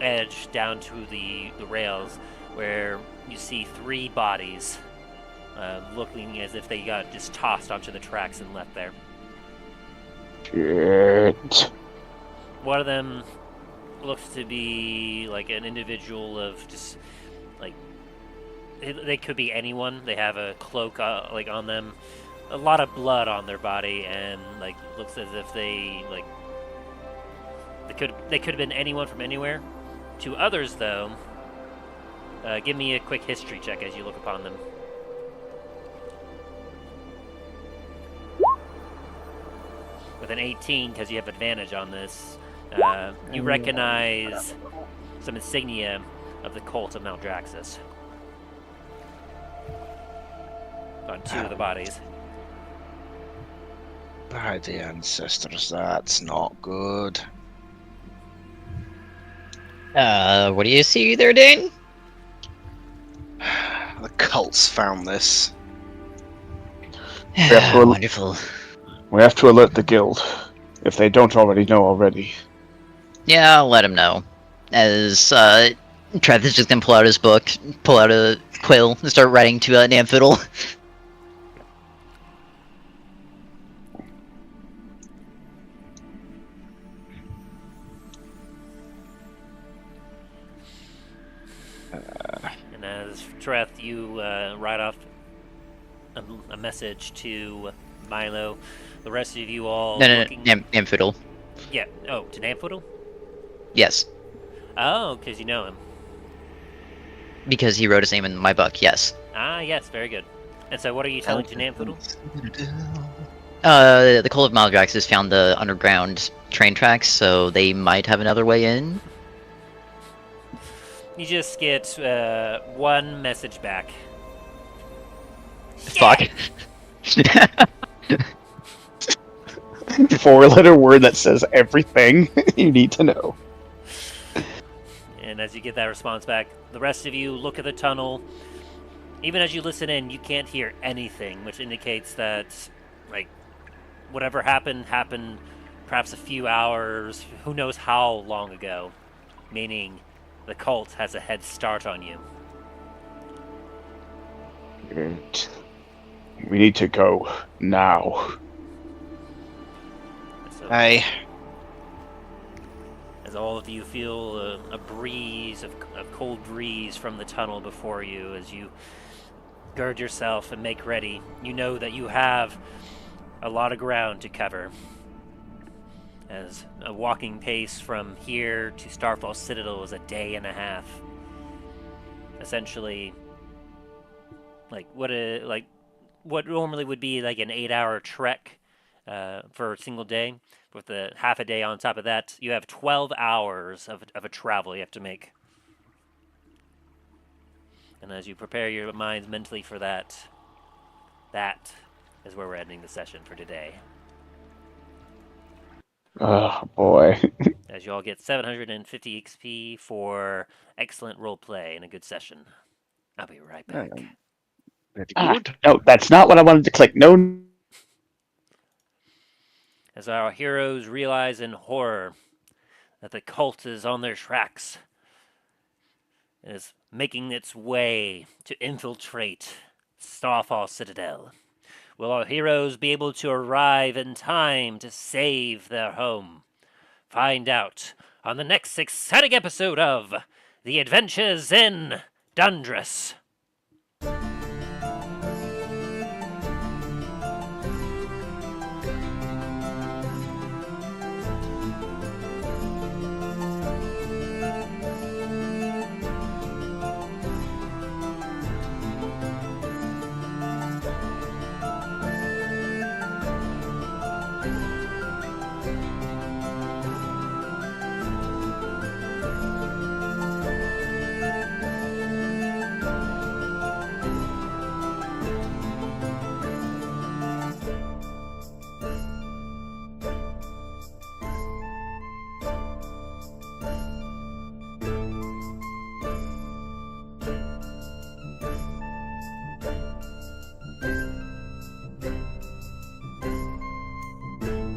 edge down to the rails where you see 3 bodies looking as if they got just tossed onto the tracks and left there. Shit. One of them looks to be like an individual of just like they could be anyone. They have a cloak like on them, a lot of blood on their body, and like looks as if they could have been anyone from anywhere. To others, though, give me a quick history check as you look upon them. With an 18, because you have advantage on this, you recognize some insignia of the cult of Maldraxxus on 2 of the bodies. By the ancestors, that's not good. What do you see there, Dain? The cults found this. Wonderful. We have to alert the guild if they don't already know already. Yeah, I'll let him know. As Treth is just gonna pull out his book, pull out a quill, and start writing to Namfiddle. And as Treth, you write off a message to Milo. The rest of you all No, looking... Namfiddle. Yeah. Oh, to Namfiddle? Yes. Oh, because you know him. Because he wrote his name in my book, yes. Ah, yes, very good. And so what are you telling to Namfiddle? The Cult of Maldraxxus found the underground train tracks, so they might have another way in. You just get one message back. Fuck. 4-letter word that says everything you need to know. And as you get that response back, the rest of you look at the tunnel. Even as you listen in, you can't hear anything, which indicates that, like, whatever happened perhaps a few hours, who knows how long ago. Meaning, the cult has a head start on you. Good. We need to go now. So, Aye. as all of you feel a breeze of cold breeze from the tunnel before you, as you gird yourself and make ready, you know that you have a lot of ground to cover. As a walking pace from here to Starfall Citadel is a day and a half. Essentially, what normally would be like an 8-hour trek for a single day, with a half a day on top of that, you have 12 hours of a travel you have to make. And as you prepare your minds mentally for that is where we're ending the session for today. Oh boy. As you all get 750 XP for excellent roleplay and a good session. I'll be right back. Very Ah, good. no, that's not what I wanted to click. No. As our heroes realize in horror that the cult is on their tracks, is making its way to infiltrate Starfall Citadel. Will our heroes be able to arrive in time to save their home? Find out on the next exciting episode of The Adventures in Dundras.